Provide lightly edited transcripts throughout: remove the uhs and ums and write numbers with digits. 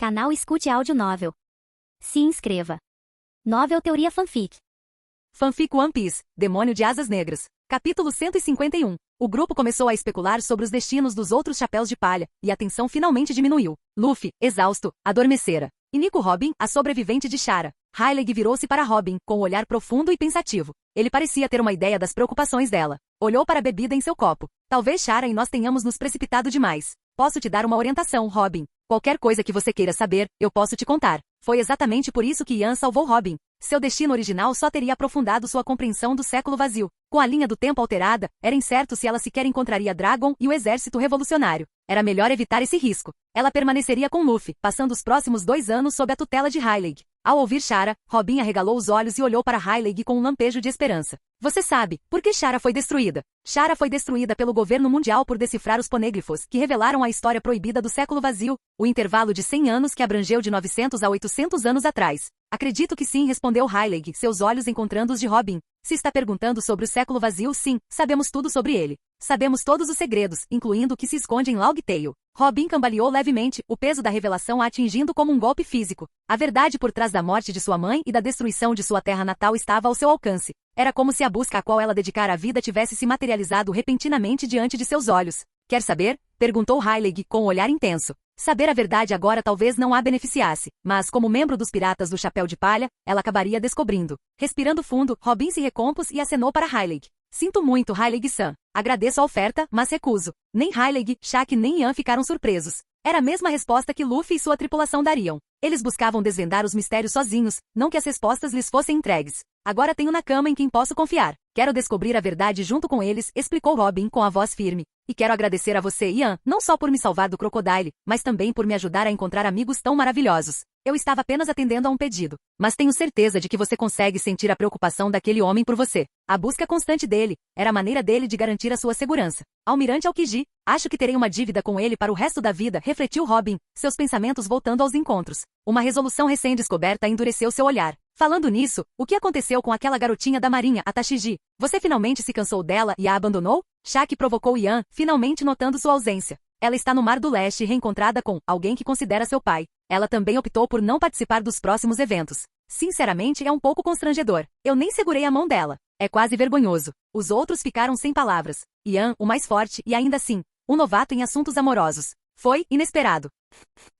Canal Escute Áudio Novel. Se inscreva. Novel Teoria Fanfic. Fanfic One Piece, Demônio de Asas Negras. Capítulo 151. O grupo começou a especular sobre os destinos dos outros chapéus de palha, e a tensão finalmente diminuiu. Luffy, exausto, adormecera. E Nico Robin, a sobrevivente de Chara. Rayleigh virou-se para Robin, com um olhar profundo e pensativo. Ele parecia ter uma ideia das preocupações dela. Olhou para a bebida em seu copo. Talvez Chara e nós tenhamos nos precipitado demais. Posso te dar uma orientação, Robin. Qualquer coisa que você queira saber, eu posso te contar. Foi exatamente por isso que Ian salvou Robin. Seu destino original só teria aprofundado sua compreensão do século vazio. Com a linha do tempo alterada, era incerto se ela sequer encontraria Dragon e o exército revolucionário. Era melhor evitar esse risco. Ela permaneceria com Luffy, passando os próximos 2 anos sob a tutela de Rayleigh. Ao ouvir Chara, Robin arregalou os olhos e olhou para Rayleigh com um lampejo de esperança. Você sabe, por que Chara foi destruída? Chara foi destruída pelo governo mundial por decifrar os ponêglifos que revelaram a história proibida do século vazio, o intervalo de 100 anos que abrangeu de 900 a 800 anos atrás. Acredito que sim, respondeu Rayleigh, seus olhos encontrando os de Robin. Se está perguntando sobre o século vazio, sim, sabemos tudo sobre ele. Sabemos todos os segredos, incluindo o que se esconde em Log Tale. Robin cambaleou levemente, o peso da revelação a atingindo como um golpe físico. A verdade por trás da morte de sua mãe e da destruição de sua terra natal estava ao seu alcance. Era como se a busca a qual ela dedicara a vida tivesse se materializado repentinamente diante de seus olhos. Quer saber? Perguntou Rayleigh com um olhar intenso. Saber a verdade agora talvez não a beneficiasse, mas como membro dos piratas do Chapéu de Palha, ela acabaria descobrindo. Respirando fundo, Robin se recompôs e acenou para Rayleigh. Sinto muito, Rayleigh-san. Agradeço a oferta, mas recuso. Nem Rayleigh, Shaq nem Ian ficaram surpresos. Era a mesma resposta que Luffy e sua tripulação dariam. Eles buscavam desvendar os mistérios sozinhos, não que as respostas lhes fossem entregues. Agora tenho na cama em quem posso confiar. Quero descobrir a verdade junto com eles, explicou Robin com a voz firme. E quero agradecer a você, Ian, não só por me salvar do Crocodile, mas também por me ajudar a encontrar amigos tão maravilhosos. Eu estava apenas atendendo a um pedido. Mas tenho certeza de que você consegue sentir a preocupação daquele homem por você. A busca constante dele era a maneira dele de garantir a sua segurança. Almirante Aokiji, acho que terei uma dívida com ele para o resto da vida, refletiu Robin, seus pensamentos voltando aos encontros. Uma resolução recém-descoberta endureceu seu olhar. Falando nisso, o que aconteceu com aquela garotinha da marinha, a Tashigi? Você finalmente se cansou dela e a abandonou? Shaq provocou Ian, finalmente notando sua ausência. Ela está no Mar do Leste reencontrada com alguém que considera seu pai. Ela também optou por não participar dos próximos eventos. Sinceramente, é um pouco constrangedor. Eu nem segurei a mão dela. É quase vergonhoso. Os outros ficaram sem palavras. Ian, o mais forte e ainda assim, um novato em assuntos amorosos. Foi inesperado.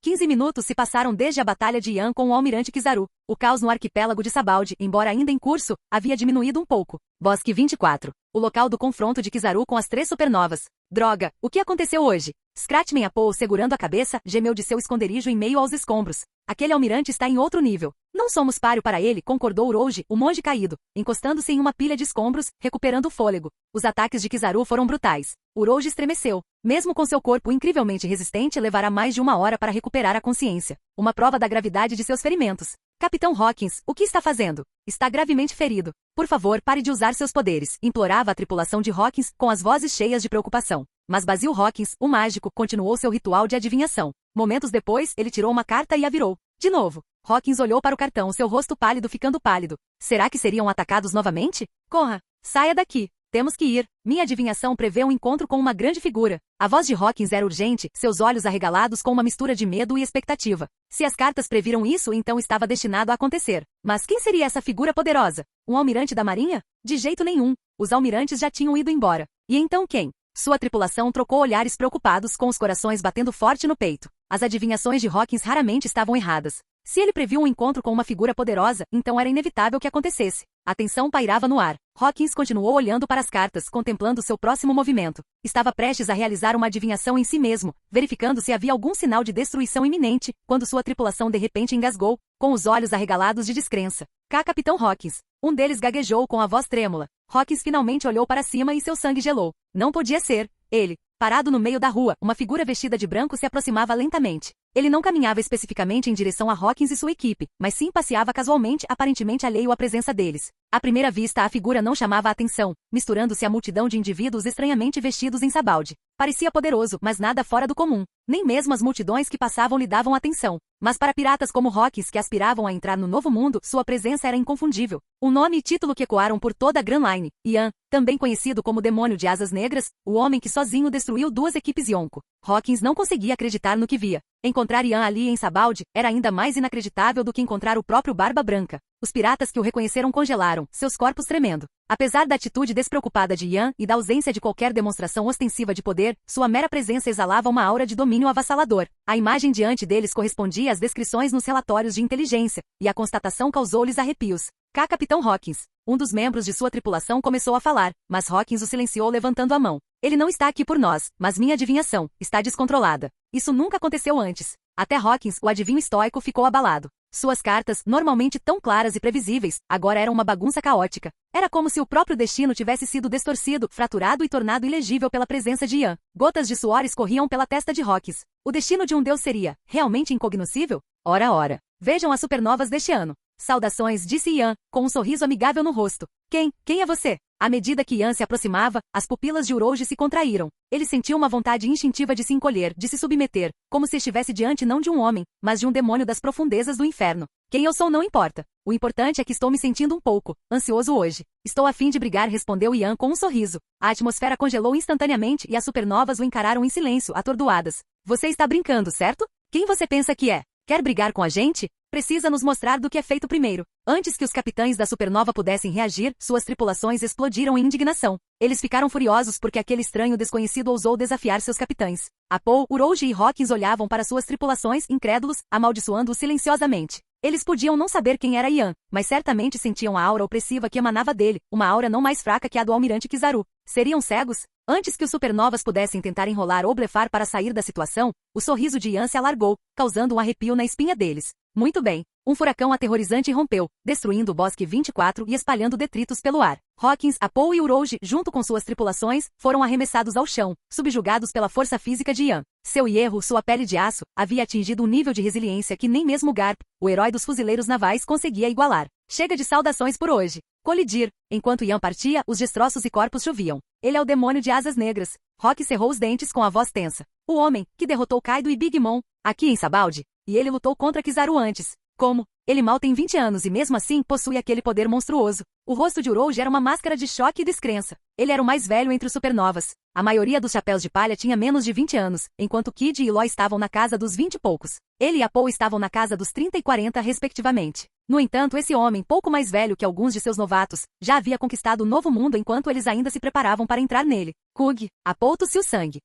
15 minutos se passaram desde a batalha de Ian com o almirante Kizaru. O caos no arquipélago de Sabaldi, embora ainda em curso, havia diminuído um pouco. Bosque 24. O local do confronto de Kizaru com as 3 supernovas. Droga, o que aconteceu hoje? Scratchman Apple, segurando a cabeça, gemeu de seu esconderijo em meio aos escombros. Aquele almirante está em outro nível. Não somos páreo para ele, concordou Uroji, o monge caído, encostando-se em uma pilha de escombros, recuperando o fôlego. Os ataques de Kizaru foram brutais. Uroji estremeceu. Mesmo com seu corpo incrivelmente resistente, levará mais de 1 hora para recuperar a consciência. Uma prova da gravidade de seus ferimentos. Capitão Hawkins, o que está fazendo? Está gravemente ferido. Por favor, pare de usar seus poderes, implorava a tripulação de Hawkins, com as vozes cheias de preocupação. Mas Basil Hawkins, o mágico, continuou seu ritual de adivinhação. Momentos depois, ele tirou uma carta e a virou. De novo. Hawkins olhou para o cartão, seu rosto pálido ficando pálido. Será que seriam atacados novamente? Corra! Saia daqui! Temos que ir. Minha adivinhação prevê um encontro com uma grande figura. A voz de Hawkins era urgente, seus olhos arregalados com uma mistura de medo e expectativa. Se as cartas previram isso, então estava destinado a acontecer. Mas quem seria essa figura poderosa? Um almirante da marinha? De jeito nenhum. Os almirantes já tinham ido embora. E então quem? Sua tripulação trocou olhares preocupados, com os corações batendo forte no peito. As adivinhações de Hawkins raramente estavam erradas. Se ele previu um encontro com uma figura poderosa, então era inevitável que acontecesse. A tensão pairava no ar. Hawkins continuou olhando para as cartas, contemplando seu próximo movimento. Estava prestes a realizar uma adivinhação em si mesmo, verificando se havia algum sinal de destruição iminente, quando sua tripulação de repente engasgou, com os olhos arregalados de descrença. Capitão Hawkins. Um deles gaguejou com a voz trêmula. Hawkins finalmente olhou para cima e seu sangue gelou. Não podia ser. Ele. Parado no meio da rua, uma figura vestida de branco se aproximava lentamente. Ele não caminhava especificamente em direção a Hawkins e sua equipe, mas sim passeava casualmente, aparentemente alheio à presença deles. À primeira vista, a figura não chamava a atenção, misturando-se à multidão de indivíduos estranhamente vestidos em Sabaldi. Parecia poderoso, mas nada fora do comum. Nem mesmo as multidões que passavam lhe davam atenção. Mas para piratas como Hawkins que aspiravam a entrar no Novo Mundo, sua presença era inconfundível. Um nome e título que ecoaram por toda a Grand Line. Ian, também conhecido como Demônio de Asas Negras, o homem que sozinho destruiu 2 equipes Yonko. Hawkins não conseguia acreditar no que via. Encontrar Ian ali em Sabaldi era ainda mais inacreditável do que encontrar o próprio Barba Branca. Os piratas que o reconheceram congelaram, seus corpos tremendo. Apesar da atitude despreocupada de Ian e da ausência de qualquer demonstração ostensiva de poder, sua mera presença exalava uma aura de domínio avassalador. A imagem diante deles correspondia às descrições nos relatórios de inteligência, e a constatação causou-lhes arrepios. Capitão Hawkins. Um dos membros de sua tripulação começou a falar, mas Hawkins o silenciou levantando a mão. Ele não está aqui por nós, mas minha adivinhação está descontrolada. Isso nunca aconteceu antes. Até Hawkins, o adivinho estoico, ficou abalado. Suas cartas, normalmente tão claras e previsíveis, agora eram uma bagunça caótica. Era como se o próprio destino tivesse sido distorcido, fraturado e tornado ilegível pela presença de Ian. Gotas de suor escorriam pela testa de Hawkins. O destino de um deus seria realmente incognoscível? Ora. Vejam as supernovas deste ano. Saudações, disse Ian, com um sorriso amigável no rosto. Quem é você? À medida que Ian se aproximava, as pupilas de Urouge se contraíram. Ele sentiu uma vontade instintiva de se encolher, de se submeter, como se estivesse diante não de um homem, mas de um demônio das profundezas do inferno. Quem eu sou não importa. O importante é que estou me sentindo um pouco ansioso hoje. Estou a fim de brigar, respondeu Ian com um sorriso. A atmosfera congelou instantaneamente e as supernovas o encararam em silêncio, atordoadas. Você está brincando, certo? Quem você pensa que é? Quer brigar com a gente? Precisa nos mostrar do que é feito primeiro. Antes que os capitães da supernova pudessem reagir, suas tripulações explodiram em indignação. Eles ficaram furiosos porque aquele estranho desconhecido ousou desafiar seus capitães. Apoe, Urouge e Hawkins olhavam para suas tripulações, incrédulos, amaldiçoando-os silenciosamente. Eles podiam não saber quem era Ian, mas certamente sentiam a aura opressiva que emanava dele, uma aura não mais fraca que a do almirante Kizaru. Seriam cegos? Antes que os supernovas pudessem tentar enrolar ou blefar para sair da situação, o sorriso de Ian se alargou, causando um arrepio na espinha deles. Muito bem. Um furacão aterrorizante rompeu, destruindo o Bosque 24 e espalhando detritos pelo ar. Hawkins, Apoe e Urouge, junto com suas tripulações, foram arremessados ao chão, subjugados pela força física de Ian. Seu hierro, sua pele de aço, havia atingido um nível de resiliência que nem mesmo Garp, o herói dos fuzileiros navais, conseguia igualar. Chega de saudações por hoje. Colidir. Enquanto Ian partia, os destroços e corpos choviam. Ele é o demônio de asas negras. Rock cerrou os dentes com a voz tensa. O homem, que derrotou Kaido e Big Mom, aqui em Sabaldi, e ele lutou contra Kizaru antes. Como? Ele mal tem 20 anos e mesmo assim possui aquele poder monstruoso. O rosto de Urouge era uma máscara de choque e descrença. Ele era o mais velho entre os supernovas. A maioria dos chapéus de palha tinha menos de 20 anos, enquanto Kid e Law estavam na casa dos 20 e poucos. Ele e Apoe estavam na casa dos 30 e 40, respectivamente. No entanto, esse homem, pouco mais velho que alguns de seus novatos, já havia conquistado o Novo Mundo enquanto eles ainda se preparavam para entrar nele. Kug, Apoe tossiu sangue.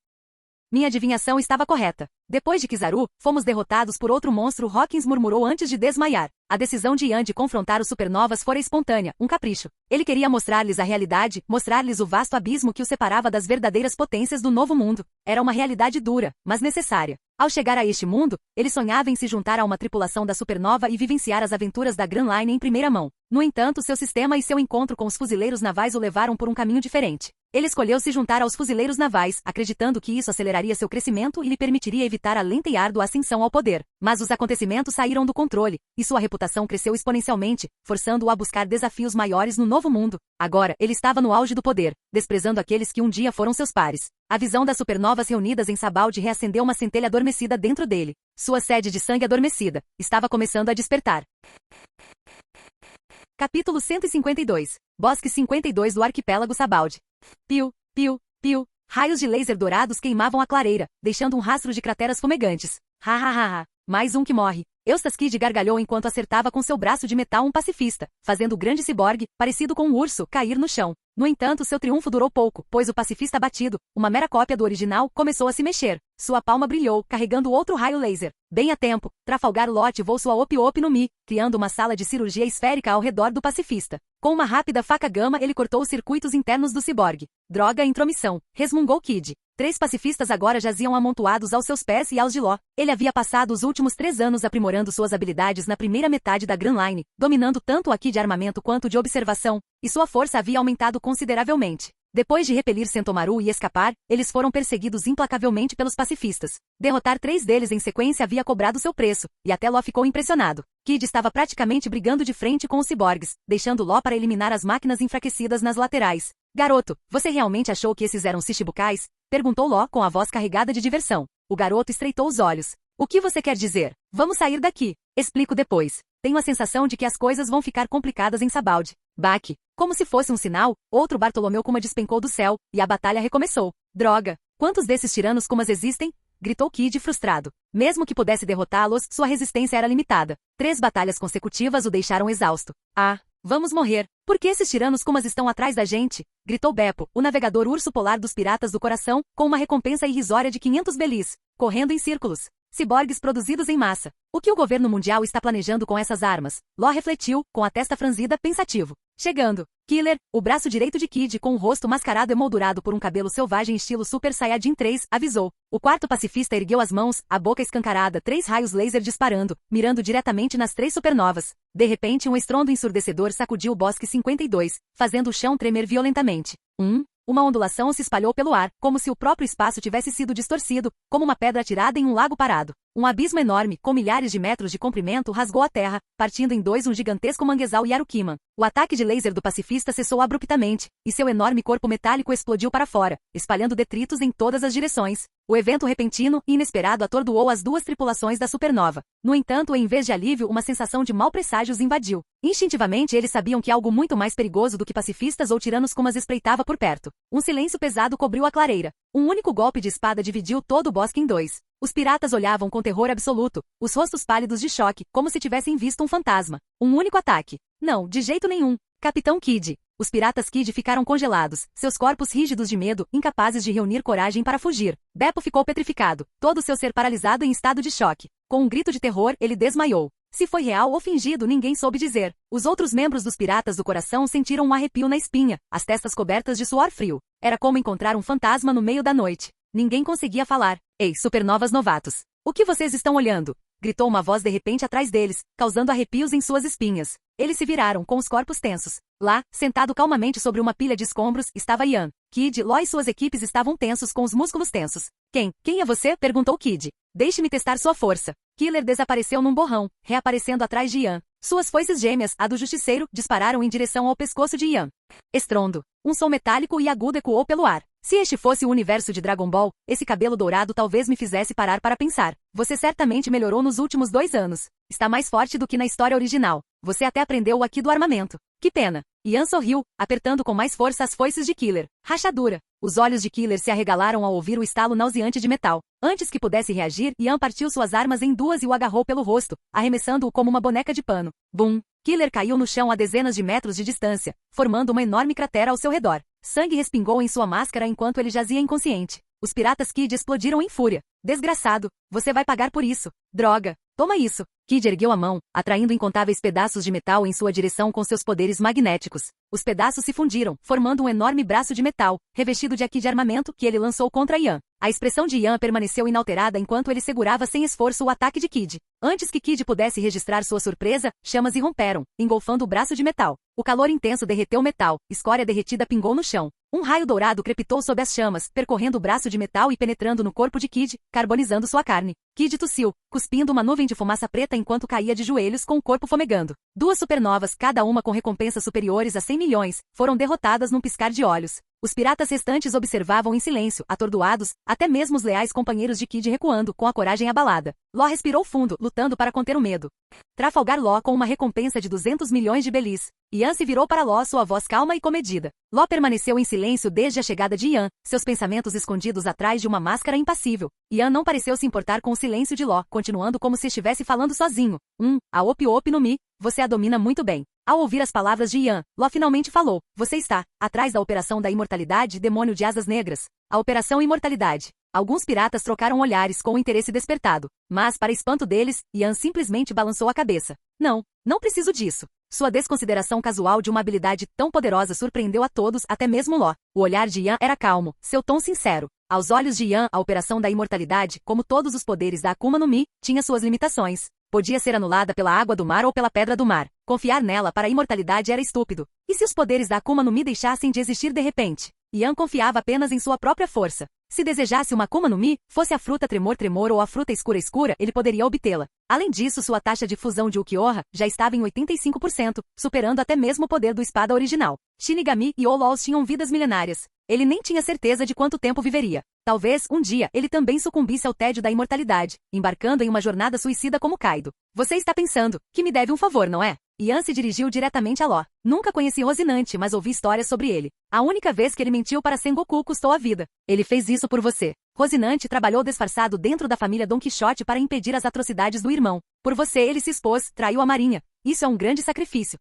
Minha adivinhação estava correta. Depois de Kizaru, fomos derrotados por outro monstro, Hawkins murmurou antes de desmaiar. A decisão de Ian de confrontar os supernovas fora espontânea, um capricho. Ele queria mostrar-lhes a realidade, mostrar-lhes o vasto abismo que os separava das verdadeiras potências do Novo Mundo. Era uma realidade dura, mas necessária. Ao chegar a este mundo, ele sonhava em se juntar a uma tripulação da supernova e vivenciar as aventuras da Grand Line em primeira mão. No entanto, seu sistema e seu encontro com os fuzileiros navais o levaram por um caminho diferente. Ele escolheu se juntar aos fuzileiros navais, acreditando que isso aceleraria seu crescimento e lhe permitiria evitar a lenta e árdua ascensão ao poder. Mas os acontecimentos saíram do controle, e sua reputação cresceu exponencialmente, forçando-o a buscar desafios maiores no Novo Mundo. Agora, ele estava no auge do poder, desprezando aqueles que um dia foram seus pares. A visão das supernovas reunidas em Sabaldi reacendeu uma centelha adormecida dentro dele. Sua sede de sangue adormecida estava começando a despertar. Capítulo 152. Bosque 52 do Arquipélago Sabaldi. Piu, piu, piu. Raios de laser dourados queimavam a clareira, deixando um rastro de crateras fumegantes. Ha ha ha ha. Mais um que morre. Eustace Kid gargalhou enquanto acertava com seu braço de metal um pacifista, fazendo o grande ciborgue, parecido com um urso, cair no chão. No entanto, seu triunfo durou pouco, pois o pacifista abatido, uma mera cópia do original, começou a se mexer. Sua palma brilhou, carregando outro raio laser. Bem a tempo, Trafalgar Law ativou sua Op-Op no Mi, criando uma sala de cirurgia esférica ao redor do pacifista. Com uma rápida faca gama, ele cortou os circuitos internos do ciborgue. Droga, intromissão, resmungou Kid. 3 pacifistas agora jaziam amontoados aos seus pés e aos de Law. Ele havia passado os últimos 3 anos aprimorando suas habilidades na primeira metade da Grand Line, dominando tanto o aqui de armamento quanto de observação, e sua força havia aumentado consideravelmente. Depois de repelir Sentomaru e escapar, eles foram perseguidos implacavelmente pelos pacifistas. Derrotar 3 deles em sequência havia cobrado seu preço, e até Law ficou impressionado. Kid estava praticamente brigando de frente com os ciborgues, deixando Law para eliminar as máquinas enfraquecidas nas laterais. Garoto, você realmente achou que esses eram Shichibukais? Perguntou Law com a voz carregada de diversão. O garoto estreitou os olhos. O que você quer dizer? Vamos sair daqui. Explico depois. Tenho a sensação de que as coisas vão ficar complicadas em Sabald. Baque. Como se fosse um sinal, outro Bartolomeu Kuma despencou do céu, e a batalha recomeçou. Droga! Quantos desses tiranos Kumas existem? Gritou Kid frustrado. Mesmo que pudesse derrotá-los, sua resistência era limitada. 3 batalhas consecutivas o deixaram exausto. Ah, vamos morrer. Por que esses tiranos Kumas estão atrás da gente? Gritou Beppo, o navegador urso polar dos Piratas do Coração, com uma recompensa irrisória de 500 belis, correndo em círculos. Ciborgues produzidos em massa. O que o governo mundial está planejando com essas armas? Law refletiu, com a testa franzida, pensativo. Chegando. Killer, o braço direito de Kid com o rosto mascarado emoldurado por um cabelo selvagem estilo Super Saiyajin 3, avisou. O quarto pacifista ergueu as mãos, a boca escancarada, 3 raios laser disparando, mirando diretamente nas 3 supernovas. De repente um estrondo ensurdecedor sacudiu o bosque 52, fazendo o chão tremer violentamente. Uma ondulação se espalhou pelo ar, como se o próprio espaço tivesse sido distorcido, como uma pedra atirada em um lago parado. Um abismo enorme, com milhares de metros de comprimento, rasgou a terra, partindo em 2 um gigantesco manguezal Yarukiman. O ataque de laser do pacifista cessou abruptamente, e seu enorme corpo metálico explodiu para fora, espalhando detritos em todas as direções. O evento repentino e inesperado atordoou as 2 tripulações da supernova. No entanto, em vez de alívio, uma sensação de mau presságio os invadiu. Instintivamente eles sabiam que algo muito mais perigoso do que pacifistas ou tiranos Kumas espreitava por perto. Um silêncio pesado cobriu a clareira. Um único golpe de espada dividiu todo o bosque em 2. Os piratas olhavam com terror absoluto, os rostos pálidos de choque, como se tivessem visto um fantasma. Um único ataque. Não, de jeito nenhum. Capitão Kid. Os piratas Kid ficaram congelados, seus corpos rígidos de medo, incapazes de reunir coragem para fugir. Beppo ficou petrificado, todo seu ser paralisado em estado de choque. Com um grito de terror, ele desmaiou. Se foi real ou fingido, ninguém soube dizer. Os outros membros dos Piratas do Coração sentiram um arrepio na espinha, as testas cobertas de suor frio. Era como encontrar um fantasma no meio da noite. Ninguém conseguia falar. Ei, supernovas novatos! O que vocês estão olhando? Gritou uma voz de repente atrás deles, causando arrepios em suas espinhas. Eles se viraram, com os corpos tensos. Lá, sentado calmamente sobre uma pilha de escombros, estava Ian. Kid, Law e suas equipes estavam tensos, com os músculos tensos. Quem é você? Perguntou Kid. Deixe-me testar sua força. Killer desapareceu num borrão, reaparecendo atrás de Ian. Suas foices gêmeas, a do justiceiro, dispararam em direção ao pescoço de Ian. Estrondo. Um som metálico e agudo ecoou pelo ar. Se este fosse o universo de Dragon Ball, esse cabelo dourado talvez me fizesse parar para pensar. Você certamente melhorou nos últimos 2 anos. Está mais forte do que na história original. Você até aprendeu o Haki do armamento. Que pena. Ian sorriu, apertando com mais força as foices de Killer. Rachadura. Os olhos de Killer se arregalaram ao ouvir o estalo nauseante de metal. Antes que pudesse reagir, Ian partiu suas armas em 2 e o agarrou pelo rosto, arremessando-o como uma boneca de pano. Bum! Killer caiu no chão a dezenas de metros de distância, formando uma enorme cratera ao seu redor. Sangue respingou em sua máscara enquanto ele jazia inconsciente. Os piratas Kid explodiram em fúria. Desgraçado, você vai pagar por isso. Droga, toma isso. Kid ergueu a mão, atraindo incontáveis pedaços de metal em sua direção com seus poderes magnéticos. Os pedaços se fundiram, formando um enorme braço de metal, revestido de Haki de armamento, que ele lançou contra Ian. A expressão de Ian permaneceu inalterada enquanto ele segurava sem esforço o ataque de Kid. Antes que Kid pudesse registrar sua surpresa, chamas irromperam, engolfando o braço de metal. O calor intenso derreteu o metal, escória derretida pingou no chão. Um raio dourado crepitou sob as chamas, percorrendo o braço de metal e penetrando no corpo de Kid, carbonizando sua carne. Kid tossiu, cuspindo uma nuvem de fumaça preta enquanto caía de joelhos com o corpo fumegando. 2 supernovas, cada uma com recompensas superiores a 100 milhões, foram derrotadas num piscar de olhos. Os piratas restantes observavam em silêncio, atordoados, até mesmo os leais companheiros de Kid recuando, com a coragem abalada. Law respirou fundo, lutando para conter o medo. Trafalgar Law com uma recompensa de 200 milhões de belis. Ian se virou para Law, sua voz calma e comedida. Law permaneceu em silêncio desde a chegada de Ian, seus pensamentos escondidos atrás de uma máscara impassível. Ian não pareceu se importar com o silêncio de Law, continuando como se estivesse falando sozinho. A Op no Mi, você a domina muito bem. Ao ouvir as palavras de Ian, Law finalmente falou. Você está atrás da Operação da Imortalidade, Demônio de Asas Negras. A Operação Imortalidade. Alguns piratas trocaram olhares com o interesse despertado. Mas, para espanto deles, Ian simplesmente balançou a cabeça. Não preciso disso. Sua desconsideração casual de uma habilidade tão poderosa surpreendeu a todos, até mesmo Law. O olhar de Ian era calmo, seu tom sincero. Aos olhos de Ian, a Operação da Imortalidade, como todos os poderes da Akuma no Mi, tinha suas limitações. Podia ser anulada pela água do mar ou pela pedra do mar. Confiar nela para a imortalidade era estúpido. E se os poderes da Akuma no Mi deixassem de existir de repente? Ian confiava apenas em sua própria força. Se desejasse uma Akuma no Mi, fosse a fruta Tremor ou a fruta Escura, ele poderia obtê-la. Além disso, sua taxa de fusão de Ukiyoha já estava em 85%, superando até mesmo o poder do espada original. Shinigami e Olols tinham vidas milenárias. Ele nem tinha certeza de quanto tempo viveria. Talvez, um dia, ele também sucumbisse ao tédio da imortalidade, embarcando em uma jornada suicida como Kaido. Você está pensando, que me deve um favor, não é? Yan se dirigiu diretamente a Law. Nunca conheci Rocinante, mas ouvi histórias sobre ele. A única vez que ele mentiu para Sengoku custou a vida. Ele fez isso por você. Rocinante trabalhou disfarçado dentro da família Don Quixote para impedir as atrocidades do irmão. Por você ele se expôs, traiu a marinha. Isso é um grande sacrifício.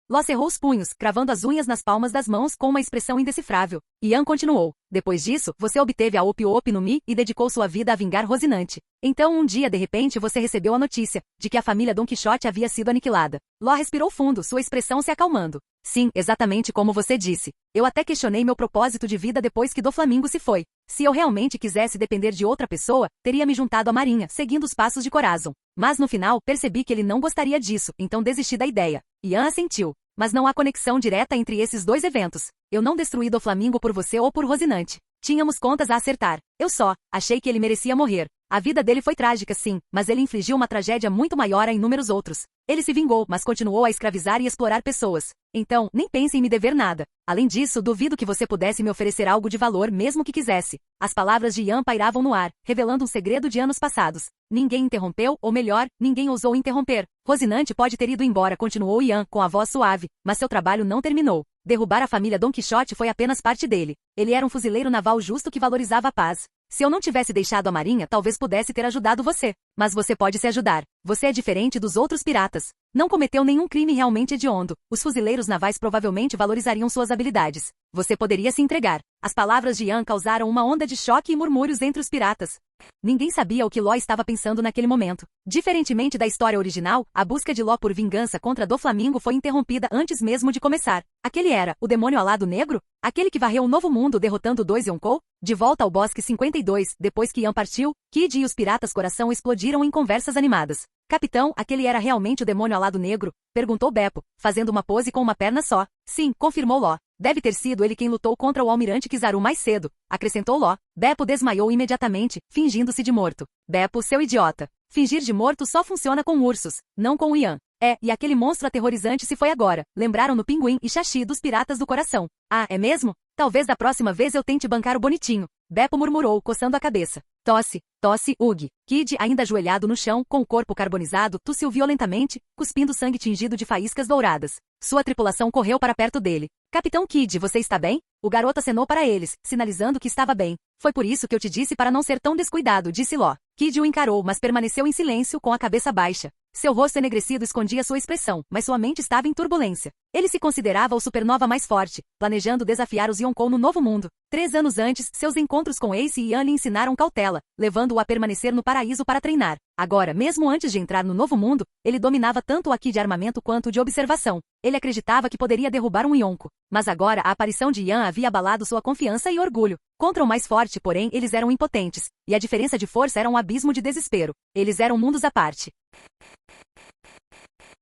Law cerrou os punhos, cravando as unhas nas palmas das mãos com uma expressão indecifrável. Yan continuou. Depois disso, você obteve a Opi no Mi e dedicou sua vida a vingar Rocinante. Então um dia de repente você recebeu a notícia de que a família Don Quixote havia sido aniquilada. Law respirou fundo, sua expressão se acalmando. Sim, exatamente como você disse. Eu até questionei meu propósito de vida depois que Doflamingo se foi. Se eu realmente quisesse depender de outra pessoa, teria me juntado à marinha, seguindo os passos de Corazon. Mas no final, percebi que ele não gostaria disso, então desisti da ideia. Yan assentiu. Mas não há conexão direta entre esses dois eventos. Eu não destruí Doflamingo por você ou por Rocinante. Tínhamos contas a acertar. Eu só achei que ele merecia morrer. A vida dele foi trágica, sim, mas ele infligiu uma tragédia muito maior a inúmeros outros. Ele se vingou, mas continuou a escravizar e explorar pessoas. Então, nem pense em me dever nada. Além disso, duvido que você pudesse me oferecer algo de valor mesmo que quisesse. As palavras de Yan pairavam no ar, revelando um segredo de anos passados. Ninguém interrompeu, ou melhor, ninguém ousou interromper. Rocinante pode ter ido embora, continuou Yan, com a voz suave, mas seu trabalho não terminou. Derrubar a família Don Quixote foi apenas parte dele. Ele era um fuzileiro naval justo que valorizava a paz. Se eu não tivesse deixado a marinha, talvez pudesse ter ajudado você. Mas você pode se ajudar. Você é diferente dos outros piratas. Não cometeu nenhum crime realmente hediondo. Os fuzileiros navais provavelmente valorizariam suas habilidades. Você poderia se entregar. As palavras de Yan causaram uma onda de choque e murmúrios entre os piratas. Ninguém sabia o que Law estava pensando naquele momento. Diferentemente da história original, a busca de Law por vingança contra Doflamingo foi interrompida antes mesmo de começar. Aquele era o demônio alado negro? Aquele que varreu o novo mundo derrotando dois Yonkou? De volta ao Bosque 52, depois que Yan partiu, Kid e os piratas coração explodiram em conversas animadas. Capitão, aquele era realmente o demônio alado negro? Perguntou Beppo, fazendo uma pose com uma perna só. Sim, confirmou Law. Deve ter sido ele quem lutou contra o almirante Kizaru mais cedo, acrescentou Law. Beppo desmaiou imediatamente, fingindo-se de morto. Beppo, seu idiota. Fingir de morto só funciona com ursos, não com o Yan. E aquele monstro aterrorizante se foi agora. Lembraram no Pinguim e Xaxi dos Piratas do Coração. Ah, é mesmo? Talvez da próxima vez eu tente bancar o bonitinho. Beppo murmurou, coçando a cabeça. Tosse, tosse, Ugg. Kid, ainda ajoelhado no chão, com o corpo carbonizado, tossiu violentamente, cuspindo sangue tingido de faíscas douradas. Sua tripulação correu para perto dele. Capitão Kid, você está bem? O garoto acenou para eles, sinalizando que estava bem. Foi por isso que eu te disse para não ser tão descuidado, disse Law. Kid o encarou, mas permaneceu em silêncio, com a cabeça baixa. Seu rosto enegrecido escondia sua expressão, mas sua mente estava em turbulência. Ele se considerava o supernova mais forte, planejando desafiar os Yonkou no Novo Mundo. 3 anos antes, seus encontros com Ace e Yan lhe ensinaram cautela, levando-o a permanecer no paraíso para treinar. Agora, mesmo antes de entrar no Novo Mundo, ele dominava tanto o Haki de armamento quanto o de observação. Ele acreditava que poderia derrubar um Yonkou. Mas agora a aparição de Yan havia abalado sua confiança e orgulho. Contra o mais forte, porém, eles eram impotentes. E a diferença de força era um abismo de desespero. Eles eram mundos à parte.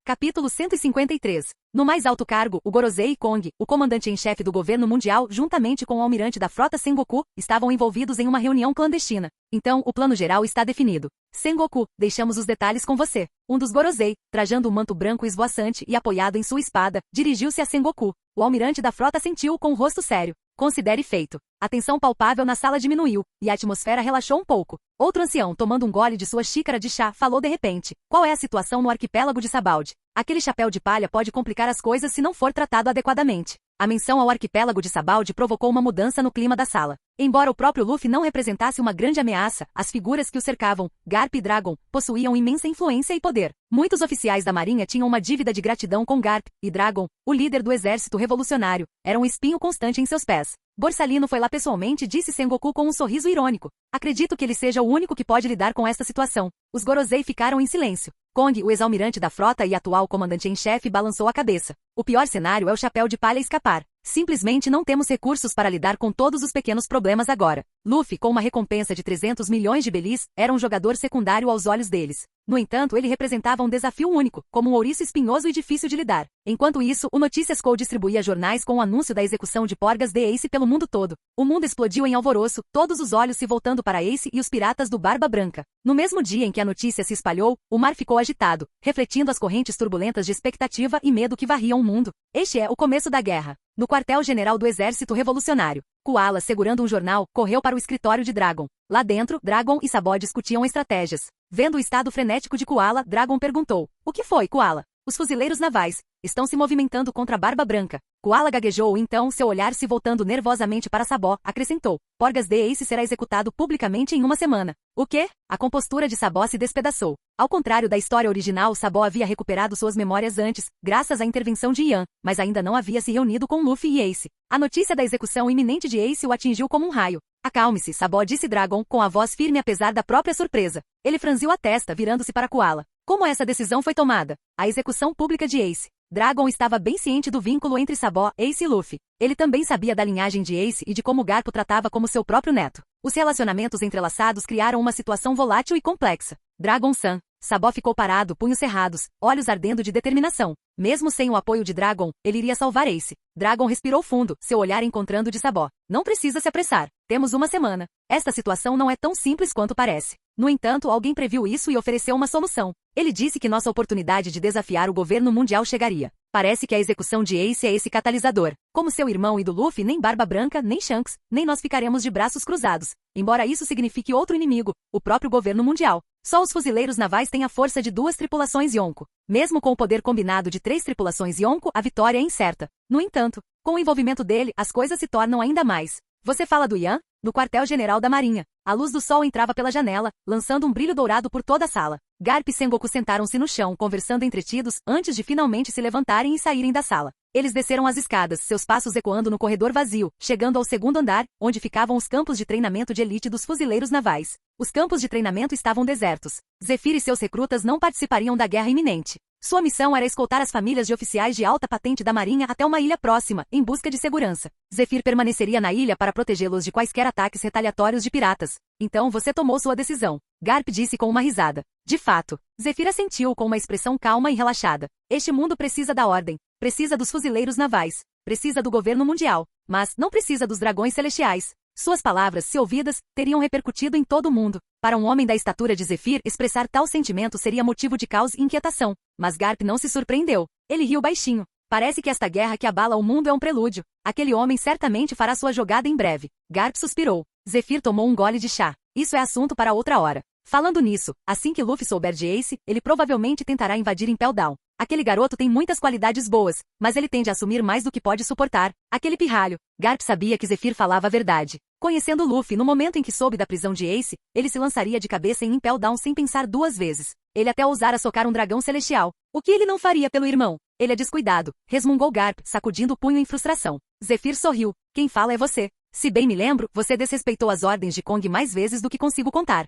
Capítulo 153. No mais alto cargo, o Gorosei Kong, o comandante em chefe do governo mundial, juntamente com o almirante da frota Sengoku, estavam envolvidos em uma reunião clandestina. Então, o plano geral está definido. Sengoku, deixamos os detalhes com você. Um dos Gorosei, trajando um manto branco esvoaçante e apoiado em sua espada, dirigiu-se a Sengoku. O almirante da frota sentiu com o rosto sério. Considere feito. A tensão palpável na sala diminuiu, e a atmosfera relaxou um pouco. Outro ancião, tomando um gole de sua xícara de chá, falou de repente. Qual é a situação no arquipélago de Sabaldi? Aquele chapéu de palha pode complicar as coisas se não for tratado adequadamente. A menção ao arquipélago de Sabaldi provocou uma mudança no clima da sala. Embora o próprio Luffy não representasse uma grande ameaça, as figuras que o cercavam, Garp e Dragon, possuíam imensa influência e poder. Muitos oficiais da marinha tinham uma dívida de gratidão com Garp, e Dragon, o líder do exército revolucionário, era um espinho constante em seus pés. Borsalino foi lá pessoalmente, disse Sengoku com um sorriso irônico. Acredito que ele seja o único que pode lidar com esta situação. Os Gorosei ficaram em silêncio. Kong, o ex-almirante da frota e atual comandante em chefe, balançou a cabeça. O pior cenário é o chapéu de palha escapar. Simplesmente não temos recursos para lidar com todos os pequenos problemas agora. Luffy, com uma recompensa de 300 milhões de belis, era um jogador secundário aos olhos deles. No entanto, ele representava um desafio único, como um ouriço espinhoso e difícil de lidar. Enquanto isso, o Notícias Co distribuía jornais com o anúncio da execução de Porgas de Ace pelo mundo todo. O mundo explodiu em alvoroço, todos os olhos se voltando para Ace e os piratas do Barba Branca. No mesmo dia em que a notícia se espalhou, o mar ficou agitado, refletindo as correntes turbulentas de expectativa e medo que varriam o mundo. Este é o começo da guerra. No quartel-general do Exército Revolucionário. Koala, segurando um jornal, correu para o escritório de Dragon. Lá dentro, Dragon e Sabó discutiam estratégias. Vendo o estado frenético de Koala, Dragon perguntou: "O que foi, Koala?" "Os fuzileiros navais estão se movimentando contra a Barba Branca." Koala gaguejou, então, seu olhar se voltando nervosamente para Sabó, acrescentou: "Porgas de Ace será executado publicamente em uma semana." "O quê?" A compostura de Sabó se despedaçou. Ao contrário da história original, Sabó havia recuperado suas memórias antes, graças à intervenção de Ian, mas ainda não havia se reunido com Luffy e Ace. A notícia da execução iminente de Ace o atingiu como um raio. "Acalme-se, Sabó", disse Dragon, com a voz firme apesar da própria surpresa. Ele franziu a testa, virando-se para Koala. "Como essa decisão foi tomada?" "A execução pública de Ace." Dragon estava bem ciente do vínculo entre Sabó, Ace e Luffy. Ele também sabia da linhagem de Ace e de como Garp o tratava como seu próprio neto. Os relacionamentos entrelaçados criaram uma situação volátil e complexa. Dragon-san. Sabó ficou parado, punhos cerrados, olhos ardendo de determinação. Mesmo sem o apoio de Dragon, ele iria salvar Ace. Dragon respirou fundo, seu olhar encontrando o de Sabó. "Não precisa se apressar. Temos uma semana. Esta situação não é tão simples quanto parece." No entanto, alguém previu isso e ofereceu uma solução. Ele disse que nossa oportunidade de desafiar o governo mundial chegaria. Parece que a execução de Ace é esse catalisador. Como seu irmão e do Luffy, nem Barba Branca, nem Shanks, nem nós ficaremos de braços cruzados. Embora isso signifique outro inimigo, o próprio governo mundial. Só os fuzileiros navais têm a força de 2 tripulações Yonko. Mesmo com o poder combinado de 3 tripulações Yonko, a vitória é incerta. No entanto, com o envolvimento dele, as coisas se tornam ainda mais. "Você fala do Ian?" "No quartel-general da Marinha." A luz do sol entrava pela janela, lançando um brilho dourado por toda a sala. Garp e Sengoku sentaram-se no chão, conversando entretidos, antes de finalmente se levantarem e saírem da sala. Eles desceram as escadas, seus passos ecoando no corredor vazio, chegando ao segundo andar, onde ficavam os campos de treinamento de elite dos fuzileiros navais. Os campos de treinamento estavam desertos. Zephyr e seus recrutas não participariam da guerra iminente. Sua missão era escoltar as famílias de oficiais de alta patente da Marinha até uma ilha próxima, em busca de segurança. Zephyr permaneceria na ilha para protegê-los de quaisquer ataques retaliatórios de piratas. "Então você tomou sua decisão", Garp disse com uma risada. "De fato." Zephyr assentiu com uma expressão calma e relaxada. "Este mundo precisa da ordem. Precisa dos fuzileiros navais. Precisa do governo mundial. Mas não precisa dos dragões celestiais." Suas palavras, se ouvidas, teriam repercutido em todo o mundo. Para um homem da estatura de Zephyr, expressar tal sentimento seria motivo de caos e inquietação. Mas Garp não se surpreendeu. Ele riu baixinho. "Parece que esta guerra que abala o mundo é um prelúdio. Aquele homem certamente fará sua jogada em breve." Garp suspirou. Zephyr tomou um gole de chá. "Isso é assunto para outra hora. Falando nisso, assim que Luffy souber de Ace, ele provavelmente tentará invadir Impel Down. Aquele garoto tem muitas qualidades boas, mas ele tende a assumir mais do que pode suportar. Aquele pirralho." Garp sabia que Zephyr falava a verdade. Conhecendo Luffy, no momento em que soube da prisão de Ace, ele se lançaria de cabeça em Impel Down sem pensar 2 vezes. Ele até ousara socar um dragão celestial. O que ele não faria pelo irmão? Ele é descuidado, resmungou Garp, sacudindo o punho em frustração. Zephyr sorriu. "Quem fala é você. Se bem me lembro, você desrespeitou as ordens de Kong mais vezes do que consigo contar."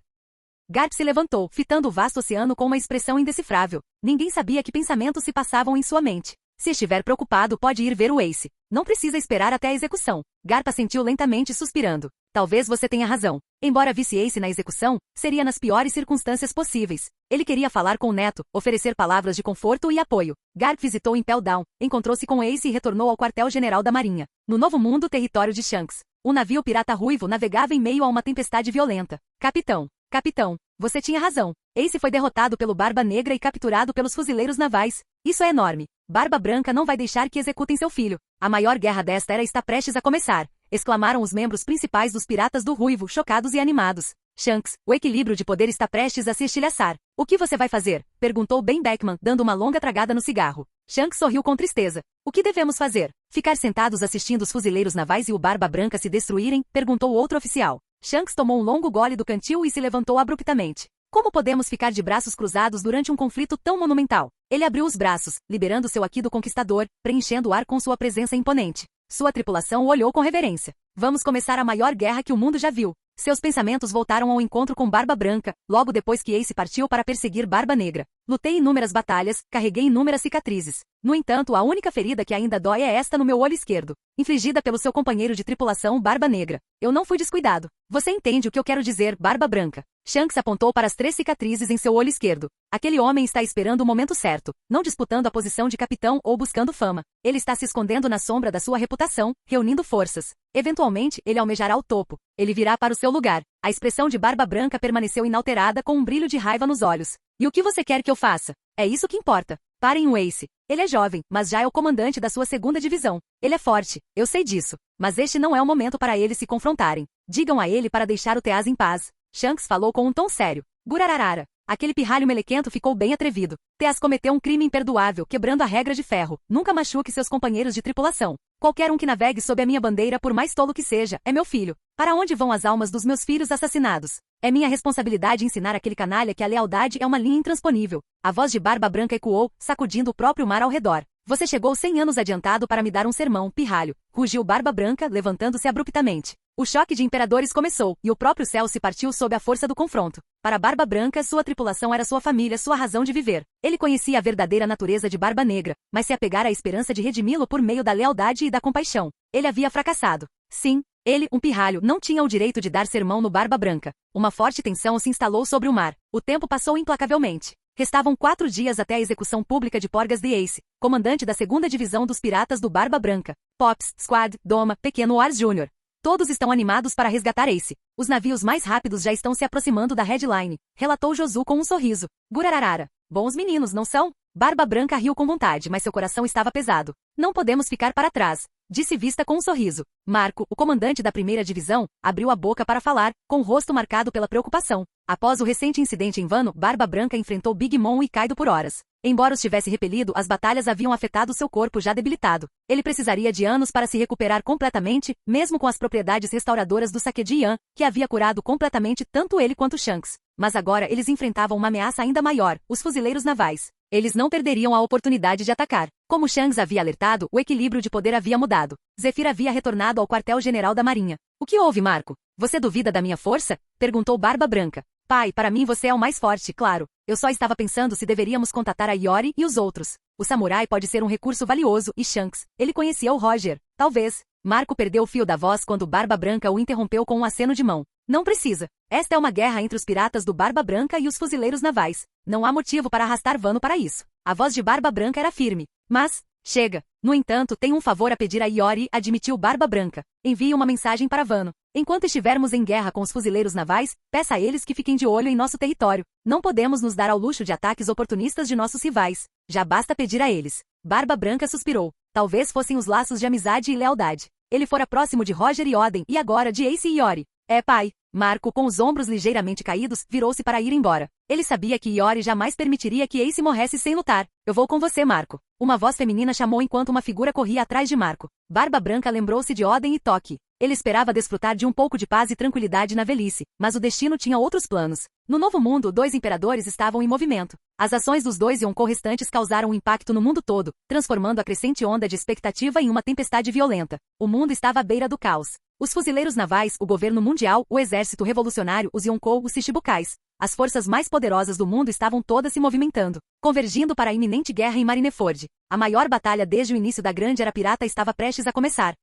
Garp se levantou, fitando o vasto oceano com uma expressão indecifrável. Ninguém sabia que pensamentos se passavam em sua mente. "Se estiver preocupado, pode ir ver o Ace. Não precisa esperar até a execução." Garp assentiu lentamente, suspirando. "Talvez você tenha razão. Embora visse Ace na execução, seria nas piores circunstâncias possíveis. Ele queria falar com o neto, oferecer palavras de conforto e apoio." Garp visitou Impel Down, encontrou-se com Ace e retornou ao quartel-general da Marinha. No Novo Mundo, território de Shanks. Um navio pirata ruivo navegava em meio a uma tempestade violenta. Capitão, você tinha razão. Ace foi derrotado pelo Barba Negra e capturado pelos fuzileiros navais. Isso é enorme. Barba Branca não vai deixar que executem seu filho. A maior guerra desta era está prestes a começar." Exclamaram os membros principais dos Piratas do Ruivo, chocados e animados. "Shanks, o equilíbrio de poder está prestes a se estilhaçar. O que você vai fazer?" perguntou Ben Beckman, dando uma longa tragada no cigarro. Shanks sorriu com tristeza. "O que devemos fazer? Ficar sentados assistindo os fuzileiros navais e o Barba Branca se destruírem?" perguntou outro oficial. Shanks tomou um longo gole do cantil e se levantou abruptamente. "Como podemos ficar de braços cruzados durante um conflito tão monumental?" Ele abriu os braços, liberando seu haki do conquistador, preenchendo o ar com sua presença imponente. Sua tripulação o olhou com reverência. "Vamos começar a maior guerra que o mundo já viu." Seus pensamentos voltaram ao encontro com Barba Branca, logo depois que Ace partiu para perseguir Barba Negra. "Lutei inúmeras batalhas, carreguei inúmeras cicatrizes. No entanto, a única ferida que ainda dói é esta no meu olho esquerdo, infligida pelo seu companheiro de tripulação, Barba Negra. Eu não fui descuidado. Você entende o que eu quero dizer, Barba Branca?" Shanks apontou para as 3 cicatrizes em seu olho esquerdo. "Aquele homem está esperando o momento certo, não disputando a posição de capitão ou buscando fama. Ele está se escondendo na sombra da sua reputação, reunindo forças. Eventualmente, ele almejará o topo. Ele virá para o seu lugar." A expressão de Barba Branca permaneceu inalterada com um brilho de raiva nos olhos. "E o que você quer que eu faça? É isso que importa. Parem o Ace." Ele é jovem, mas já é o comandante da sua segunda divisão. Ele é forte, eu sei disso. Mas este não é o momento para eles se confrontarem. Digam a ele para deixar o Teaz em paz. Shanks falou com um tom sério. Gurararara. Aquele pirralho melequento ficou bem atrevido. Teaz cometeu um crime imperdoável, quebrando a regra de ferro. Nunca machuque seus companheiros de tripulação. Qualquer um que navegue sob a minha bandeira, por mais tolo que seja, é meu filho. Para onde vão as almas dos meus filhos assassinados? É minha responsabilidade ensinar aquele canalha que a lealdade é uma linha intransponível. A voz de Barba Branca ecoou, sacudindo o próprio mar ao redor. Você chegou 100 anos adiantado para me dar um sermão, pirralho. Rugiu Barba Branca, levantando-se abruptamente. O choque de imperadores começou, e o próprio céu se partiu sob a força do confronto. Para Barba Branca, sua tripulação era sua família, sua razão de viver. Ele conhecia a verdadeira natureza de Barba Negra, mas se apegara à esperança de redimi-lo por meio da lealdade e da compaixão. Ele havia fracassado. Sim, ele, um pirralho, não tinha o direito de dar sermão no Barba Branca. Uma forte tensão se instalou sobre o mar. O tempo passou implacavelmente. Restavam 4 dias até a execução pública de Porgas the Ace, comandante da segunda divisão dos piratas do Barba Branca. Pops, Squad, Doma, Pequeno Wars Jr. Todos estão animados para resgatar Ace. Os navios mais rápidos já estão se aproximando da headline, relatou Josu com um sorriso. Gurararara. Bons meninos, não são? Barba Branca riu com vontade, mas seu coração estava pesado. Não podemos ficar para trás, disse Vista com um sorriso. Marco, o comandante da primeira divisão, abriu a boca para falar, com o rosto marcado pela preocupação. Após o recente incidente em Wano, Barba Branca enfrentou Big Mom e Kaido por horas. Embora os tivesse repelido, as batalhas haviam afetado seu corpo já debilitado. Ele precisaria de anos para se recuperar completamente, mesmo com as propriedades restauradoras do Sake de Yan, que havia curado completamente tanto ele quanto Shanks. Mas agora eles enfrentavam uma ameaça ainda maior, os fuzileiros navais. Eles não perderiam a oportunidade de atacar. Como Shanks havia alertado, o equilíbrio de poder havia mudado. Zephyr havia retornado ao quartel-general da Marinha. O que houve, Marco? Você duvida da minha força? Perguntou Barba Branca. Pai, para mim você é o mais forte, claro. Eu só estava pensando se deveríamos contatar a Iori e os outros. O samurai pode ser um recurso valioso e Shanks, ele conhecia o Roger. Talvez. Marco perdeu o fio da voz quando Barba Branca o interrompeu com um aceno de mão. Não precisa. Esta é uma guerra entre os piratas do Barba Branca e os fuzileiros navais. Não há motivo para arrastar Wano para isso. A voz de Barba Branca era firme. Mas, chega. No entanto, tenho um favor a pedir a Iori, admitiu Barba Branca. Envie uma mensagem para Wano. Enquanto estivermos em guerra com os fuzileiros navais, peça a eles que fiquem de olho em nosso território. Não podemos nos dar ao luxo de ataques oportunistas de nossos rivais. Já basta pedir a eles. Barba Branca suspirou. Talvez fossem os laços de amizade e lealdade. Ele fora próximo de Roger e Oden e agora de Ace e Iori. É, pai. Marco, com os ombros ligeiramente caídos, virou-se para ir embora. Ele sabia que Iori jamais permitiria que Ace morresse sem lutar. Eu vou com você, Marco. Uma voz feminina chamou enquanto uma figura corria atrás de Marco. Barba Branca lembrou-se de Oden e Toki. Ele esperava desfrutar de um pouco de paz e tranquilidade na velhice, mas o destino tinha outros planos. No Novo Mundo, 2 imperadores estavam em movimento. As ações dos 2 Yonkou restantes causaram um impacto no mundo todo, transformando a crescente onda de expectativa em uma tempestade violenta. O mundo estava à beira do caos. Os fuzileiros navais, o governo mundial, o exército revolucionário, os Yonkou, os Shichibukais. As forças mais poderosas do mundo estavam todas se movimentando, convergindo para a iminente guerra em Marineford. A maior batalha desde o início da Grande Era Pirata estava prestes a começar.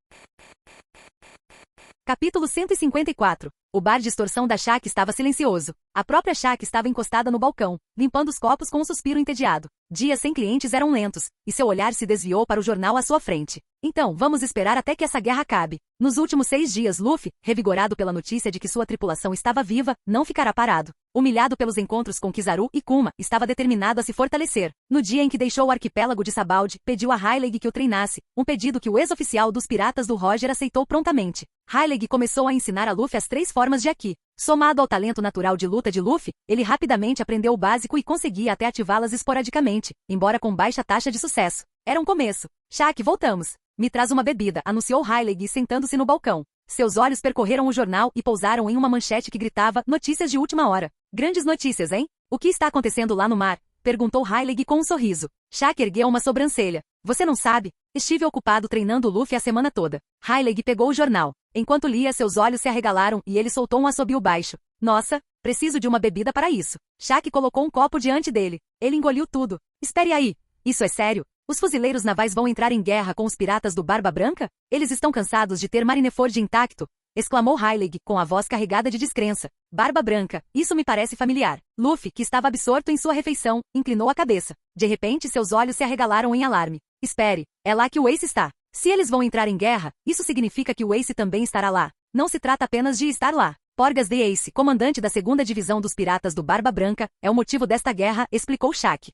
Capítulo 154. O bar de extorsão da Shaq estava silencioso. A própria Shaq estava encostada no balcão, limpando os copos com um suspiro entediado. Dias sem clientes eram lentos, e seu olhar se desviou para o jornal à sua frente. Então, vamos esperar até que essa guerra acabe. Nos últimos 6 dias, Luffy, revigorado pela notícia de que sua tripulação estava viva, não ficará parado. Humilhado pelos encontros com Kizaru e Kuma, estava determinado a se fortalecer. No dia em que deixou o arquipélago de Sabaody, pediu a Hyleg que o treinasse, um pedido que o ex-oficial dos piratas do Roger aceitou prontamente. Hyleg começou a ensinar a Luffy as 3 formas de Haki. Somado ao talento natural de luta de Luffy, ele rapidamente aprendeu o básico e conseguia até ativá-las esporadicamente, embora com baixa taxa de sucesso. Era um começo. Shaq, voltamos. Me traz uma bebida, anunciou Hyleg sentando-se no balcão. Seus olhos percorreram o jornal e pousaram em uma manchete que gritava, notícias de última hora. Grandes notícias, hein? O que está acontecendo lá no mar? Perguntou Hyleg com um sorriso. Shaq ergueu uma sobrancelha. Você não sabe? Estive ocupado treinando o Luffy a semana toda. Hyleg pegou o jornal. Enquanto lia, seus olhos se arregalaram e ele soltou um assobio baixo. Nossa, preciso de uma bebida para isso. Shaq colocou um copo diante dele. Ele engoliu tudo. Espere aí. Isso é sério? Os fuzileiros navais vão entrar em guerra com os piratas do Barba Branca? Eles estão cansados de ter Marineford intacto? Exclamou Hyleg, com a voz carregada de descrença. Barba Branca, isso me parece familiar. Luffy, que estava absorto em sua refeição, inclinou a cabeça. De repente, seus olhos se arregalaram em alarme. Espere, é lá que o Ace está. Se eles vão entrar em guerra, isso significa que o Ace também estará lá. Não se trata apenas de estar lá. Porgas the Ace, comandante da segunda divisão dos piratas do Barba Branca, é o motivo desta guerra, explicou Shaq.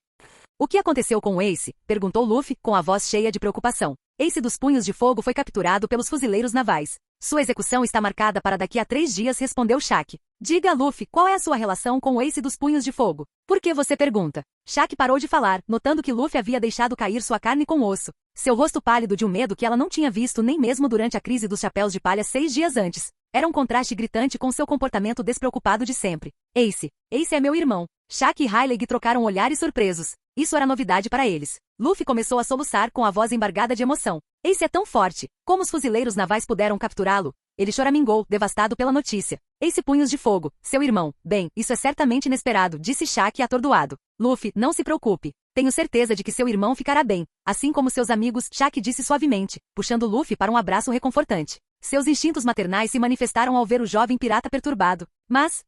O que aconteceu com o Ace? Perguntou Luffy, com a voz cheia de preocupação. Ace dos Punhos de Fogo foi capturado pelos fuzileiros navais. Sua execução está marcada para daqui a 3 dias, respondeu Shaq. Diga a Luffy qual é a sua relação com o Ace dos Punhos de Fogo. Por que você pergunta? Shaq parou de falar, notando que Luffy havia deixado cair sua carne com osso. Seu rosto pálido de um medo que ela não tinha visto nem mesmo durante a crise dos chapéus de palha 6 dias antes. Era um contraste gritante com seu comportamento despreocupado de sempre. Ace é meu irmão. Shaq e Rayleigh trocaram olhares surpresos. Isso era novidade para eles. Luffy começou a soluçar com a voz embargada de emoção. Ace é tão forte. Como os fuzileiros navais puderam capturá-lo? Ele choramingou, devastado pela notícia. Ace Punhos de Fogo, seu irmão. Bem, isso é certamente inesperado, disse Shaq atordoado. Luffy, não se preocupe. Tenho certeza de que seu irmão ficará bem, assim como seus amigos, Shaq disse suavemente, puxando Luffy para um abraço reconfortante. Seus instintos maternais se manifestaram ao ver o jovem pirata perturbado. Mas...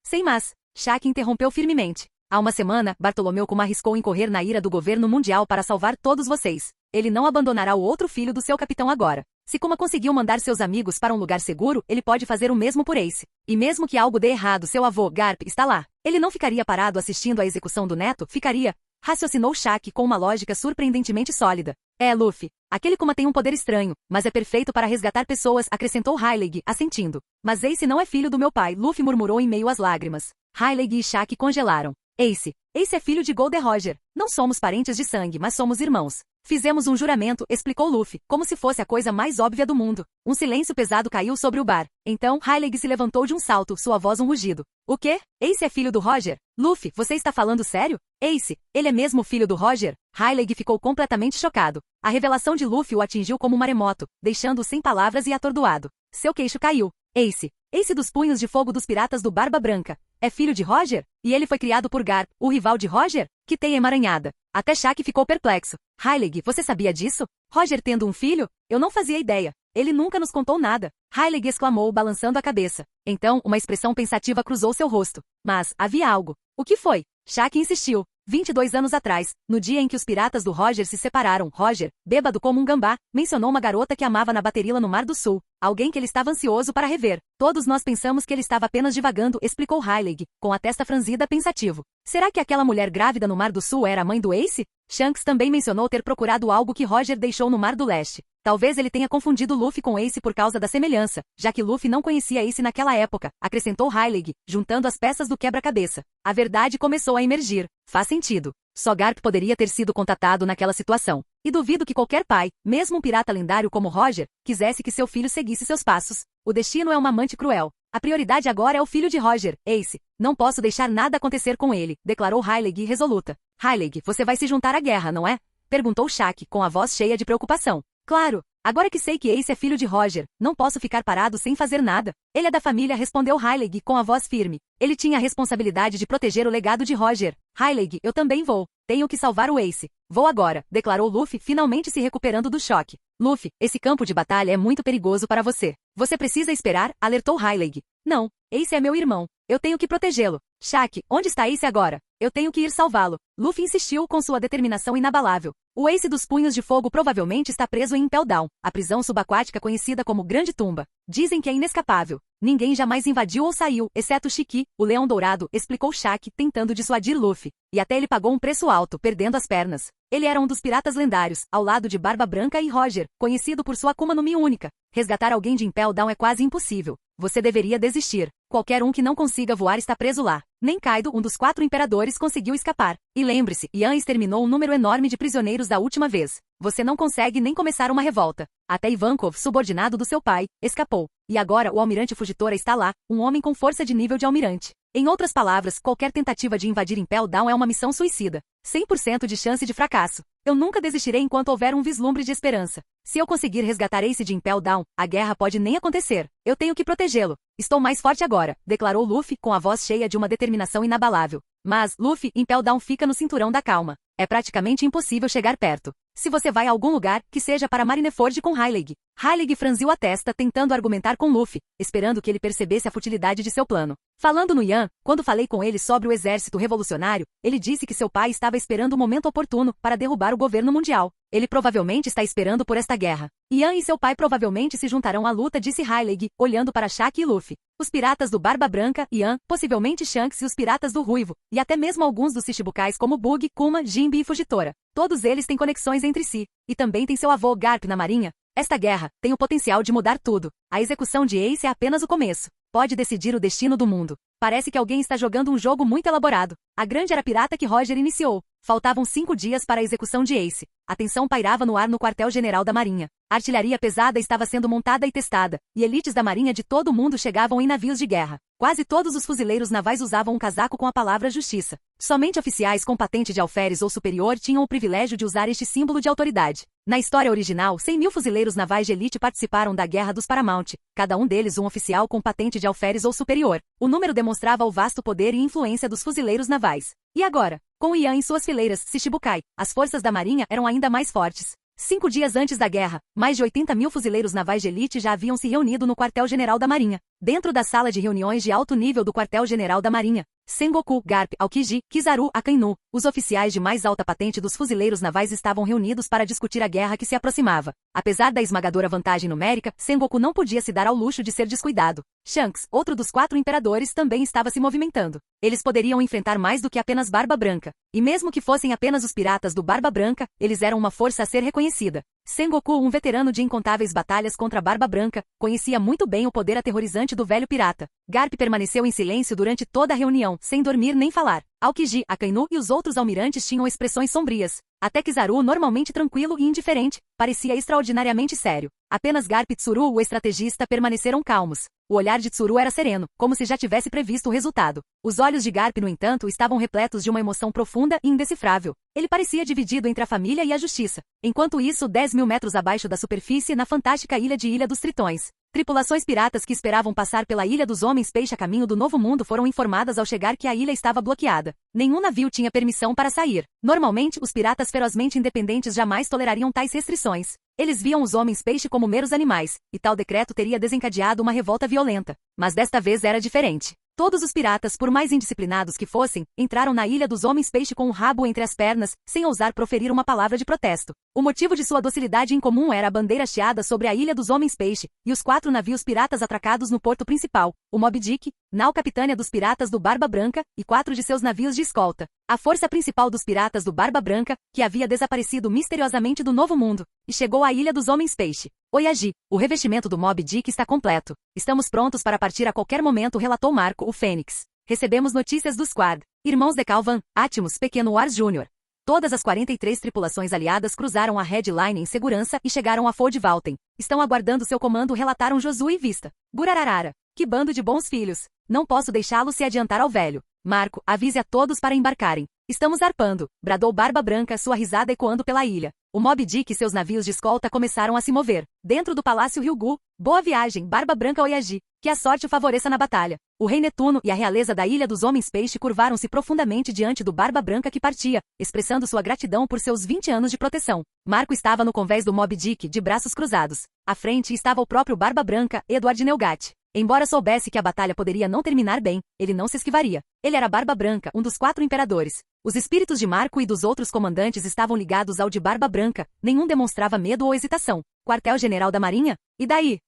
Sem mas, Shaq interrompeu firmemente. Há uma semana, Bartolomeu Kuma arriscou incorrer na ira do governo mundial para salvar todos vocês. Ele não abandonará o outro filho do seu capitão agora. Se Kuma conseguiu mandar seus amigos para um lugar seguro, ele pode fazer o mesmo por Ace. E mesmo que algo dê errado, seu avô, Garp, está lá. Ele não ficaria parado assistindo à execução do neto? Ficaria? Raciocinou Shaq com uma lógica surpreendentemente sólida. Luffy. Aquele Kuma tem um poder estranho, mas é perfeito para resgatar pessoas, acrescentou Rayleigh, assentindo. Mas Ace não é filho do meu pai, Luffy murmurou em meio às lágrimas. Rayleigh e Shaq congelaram. Ace é filho de Gold Roger. Não somos parentes de sangue, mas somos irmãos. Fizemos um juramento, explicou Luffy, como se fosse a coisa mais óbvia do mundo. Um silêncio pesado caiu sobre o bar. Então, Rayleigh se levantou de um salto, sua voz um rugido. O quê? Ace é filho do Roger? Luffy, você está falando sério? Ace, ele é mesmo filho do Roger? Rayleigh ficou completamente chocado. A revelação de Luffy o atingiu como um maremoto, deixando-o sem palavras e atordoado. Seu queixo caiu. Ace dos Punhos de Fogo dos Piratas do Barba Branca. É filho de Roger? E ele foi criado por Garp, o rival de Roger? Que teia emaranhada. Até Shaq ficou perplexo. Rayleigh, você sabia disso? Roger tendo um filho? Eu não fazia ideia. Ele nunca nos contou nada. Rayleigh exclamou, balançando a cabeça. Então, uma expressão pensativa cruzou seu rosto. Mas, havia algo. O que foi? Shaq insistiu. 22 anos atrás, no dia em que os piratas do Roger se separaram, Roger, bêbado como um gambá, mencionou uma garota que amava na baterila no Mar do Sul. Alguém que ele estava ansioso para rever. Todos nós pensamos que ele estava apenas divagando, explicou Rayleigh, com a testa franzida pensativo. Será que aquela mulher grávida no Mar do Sul era a mãe do Ace? Shanks também mencionou ter procurado algo que Roger deixou no Mar do Leste. Talvez ele tenha confundido Luffy com Ace por causa da semelhança, já que Luffy não conhecia Ace naquela época, acrescentou Rayleigh, juntando as peças do quebra-cabeça. A verdade começou a emergir. Faz sentido. Só Garp poderia ter sido contatado naquela situação. E duvido que qualquer pai, mesmo um pirata lendário como Roger, quisesse que seu filho seguisse seus passos. O destino é uma amante cruel. A prioridade agora é o filho de Roger, Ace. Não posso deixar nada acontecer com ele, declarou Rayleigh resoluta. Rayleigh, você vai se juntar à guerra, não é? Perguntou Shaq, com a voz cheia de preocupação. Claro. Agora que sei que Ace é filho de Roger, não posso ficar parado sem fazer nada. Ele é da família, respondeu Rayleigh com a voz firme. Ele tinha a responsabilidade de proteger o legado de Roger. Rayleigh, eu também vou. Tenho que salvar o Ace. Vou agora, declarou Luffy, finalmente se recuperando do choque. Luffy, esse campo de batalha é muito perigoso para você. Você precisa esperar, alertou Rayleigh. Não, Ace é meu irmão. Eu tenho que protegê-lo. Shaq, onde está Ace agora? Eu tenho que ir salvá-lo. Luffy insistiu com sua determinação inabalável. O Ace dos Punhos de Fogo provavelmente está preso em Impel Down, a prisão subaquática conhecida como Grande Tumba. Dizem que é inescapável. Ninguém jamais invadiu ou saiu, exceto Shiki, o Leão Dourado, explicou Shaq, tentando dissuadir Luffy. E até ele pagou um preço alto, perdendo as pernas. Ele era um dos piratas lendários, ao lado de Barba Branca e Roger, conhecido por sua Akuma no Mi única. Resgatar alguém de Impel Down é quase impossível. Você deveria desistir. Qualquer um que não consiga voar está preso lá. Nem Kaido, um dos 4 imperadores, conseguiu escapar. E lembre-se, Yan exterminou um número enorme de prisioneiros da última vez. Você não consegue nem começar uma revolta. Até Ivankov, subordinado do seu pai, escapou. E agora o almirante Fugitora está lá, um homem com força de nível de almirante. Em outras palavras, qualquer tentativa de invadir Impel Down é uma missão suicida. 100% de chance de fracasso. Eu nunca desistirei enquanto houver um vislumbre de esperança. Se eu conseguir resgatar Ace de Impel Down, a guerra pode nem acontecer. Eu tenho que protegê-lo. Estou mais forte agora, declarou Luffy com a voz cheia de uma determinação inabalável. Mas, Luffy, Impel Down fica no cinturão da calma. É praticamente impossível chegar perto. Se você vai a algum lugar, que seja para Marineford com Rayleigh. Rayleigh franziu a testa tentando argumentar com Luffy, esperando que ele percebesse a futilidade de seu plano. Falando no Yan, quando falei com ele sobre o exército revolucionário, ele disse que seu pai estava esperando o momento oportuno para derrubar o governo mundial. Ele provavelmente está esperando por esta guerra. Ian e seu pai provavelmente se juntarão à luta, disse Rayleigh, olhando para Shaq e Luffy. Os piratas do Barba Branca, Ian, possivelmente Shanks e os piratas do Ruivo, e até mesmo alguns dos Shichibukais como Bug, Kuma, Jinbe e Fujitora. Todos eles têm conexões entre si. E também tem seu avô Garp na marinha. Esta guerra tem o potencial de mudar tudo. A execução de Ace é apenas o começo. Pode decidir o destino do mundo. Parece que alguém está jogando um jogo muito elaborado. A grande era pirata que Roger iniciou. Faltavam 5 dias para a execução de Ace. A tensão pairava no ar no quartel-general da Marinha. A artilharia pesada estava sendo montada e testada, e elites da Marinha de todo o mundo chegavam em navios de guerra. Quase todos os fuzileiros navais usavam um casaco com a palavra justiça. Somente oficiais com patente de alferes ou superior tinham o privilégio de usar este símbolo de autoridade. Na história original, 100.000 fuzileiros navais de elite participaram da Guerra dos Paramount, cada um deles um oficial com patente de alferes ou superior. O número demonstrava o vasto poder e influência dos fuzileiros navais. E agora? Com Ian em suas fileiras, Shichibukai, as forças da Marinha eram ainda mais fortes. 5 dias antes da guerra, mais de 80.000 fuzileiros navais de elite já haviam se reunido no quartel-general da Marinha. Dentro da sala de reuniões de alto nível do quartel-general da Marinha, Sengoku, Garp, Aokiji, Kizaru, Akainu, os oficiais de mais alta patente dos fuzileiros navais estavam reunidos para discutir a guerra que se aproximava. Apesar da esmagadora vantagem numérica, Sengoku não podia se dar ao luxo de ser descuidado. Shanks, outro dos 4 imperadores, também estava se movimentando. Eles poderiam enfrentar mais do que apenas Barba Branca. E mesmo que fossem apenas os piratas do Barba Branca, eles eram uma força a ser reconhecida. Sengoku, um veterano de incontáveis batalhas contra Barba Branca, conhecia muito bem o poder aterrorizante do velho pirata. Garp permaneceu em silêncio durante toda a reunião, sem dormir nem falar. Aokiji, Akainu e os outros almirantes tinham expressões sombrias. Até Kizaru, normalmente tranquilo e indiferente, parecia extraordinariamente sério. Apenas Garp e Tsuru, o estrategista, permaneceram calmos. O olhar de Tsuru era sereno, como se já tivesse previsto o resultado. Os olhos de Garp, no entanto, estavam repletos de uma emoção profunda e indecifrável. Ele parecia dividido entre a família e a justiça. Enquanto isso, 10.000 metros abaixo da superfície, na fantástica ilha de Ilha dos Tritões, tripulações piratas que esperavam passar pela Ilha dos Homens-Peixe a caminho do Novo Mundo foram informadas ao chegar que a ilha estava bloqueada. Nenhum navio tinha permissão para sair. Normalmente, os piratas ferozmente independentes jamais tolerariam tais restrições. Eles viam os homens-peixe como meros animais, e tal decreto teria desencadeado uma revolta violenta. Mas desta vez era diferente. Todos os piratas, por mais indisciplinados que fossem, entraram na Ilha dos Homens-Peixe com o rabo entre as pernas, sem ousar proferir uma palavra de protesto. O motivo de sua docilidade incomum era a bandeira hasteada sobre a Ilha dos Homens-Peixe, e os 4 navios piratas atracados no porto principal, o Moby Dick, nau capitânia dos piratas do Barba Branca, e 4 de seus navios de escolta. A força principal dos piratas do Barba Branca, que havia desaparecido misteriosamente do Novo Mundo, e chegou à Ilha dos Homens-Peixe. Oyagi, o revestimento do Moby Dick está completo. Estamos prontos para partir a qualquer momento, relatou Marco, o Fênix. Recebemos notícias do Squad. Irmãos de Calvan, Atmos, Pequeno Wars Jr. Todas as 43 tripulações aliadas cruzaram a Red Line em segurança e chegaram a Fold Valten. Estão aguardando seu comando, relataram Josué e Vista. Gurararara. Que bando de bons filhos. Não posso deixá-lo se adiantar ao velho. Marco, avise a todos para embarcarem. Estamos zarpando, bradou Barba Branca, sua risada ecoando pela ilha. O Moby Dick e seus navios de escolta começaram a se mover. Dentro do Palácio Ryugu, boa viagem, Barba Branca Oyagi. Que a sorte o favoreça na batalha. O rei Netuno e a realeza da Ilha dos Homens-Peixe curvaram-se profundamente diante do Barba Branca que partia, expressando sua gratidão por seus 20 anos de proteção. Marco estava no convés do Moby Dick, de braços cruzados. À frente estava o próprio Barba Branca, Edward Neugat. Embora soubesse que a batalha poderia não terminar bem, ele não se esquivaria. Ele era Barba Branca, um dos 4 imperadores. Os espíritos de Marco e dos outros comandantes estavam ligados ao de Barba Branca, nenhum demonstrava medo ou hesitação. Quartel-General da Marinha? E daí?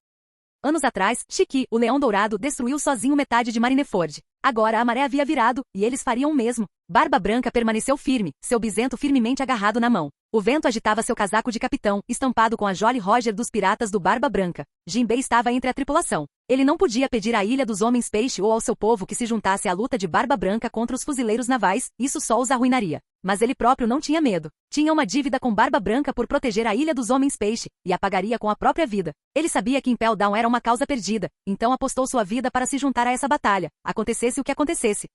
Anos atrás, Shiki, o Leão Dourado, destruiu sozinho metade de Marineford. Agora a maré havia virado, e eles fariam o mesmo. Barba Branca permaneceu firme, seu bisento firmemente agarrado na mão. O vento agitava seu casaco de capitão, estampado com a Jolly Roger dos piratas do Barba Branca. Jinbei estava entre a tripulação. Ele não podia pedir à Ilha dos Homens-Peixe ou ao seu povo que se juntasse à luta de Barba Branca contra os fuzileiros navais, isso só os arruinaria. Mas ele próprio não tinha medo. Tinha uma dívida com Barba Branca por proteger a Ilha dos Homens-Peixe, e a pagaria com a própria vida. Ele sabia que Impel Down era uma causa perdida, então apostou sua vida para se juntar a essa batalha, acontecesse o que acontecesse.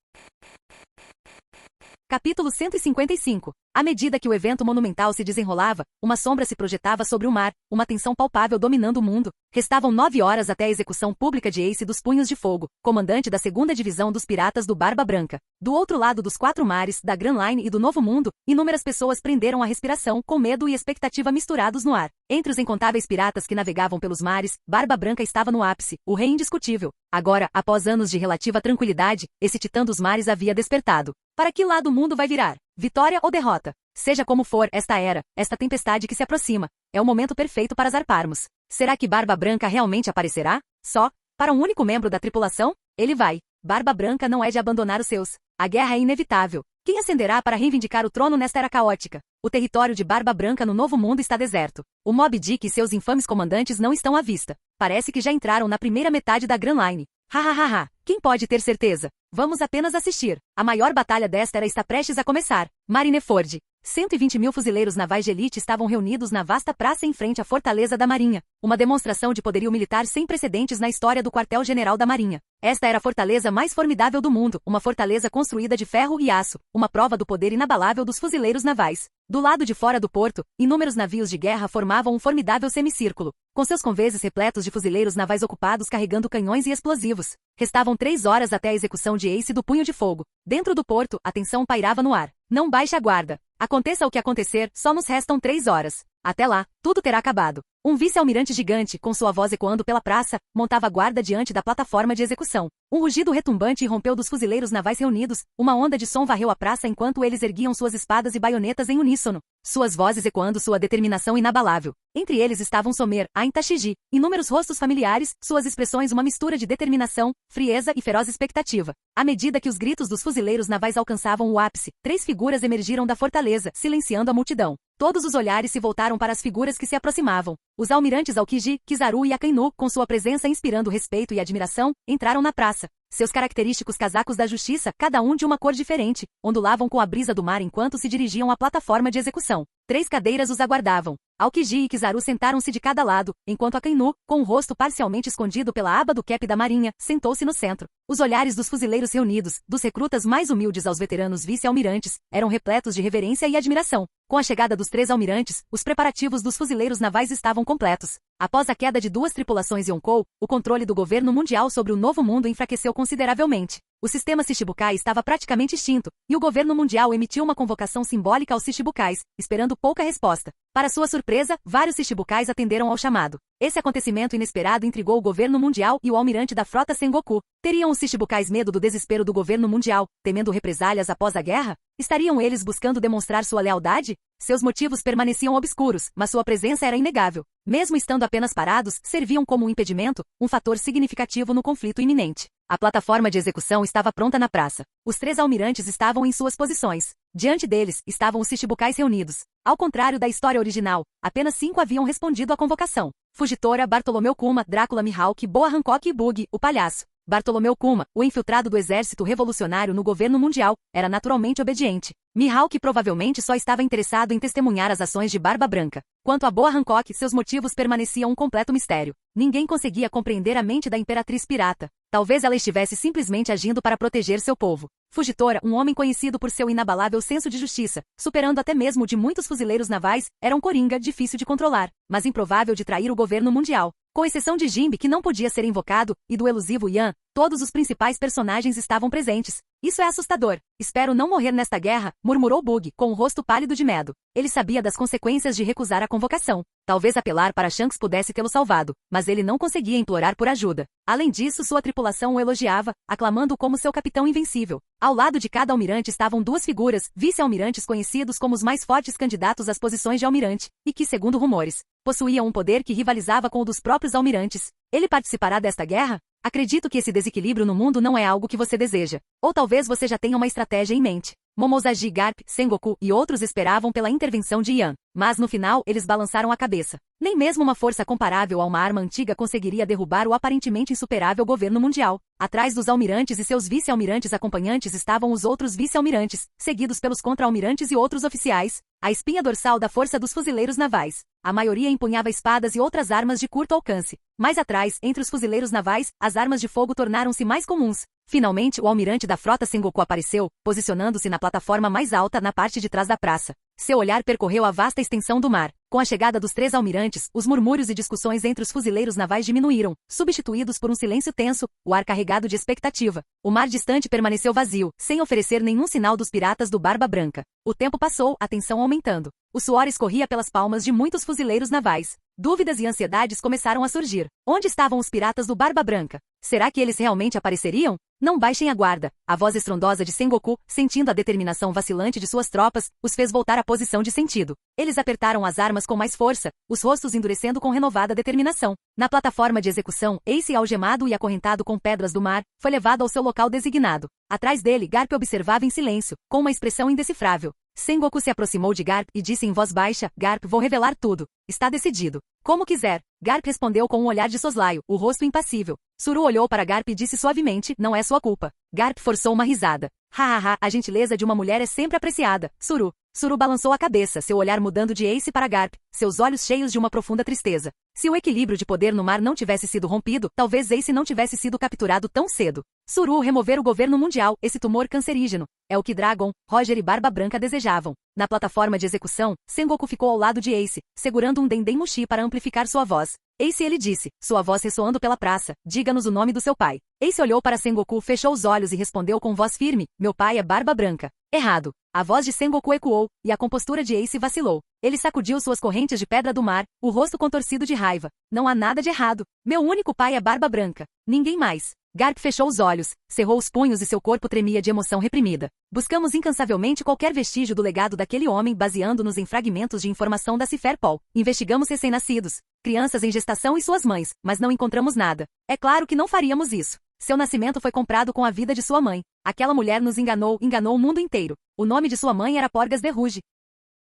Capítulo 155. À medida que o evento monumental se desenrolava, uma sombra se projetava sobre o mar, uma tensão palpável dominando o mundo. Restavam 9 horas até a execução pública de Ace dos Punhos de Fogo, comandante da 2ª Divisão dos Piratas do Barba Branca. Do outro lado dos 4 mares, da Grand Line e do Novo Mundo, inúmeras pessoas prenderam a respiração, com medo e expectativa misturados no ar. Entre os incontáveis piratas que navegavam pelos mares, Barba Branca estava no ápice, o rei indiscutível. Agora, após anos de relativa tranquilidade, esse titã dos mares havia despertado. Para que lado o mundo vai virar? Vitória ou derrota? Seja como for, esta tempestade que se aproxima, é o momento perfeito para zarparmos. Será que Barba Branca realmente aparecerá? Só, para um único membro da tripulação? Ele vai. Barba Branca não é de abandonar os seus. A guerra é inevitável. Quem ascenderá para reivindicar o trono nesta era caótica? O território de Barba Branca no Novo Mundo está deserto. O Moby Dick e seus infames comandantes não estão à vista. Parece que já entraram na primeira metade da Grand Line. Hahaha, quem pode ter certeza? Vamos apenas assistir. A maior batalha desta era está prestes a começar. Marineford. 120.000 fuzileiros navais de elite estavam reunidos na vasta praça em frente à Fortaleza da Marinha, uma demonstração de poderio militar sem precedentes na história do quartel-general da Marinha. Esta era a fortaleza mais formidável do mundo, uma fortaleza construída de ferro e aço, uma prova do poder inabalável dos fuzileiros navais. Do lado de fora do porto, inúmeros navios de guerra formavam um formidável semicírculo, com seus conveses repletos de fuzileiros navais ocupados carregando canhões e explosivos. Restavam 3 horas até a execução de Ace do Punho de Fogo. Dentro do porto, a tensão pairava no ar. Não baixe a guarda. Aconteça o que acontecer, só nos restam 3 horas. Até lá, tudo terá acabado. Um vice-almirante gigante, com sua voz ecoando pela praça, montava guarda diante da plataforma de execução. Um rugido retumbante irrompeu dos fuzileiros navais reunidos, uma onda de som varreu a praça enquanto eles erguiam suas espadas e baionetas em uníssono, suas vozes ecoando sua determinação inabalável. Entre eles estavam Somer, Ain Tashigi, inúmeros rostos familiares, suas expressões uma mistura de determinação, frieza e feroz expectativa. À medida que os gritos dos fuzileiros navais alcançavam o ápice, 3 figuras emergiram da fortaleza, silenciando a multidão. Todos os olhares se voltaram para as figuras que se aproximavam. Os almirantes Aokiji, Kizaru e Akainu, com sua presença inspirando respeito e admiração, entraram na praça. Seus característicos casacos da justiça, cada um de uma cor diferente, ondulavam com a brisa do mar enquanto se dirigiam à plataforma de execução. 3 cadeiras os aguardavam. Aokiji e Kizaru sentaram-se de cada lado, enquanto Akainu, com o rosto parcialmente escondido pela aba do cap da marinha, sentou-se no centro. Os olhares dos fuzileiros reunidos, dos recrutas mais humildes aos veteranos vice-almirantes, eram repletos de reverência e admiração. Com a chegada dos 3 almirantes, os preparativos dos fuzileiros navais estavam completos. Após a queda de 2 tripulações Yonkou, o controle do governo mundial sobre o Novo Mundo enfraqueceu consideravelmente. O sistema Shichibukai estava praticamente extinto, e o governo mundial emitiu uma convocação simbólica aos Shichibukais, esperando pouca resposta. Para sua surpresa, vários Shichibukais atenderam ao chamado. Esse acontecimento inesperado intrigou o governo mundial e o almirante da frota Sengoku. Teriam os Shichibukais medo do desespero do governo mundial, temendo represálias após a guerra? Estariam eles buscando demonstrar sua lealdade? Seus motivos permaneciam obscuros, mas sua presença era inegável. Mesmo estando apenas parados, serviam como um impedimento, um fator significativo no conflito iminente. A plataforma de execução estava pronta na praça. Os 3 almirantes estavam em suas posições. Diante deles, estavam os Shichibukais reunidos. Ao contrário da história original, apenas 5 haviam respondido à convocação. Fugitora, Bartolomeu Kuma, Drácula Mihawk, Boa Hancock e Bug, o palhaço. Bartolomeu Kuma, o infiltrado do exército revolucionário no governo mundial, era naturalmente obediente. Mihawk provavelmente só estava interessado em testemunhar as ações de Barba Branca. Quanto a Boa Hancock, seus motivos permaneciam um completo mistério. Ninguém conseguia compreender a mente da Imperatriz Pirata. Talvez ela estivesse simplesmente agindo para proteger seu povo. Fugitora, um homem conhecido por seu inabalável senso de justiça, superando até mesmo o de muitos fuzileiros navais, era um coringa difícil de controlar, mas improvável de trair o governo mundial. Com exceção de Jinbe, que não podia ser invocado, e do elusivo Yan, todos os principais personagens estavam presentes. Isso é assustador. Espero não morrer nesta guerra, murmurou Bug, com o rosto pálido de medo. Ele sabia das consequências de recusar a convocação. Talvez apelar para Shanks pudesse tê-lo salvado, mas ele não conseguia implorar por ajuda. Além disso, sua tripulação o elogiava, aclamando-o como seu capitão invencível. Ao lado de cada almirante estavam 2 figuras, vice-almirantes conhecidos como os mais fortes candidatos às posições de almirante, e que, segundo rumores, possuíam um poder que rivalizava com o dos próprios almirantes. Ele participará desta guerra? Acredito que esse desequilíbrio no mundo não é algo que você deseja. Ou talvez você já tenha uma estratégia em mente. Momozagi, Garp, Sengoku e outros esperavam pela intervenção de Yan. Mas no final, eles balançaram a cabeça. Nem mesmo uma força comparável a uma arma antiga conseguiria derrubar o aparentemente insuperável governo mundial. Atrás dos almirantes e seus vice-almirantes acompanhantes estavam os outros vice-almirantes, seguidos pelos contra-almirantes e outros oficiais, a espinha dorsal da força dos fuzileiros navais. A maioria empunhava espadas e outras armas de curto alcance. Mais atrás, entre os fuzileiros navais, as armas de fogo tornaram-se mais comuns. Finalmente, o almirante da frota Sengoku apareceu, posicionando-se na plataforma mais alta na parte de trás da praça. Seu olhar percorreu a vasta extensão do mar. Com a chegada dos 3 almirantes, os murmúrios e discussões entre os fuzileiros navais diminuíram, substituídos por um silêncio tenso, o ar carregado de expectativa. O mar distante permaneceu vazio, sem oferecer nenhum sinal dos piratas do Barba Branca. O tempo passou, a tensão aumentando. O suor escorria pelas palmas de muitos fuzileiros navais. Dúvidas e ansiedades começaram a surgir. Onde estavam os piratas do Barba Branca? Será que eles realmente apareceriam? Não baixem a guarda. A voz estrondosa de Sengoku, sentindo a determinação vacilante de suas tropas, os fez voltar à posição de sentido. Eles apertaram as armas com mais força, os rostos endurecendo com renovada determinação. Na plataforma de execução, Ace, algemado e acorrentado com pedras do mar, foi levado ao seu local designado. Atrás dele, Garp observava em silêncio, com uma expressão indecifrável. Sengoku se aproximou de Garp e disse em voz baixa: Garp, vou revelar tudo. Está decidido. Como quiser. Garp respondeu com um olhar de soslaio, o rosto impassível. Suru olhou para Garp e disse suavemente: não é sua culpa. Garp forçou uma risada. Hahaha, a gentileza de uma mulher é sempre apreciada, Suru. Suru balançou a cabeça, seu olhar mudando de Ace para Garp, seus olhos cheios de uma profunda tristeza. Se o equilíbrio de poder no mar não tivesse sido rompido, talvez Ace não tivesse sido capturado tão cedo. Suru remover o governo mundial, esse tumor cancerígeno. É o que Dragon, Roger e Barba Branca desejavam. Na plataforma de execução, Sengoku ficou ao lado de Ace, segurando um Dendemushi para amplificar sua voz. Ace, ele disse, sua voz ressoando pela praça, diga-nos o nome do seu pai. Ace olhou para Sengoku, fechou os olhos e respondeu com voz firme, meu pai é Barba Branca. Errado. A voz de Sengoku ecoou, e a compostura de Ace vacilou. Ele sacudiu suas correntes de pedra do mar, o rosto contorcido de raiva. Não há nada de errado. Meu único pai é Barba Branca. Ninguém mais. Garp fechou os olhos, cerrou os punhos e seu corpo tremia de emoção reprimida. Buscamos incansavelmente qualquer vestígio do legado daquele homem baseando-nos em fragmentos de informação da Ciferpol. Investigamos recém-nascidos, crianças em gestação e suas mães, mas não encontramos nada. É claro que não faríamos isso. Seu nascimento foi comprado com a vida de sua mãe. Aquela mulher nos enganou o mundo inteiro. O nome de sua mãe era Porgas de Rouge.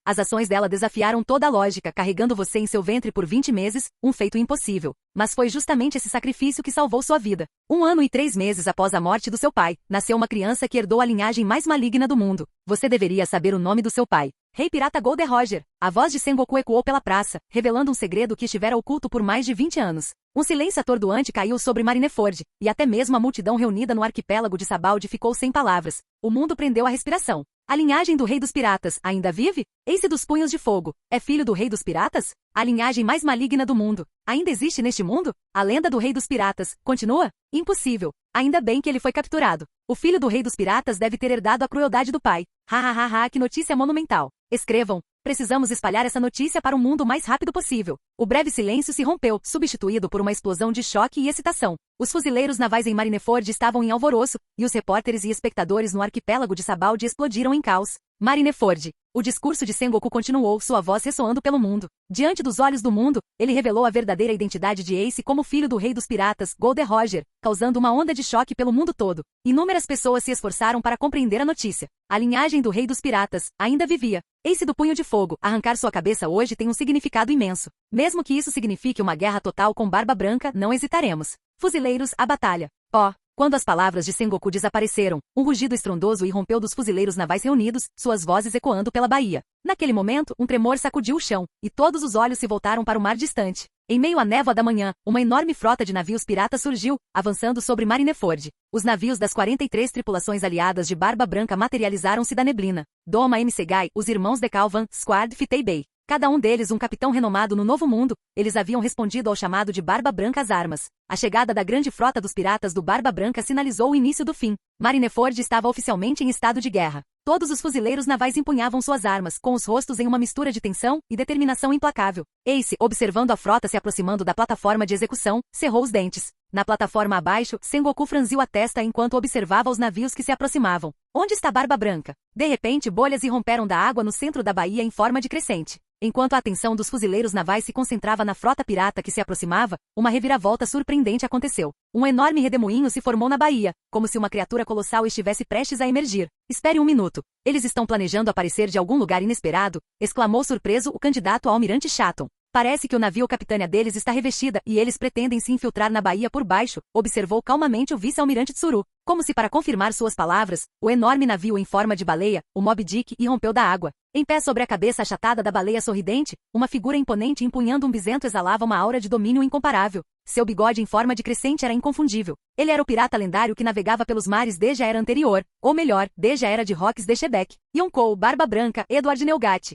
As ações dela desafiaram toda a lógica, carregando você em seu ventre por 20 meses, um feito impossível. Mas foi justamente esse sacrifício que salvou sua vida. 1 ano e 3 meses após a morte do seu pai, nasceu uma criança que herdou a linhagem mais maligna do mundo. Você deveria saber o nome do seu pai. Rei Pirata Gold Roger. A voz de Sengoku ecoou pela praça, revelando um segredo que estivera oculto por mais de 20 anos. Um silêncio atordoante caiu sobre Marineford, e até mesmo a multidão reunida no arquipélago de Sabaldi ficou sem palavras. O mundo prendeu a respiração. A linhagem do Rei dos Piratas ainda vive? Ace dos Punhos de Fogo é filho do Rei dos Piratas? A linhagem mais maligna do mundo ainda existe neste mundo? A lenda do Rei dos Piratas continua? Impossível. Ainda bem que ele foi capturado. O filho do Rei dos Piratas deve ter herdado a crueldade do pai. Hahaha, que notícia monumental. Escrevam. Precisamos espalhar essa notícia para o mundo o mais rápido possível. O breve silêncio se rompeu, substituído por uma explosão de choque e excitação. Os fuzileiros navais em Marineford estavam em alvoroço, e os repórteres e espectadores no arquipélago de Sabaldi explodiram em caos. Marineford. O discurso de Sengoku continuou, sua voz ressoando pelo mundo. Diante dos olhos do mundo, ele revelou a verdadeira identidade de Ace como filho do Rei dos Piratas, Gold Roger, causando uma onda de choque pelo mundo todo. Inúmeras pessoas se esforçaram para compreender a notícia. A linhagem do Rei dos Piratas ainda vivia. Ace do Punho de Fogo, arrancar sua cabeça hoje tem um significado imenso. Mesmo que isso signifique uma guerra total com Barba Branca, não hesitaremos. Fuzileiros, a batalha. Oh! Quando as palavras de Sengoku desapareceram, um rugido estrondoso irrompeu dos fuzileiros navais reunidos, suas vozes ecoando pela baía. Naquele momento, um tremor sacudiu o chão, e todos os olhos se voltaram para o mar distante. Em meio à névoa da manhã, uma enorme frota de navios piratas surgiu, avançando sobre Marineford. Os navios das 43 tripulações aliadas de Barba Branca materializaram-se da neblina. Doma M. Segai, os irmãos de Calvan, Squad Fitei Bay. Cada um deles um capitão renomado no Novo Mundo, eles haviam respondido ao chamado de Barba Branca às armas. A chegada da grande frota dos piratas do Barba Branca sinalizou o início do fim. Marineford estava oficialmente em estado de guerra. Todos os fuzileiros navais empunhavam suas armas, com os rostos em uma mistura de tensão e determinação implacável. Ace, observando a frota se aproximando da plataforma de execução, cerrou os dentes. Na plataforma abaixo, Sengoku franziu a testa enquanto observava os navios que se aproximavam. Onde está Barba Branca? De repente, bolhas irromperam da água no centro da baía em forma de crescente. Enquanto a atenção dos fuzileiros navais se concentrava na frota pirata que se aproximava, uma reviravolta surpreendente aconteceu. Um enorme redemoinho se formou na baía, como se uma criatura colossal estivesse prestes a emergir. Espere um minuto. Eles estão planejando aparecer de algum lugar inesperado, exclamou surpreso o candidato ao almirante Shatton. Parece que o navio capitânia deles está revestida e eles pretendem se infiltrar na baía por baixo, observou calmamente o vice-almirante Tsuru. Como se para confirmar suas palavras, o enorme navio em forma de baleia, o Moby Dick, irrompeu da água. Em pé sobre a cabeça achatada da baleia sorridente, uma figura imponente empunhando um bisento exalava uma aura de domínio incomparável. Seu bigode em forma de crescente era inconfundível. Ele era o pirata lendário que navegava pelos mares desde a era anterior, ou melhor, desde a era de Rox de Shebeck. Yonkou, Barba Branca, Edward Neugat.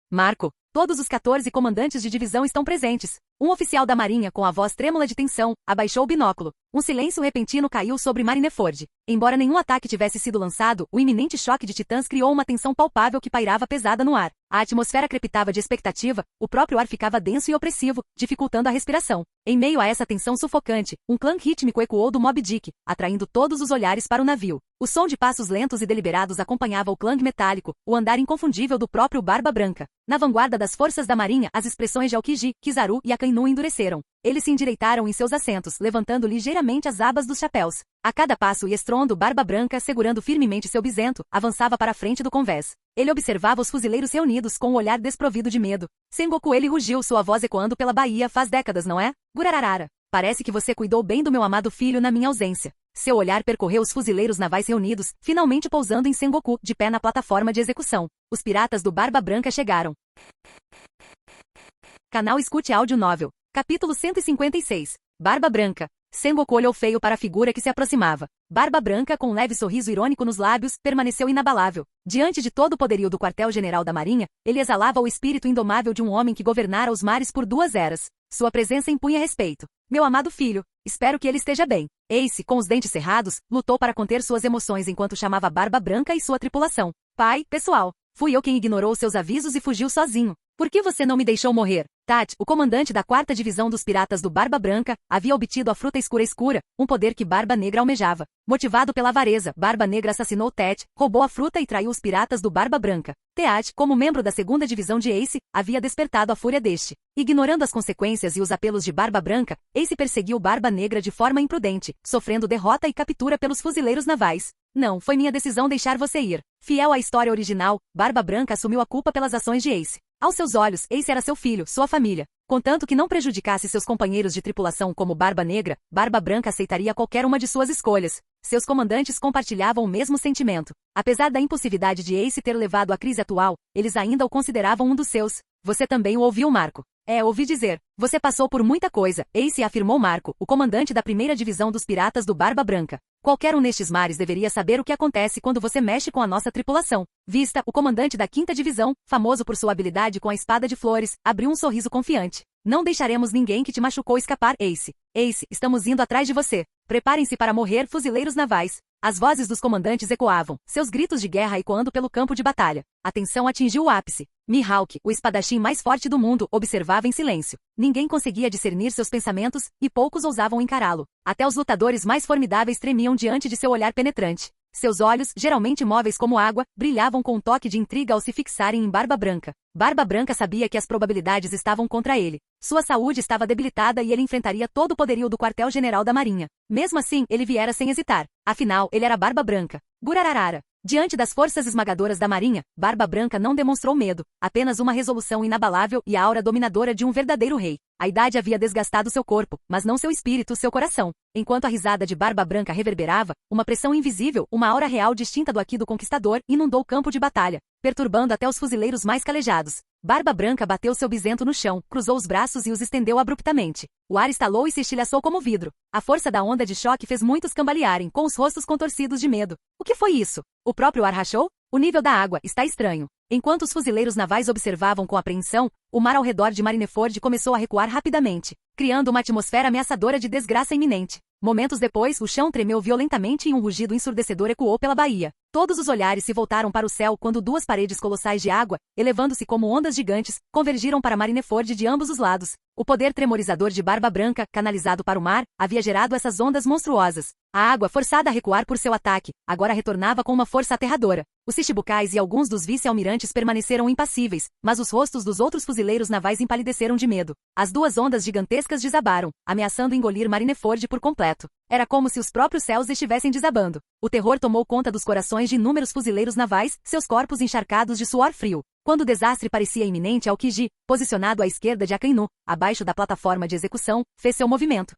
Marco. Todos os 14 comandantes de divisão estão presentes. Um oficial da marinha, com a voz trêmula de tensão, abaixou o binóculo. Um silêncio repentino caiu sobre Marineford. Embora nenhum ataque tivesse sido lançado, o iminente choque de titãs criou uma tensão palpável que pairava pesada no ar. A atmosfera crepitava de expectativa, o próprio ar ficava denso e opressivo, dificultando a respiração. Em meio a essa tensão sufocante, um clã rítmico ecoou do Moby Dick, atraindo todos os olhares para o navio. O som de passos lentos e deliberados acompanhava o clang metálico, o andar inconfundível do próprio Barba Branca. Na vanguarda das forças da marinha, as expressões de Aokiji, Kizaru e Akainu endureceram. Eles se endireitaram em seus assentos, levantando ligeiramente as abas dos chapéus. A cada passo e estrondo, Barba Branca, segurando firmemente seu bizento, avançava para a frente do convés. Ele observava os fuzileiros reunidos com um olhar desprovido de medo. Sengoku, ele rugiu, sua voz ecoando pela baía. Faz décadas, não é? Gurararara. Parece que você cuidou bem do meu amado filho na minha ausência. Seu olhar percorreu os fuzileiros navais reunidos, finalmente pousando em Sengoku, de pé na plataforma de execução. Os piratas do Barba Branca chegaram. Canal Escute Áudio Novel. Capítulo 156. Barba Branca. Sengoku olhou feio para a figura que se aproximava. Barba Branca, com um leve sorriso irônico nos lábios, permaneceu inabalável. Diante de todo o poderio do quartel-general da Marinha, ele exalava o espírito indomável de um homem que governara os mares por 2 eras. Sua presença impunha respeito. Meu amado filho, espero que ele esteja bem. Ace, com os dentes cerrados, lutou para conter suas emoções enquanto chamava Barba Branca e sua tripulação. Pai, pessoal, fui eu quem ignorou seus avisos e fugiu sozinho. Por que você não me deixou morrer? Tat, o comandante da 4ª divisão dos piratas do Barba Branca, havia obtido a fruta escura, um poder que Barba Negra almejava. Motivado pela avareza, Barba Negra assassinou Tet, roubou a fruta e traiu os piratas do Barba Branca. Teat, como membro da 2ª divisão de Ace, havia despertado a fúria deste. Ignorando as consequências e os apelos de Barba Branca, Ace perseguiu Barba Negra de forma imprudente, sofrendo derrota e captura pelos fuzileiros navais. Não, foi minha decisão deixar você ir. Fiel à história original, Barba Branca assumiu a culpa pelas ações de Ace. Aos seus olhos, Ace era seu filho, sua família. Contanto que não prejudicasse seus companheiros de tripulação como Barba Negra, Barba Branca aceitaria qualquer uma de suas escolhas. Seus comandantes compartilhavam o mesmo sentimento. Apesar da impulsividade de Ace ter levado à crise atual, eles ainda o consideravam um dos seus. Você também o ouviu, Marco? Ouvi dizer. Você passou por muita coisa, Ace, afirmou Marco, o comandante da 1ª divisão dos piratas do Barba Branca. Qualquer um nestes mares deveria saber o que acontece quando você mexe com a nossa tripulação. Vista, o comandante da 5ª divisão, famoso por sua habilidade com a espada de flores, abriu um sorriso confiante. Não deixaremos ninguém que te machucou escapar, Ace. Ace, estamos indo atrás de você. Preparem-se para morrer, fuzileiros navais. As vozes dos comandantes ecoavam, seus gritos de guerra ecoando pelo campo de batalha. A tensão atingiu o ápice. Mihawk, o espadachim mais forte do mundo, observava em silêncio. Ninguém conseguia discernir seus pensamentos, e poucos ousavam encará-lo. Até os lutadores mais formidáveis tremiam diante de seu olhar penetrante. Seus olhos, geralmente móveis como água, brilhavam com um toque de intriga ao se fixarem em Barba Branca. Barba Branca sabia que as probabilidades estavam contra ele. Sua saúde estava debilitada e ele enfrentaria todo o poderio do quartel-general da Marinha. Mesmo assim, ele viera sem hesitar. Afinal, ele era Barba Branca. Gurararara. Diante das forças esmagadoras da Marinha, Barba Branca não demonstrou medo, apenas uma resolução inabalável e a aura dominadora de um verdadeiro rei. A idade havia desgastado seu corpo, mas não seu espírito, seu coração. Enquanto a risada de Barba Branca reverberava, uma pressão invisível, uma aura real distinta do aqui do conquistador, inundou o campo de batalha, perturbando até os fuzileiros mais calejados. Barba Branca bateu seu bizento no chão, cruzou os braços e os estendeu abruptamente. O ar estalou e se estilhaçou como vidro. A força da onda de choque fez muitos cambalearem, com os rostos contorcidos de medo. O que foi isso? O próprio ar rachou? O nível da água está estranho. Enquanto os fuzileiros navais observavam com apreensão, o mar ao redor de Marineford começou a recuar rapidamente, criando uma atmosfera ameaçadora de desgraça iminente. Momentos depois, o chão tremeu violentamente e um rugido ensurdecedor ecoou pela baía. Todos os olhares se voltaram para o céu quando 2 paredes colossais de água, elevando-se como ondas gigantes, convergiram para Marineford de ambos os lados. O poder tremorizador de Barba Branca, canalizado para o mar, havia gerado essas ondas monstruosas. A água, forçada a recuar por seu ataque, agora retornava com uma força aterradora. Os Shichibukais e alguns dos vice-almirantes permaneceram impassíveis, mas os rostos dos outros fuzileiros navais empalideceram de medo. As 2 ondas gigantescas desabaram, ameaçando engolir Marineford por completo. Era como se os próprios céus estivessem desabando. O terror tomou conta dos corações de inúmeros fuzileiros navais, seus corpos encharcados de suor frio. Quando o desastre parecia iminente, Aokiji, posicionado à esquerda de Akainu, abaixo da plataforma de execução, fez seu movimento.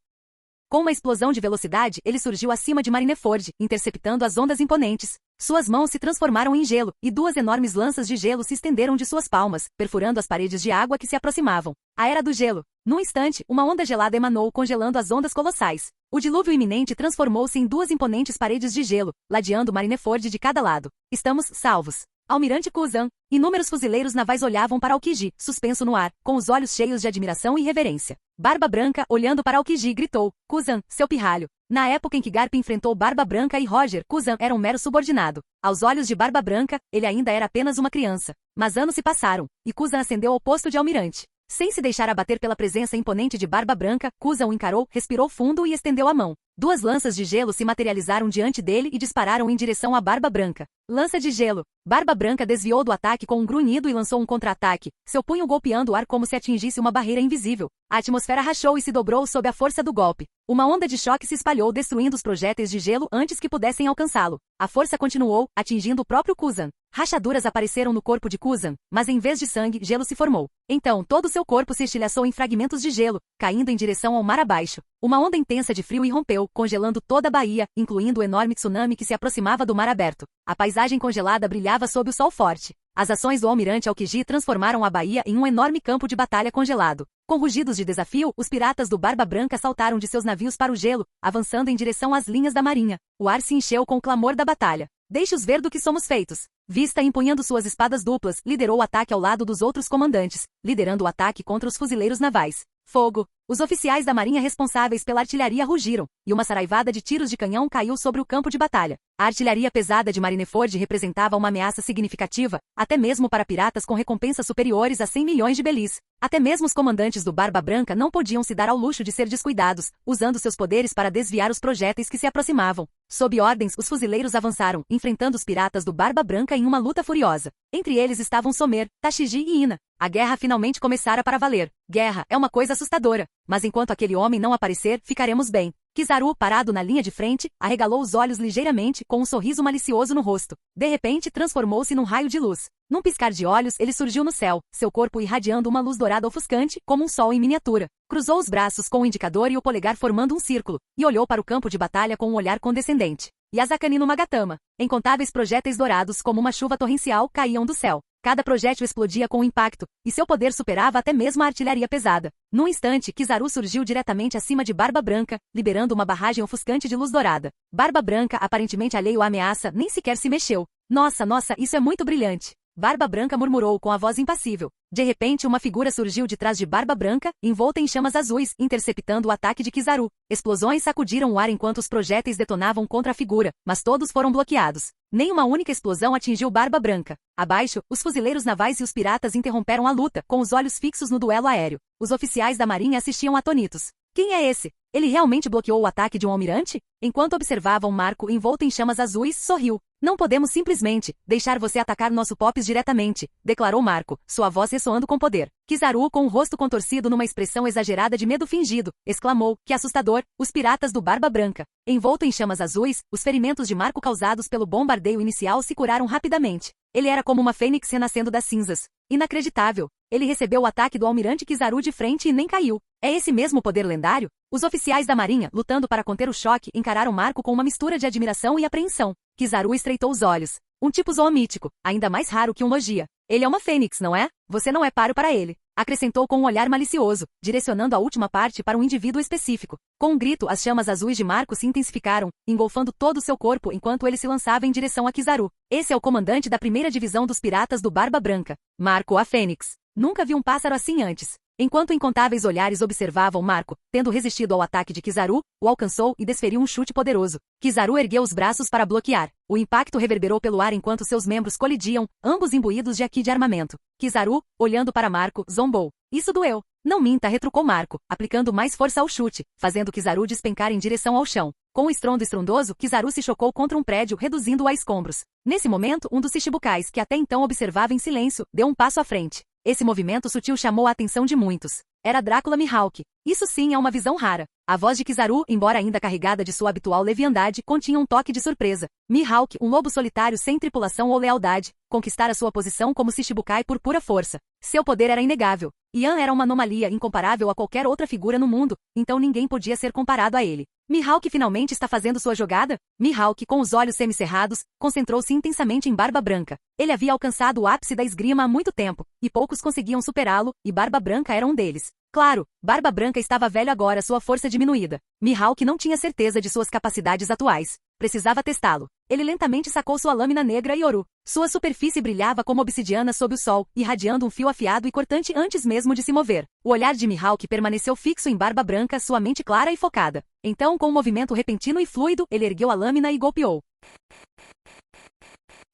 Com uma explosão de velocidade, ele surgiu acima de Marineford, interceptando as ondas imponentes. Suas mãos se transformaram em gelo, e 2 enormes lanças de gelo se estenderam de suas palmas, perfurando as paredes de água que se aproximavam. A Era do Gelo. Num instante, uma onda gelada emanou, congelando as ondas colossais. O dilúvio iminente transformou-se em 2 imponentes paredes de gelo, ladeando Marineford de cada lado. Estamos salvos. Almirante Kuzan. Inúmeros fuzileiros navais olhavam para Aokiji, suspenso no ar, com os olhos cheios de admiração e reverência. Barba Branca, olhando para Aokiji, gritou: Kuzan, seu pirralho. Na época em que Garp enfrentou Barba Branca e Roger, Kuzan era um mero subordinado. Aos olhos de Barba Branca, ele ainda era apenas uma criança. Mas anos se passaram, e Kuzan ascendeu ao posto de almirante. Sem se deixar abater pela presença imponente de Barba Branca, Kuzan o encarou, respirou fundo e estendeu a mão. 2 lanças de gelo se materializaram diante dele e dispararam em direção a Barba Branca. Lança de gelo. Barba Branca desviou do ataque com um grunhido e lançou um contra-ataque, seu punho golpeando o ar como se atingisse uma barreira invisível. A atmosfera rachou e se dobrou sob a força do golpe. Uma onda de choque se espalhou, destruindo os projéteis de gelo antes que pudessem alcançá-lo. A força continuou, atingindo o próprio Kuzan. Rachaduras apareceram no corpo de Kuzan, mas em vez de sangue, gelo se formou. Então, todo seu corpo se estilhaçou em fragmentos de gelo, caindo em direção ao mar abaixo. Uma onda intensa de frio irrompeu, congelando toda a baía, incluindo o enorme tsunami que se aproximava do mar aberto. A paisagem congelada brilhava sob o sol forte. As ações do almirante Aokiji transformaram a baía em um enorme campo de batalha congelado. Com rugidos de desafio, os piratas do Barba Branca saltaram de seus navios para o gelo, avançando em direção às linhas da marinha. O ar se encheu com o clamor da batalha. Deixe-os ver do que somos feitos. Vista empunhando suas espadas duplas, liderou o ataque ao lado dos outros comandantes, liderando o ataque contra os fuzileiros navais. Fogo! Os oficiais da marinha responsáveis pela artilharia rugiram, e uma saraivada de tiros de canhão caiu sobre o campo de batalha. A artilharia pesada de Marineford representava uma ameaça significativa, até mesmo para piratas com recompensas superiores a 100 milhões de belis. Até mesmo os comandantes do Barba Branca não podiam se dar ao luxo de ser descuidados, usando seus poderes para desviar os projéteis que se aproximavam. Sob ordens, os fuzileiros avançaram, enfrentando os piratas do Barba Branca em uma luta furiosa. Entre eles estavam Somer, Tashiji e Ina. A guerra finalmente começara para valer. Guerra é uma coisa assustadora, mas enquanto aquele homem não aparecer, ficaremos bem. Kizaru, parado na linha de frente, arregalou os olhos ligeiramente com um sorriso malicioso no rosto. De repente, transformou-se num raio de luz. Num piscar de olhos, ele surgiu no céu, seu corpo irradiando uma luz dourada ofuscante, como um sol em miniatura. Cruzou os braços com o indicador e o polegar formando um círculo, e olhou para o campo de batalha com um olhar condescendente. Yasakani no Magatama. Incontáveis projéteis dourados como uma chuva torrencial caíam do céu. Cada projétil explodia com um impacto, e seu poder superava até mesmo a artilharia pesada. Num instante, Kizaru surgiu diretamente acima de Barba Branca, liberando uma barragem ofuscante de luz dourada. Barba Branca, aparentemente alheio à ameaça, nem sequer se mexeu. Nossa, isso é muito brilhante. Barba Branca murmurou com a voz impassível. De repente, uma figura surgiu de trás de Barba Branca, envolta em chamas azuis, interceptando o ataque de Kizaru. Explosões sacudiram o ar enquanto os projéteis detonavam contra a figura, mas todos foram bloqueados. Nem uma única explosão atingiu Barba Branca. Abaixo, os fuzileiros navais e os piratas interromperam a luta, com os olhos fixos no duelo aéreo. Os oficiais da marinha assistiam atônitos. Quem é esse? Ele realmente bloqueou o ataque de um almirante? Enquanto observavam Marco envolto em chamas azuis, sorriu. Não podemos simplesmente deixar você atacar nosso Pops diretamente, declarou Marco, sua voz ressoando com poder. Kizaru, com o rosto contorcido numa expressão exagerada de medo fingido, exclamou, que assustador, os piratas do Barba Branca. Envolto em chamas azuis, os ferimentos de Marco causados pelo bombardeio inicial se curaram rapidamente. Ele era como uma fênix renascendo das cinzas. Inacreditável. Ele recebeu o ataque do almirante Kizaru de frente e nem caiu. É esse mesmo poder lendário? Os oficiais da marinha, lutando para conter o choque, encararam Marco com uma mistura de admiração e apreensão. Kizaru estreitou os olhos. Um tipo zoomítico, ainda mais raro que um logia. Ele é uma fênix, não é? Você não é páreo para ele. Acrescentou com um olhar malicioso, direcionando a última parte para um indivíduo específico. Com um grito, as chamas azuis de Marco se intensificaram, engolfando todo o seu corpo enquanto ele se lançava em direção a Kizaru. Esse é o comandante da primeira divisão dos piratas do Barba Branca. Marco, a fênix. Nunca vi um pássaro assim antes. Enquanto incontáveis olhares observavam Marco, tendo resistido ao ataque de Kizaru, o alcançou e desferiu um chute poderoso. Kizaru ergueu os braços para bloquear. O impacto reverberou pelo ar enquanto seus membros colidiam, ambos imbuídos de haki de armamento. Kizaru, olhando para Marco, zombou. Isso doeu. Não minta, retrucou Marco, aplicando mais força ao chute, fazendo Kizaru despencar em direção ao chão. Com um estrondo estrondoso, Kizaru se chocou contra um prédio, reduzindo-o a escombros. Nesse momento, um dos Shichibukais, que até então observava em silêncio, deu um passo à frente. Esse movimento sutil chamou a atenção de muitos. Era Drácula Mihawk. Isso sim é uma visão rara. A voz de Kizaru, embora ainda carregada de sua habitual leviandade, continha um toque de surpresa. Mihawk, um lobo solitário sem tripulação ou lealdade, conquistara sua posição como Shichibukai por pura força. Seu poder era inegável. Yan era uma anomalia incomparável a qualquer outra figura no mundo, então ninguém podia ser comparado a ele. Mihawk finalmente está fazendo sua jogada? Mihawk, com os olhos semicerrados, concentrou-se intensamente em Barba Branca. Ele havia alcançado o ápice da esgrima há muito tempo, e poucos conseguiam superá-lo, e Barba Branca era um deles. Claro, Barba Branca estava velho agora, sua força diminuída. Mihawk não tinha certeza de suas capacidades atuais. Precisava testá-lo. Ele lentamente sacou sua lâmina negra e ouro. Sua superfície brilhava como obsidiana sob o sol, irradiando um fio afiado e cortante antes mesmo de se mover. O olhar de Mihawk permaneceu fixo em Barba Branca, sua mente clara e focada. Então, com um movimento repentino e fluido, ele ergueu a lâmina e golpeou.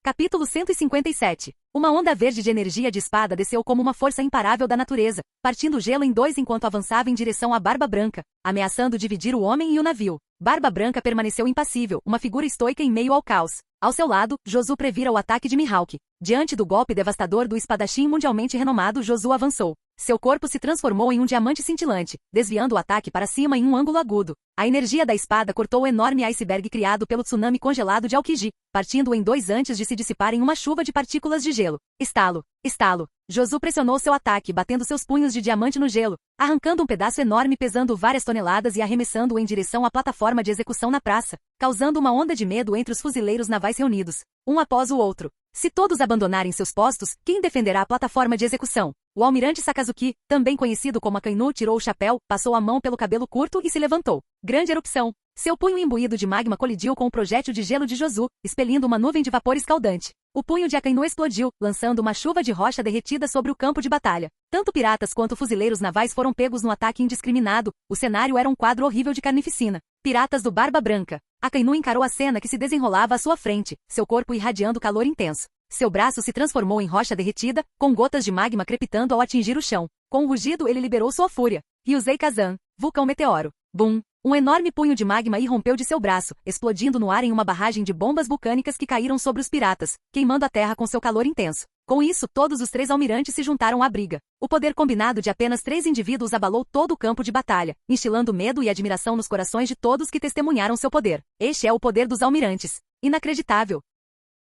Capítulo 157. Uma onda verde de energia de espada desceu como uma força imparável da natureza, partindo o gelo em dois enquanto avançava em direção à Barba Branca, ameaçando dividir o homem e o navio. Barba Branca permaneceu impassível, uma figura estoica em meio ao caos. Ao seu lado, Josu previra o ataque de Mihawk. Diante do golpe devastador do espadachim mundialmente renomado, Josu avançou. Seu corpo se transformou em um diamante cintilante, desviando o ataque para cima em um ângulo agudo. A energia da espada cortou o enorme iceberg criado pelo tsunami congelado de Aokiji, partindo-o em dois antes de se dissipar em uma chuva de partículas de gelo. Estalo, estalo. Josu pressionou seu ataque, batendo seus punhos de diamante no gelo, arrancando um pedaço enorme pesando várias toneladas e arremessando-o em direção à plataforma de execução na praça, causando uma onda de medo entre os fuzileiros navais reunidos, um após o outro. Se todos abandonarem seus postos, quem defenderá a plataforma de execução? O almirante Sakazuki, também conhecido como Akainu, tirou o chapéu, passou a mão pelo cabelo curto e se levantou. Grande erupção. Seu punho imbuído de magma colidiu com o projétil de gelo de Josu, expelindo uma nuvem de vapor escaldante. O punho de Akainu explodiu, lançando uma chuva de rocha derretida sobre o campo de batalha. Tanto piratas quanto fuzileiros navais foram pegos no ataque indiscriminado. O cenário era um quadro horrível de carnificina. Piratas do Barba Branca. Akainu encarou a cena que se desenrolava à sua frente, seu corpo irradiando calor intenso. Seu braço se transformou em rocha derretida, com gotas de magma crepitando ao atingir o chão. Com um rugido ele liberou sua fúria. Ryuzei Kazan, vulcão meteoro. Bum! Um enorme punho de magma irrompeu de seu braço, explodindo no ar em uma barragem de bombas vulcânicas que caíram sobre os piratas, queimando a terra com seu calor intenso. Com isso, todos os três almirantes se juntaram à briga. O poder combinado de apenas 3 indivíduos abalou todo o campo de batalha, instilando medo e admiração nos corações de todos que testemunharam seu poder. Este é o poder dos almirantes. Inacreditável!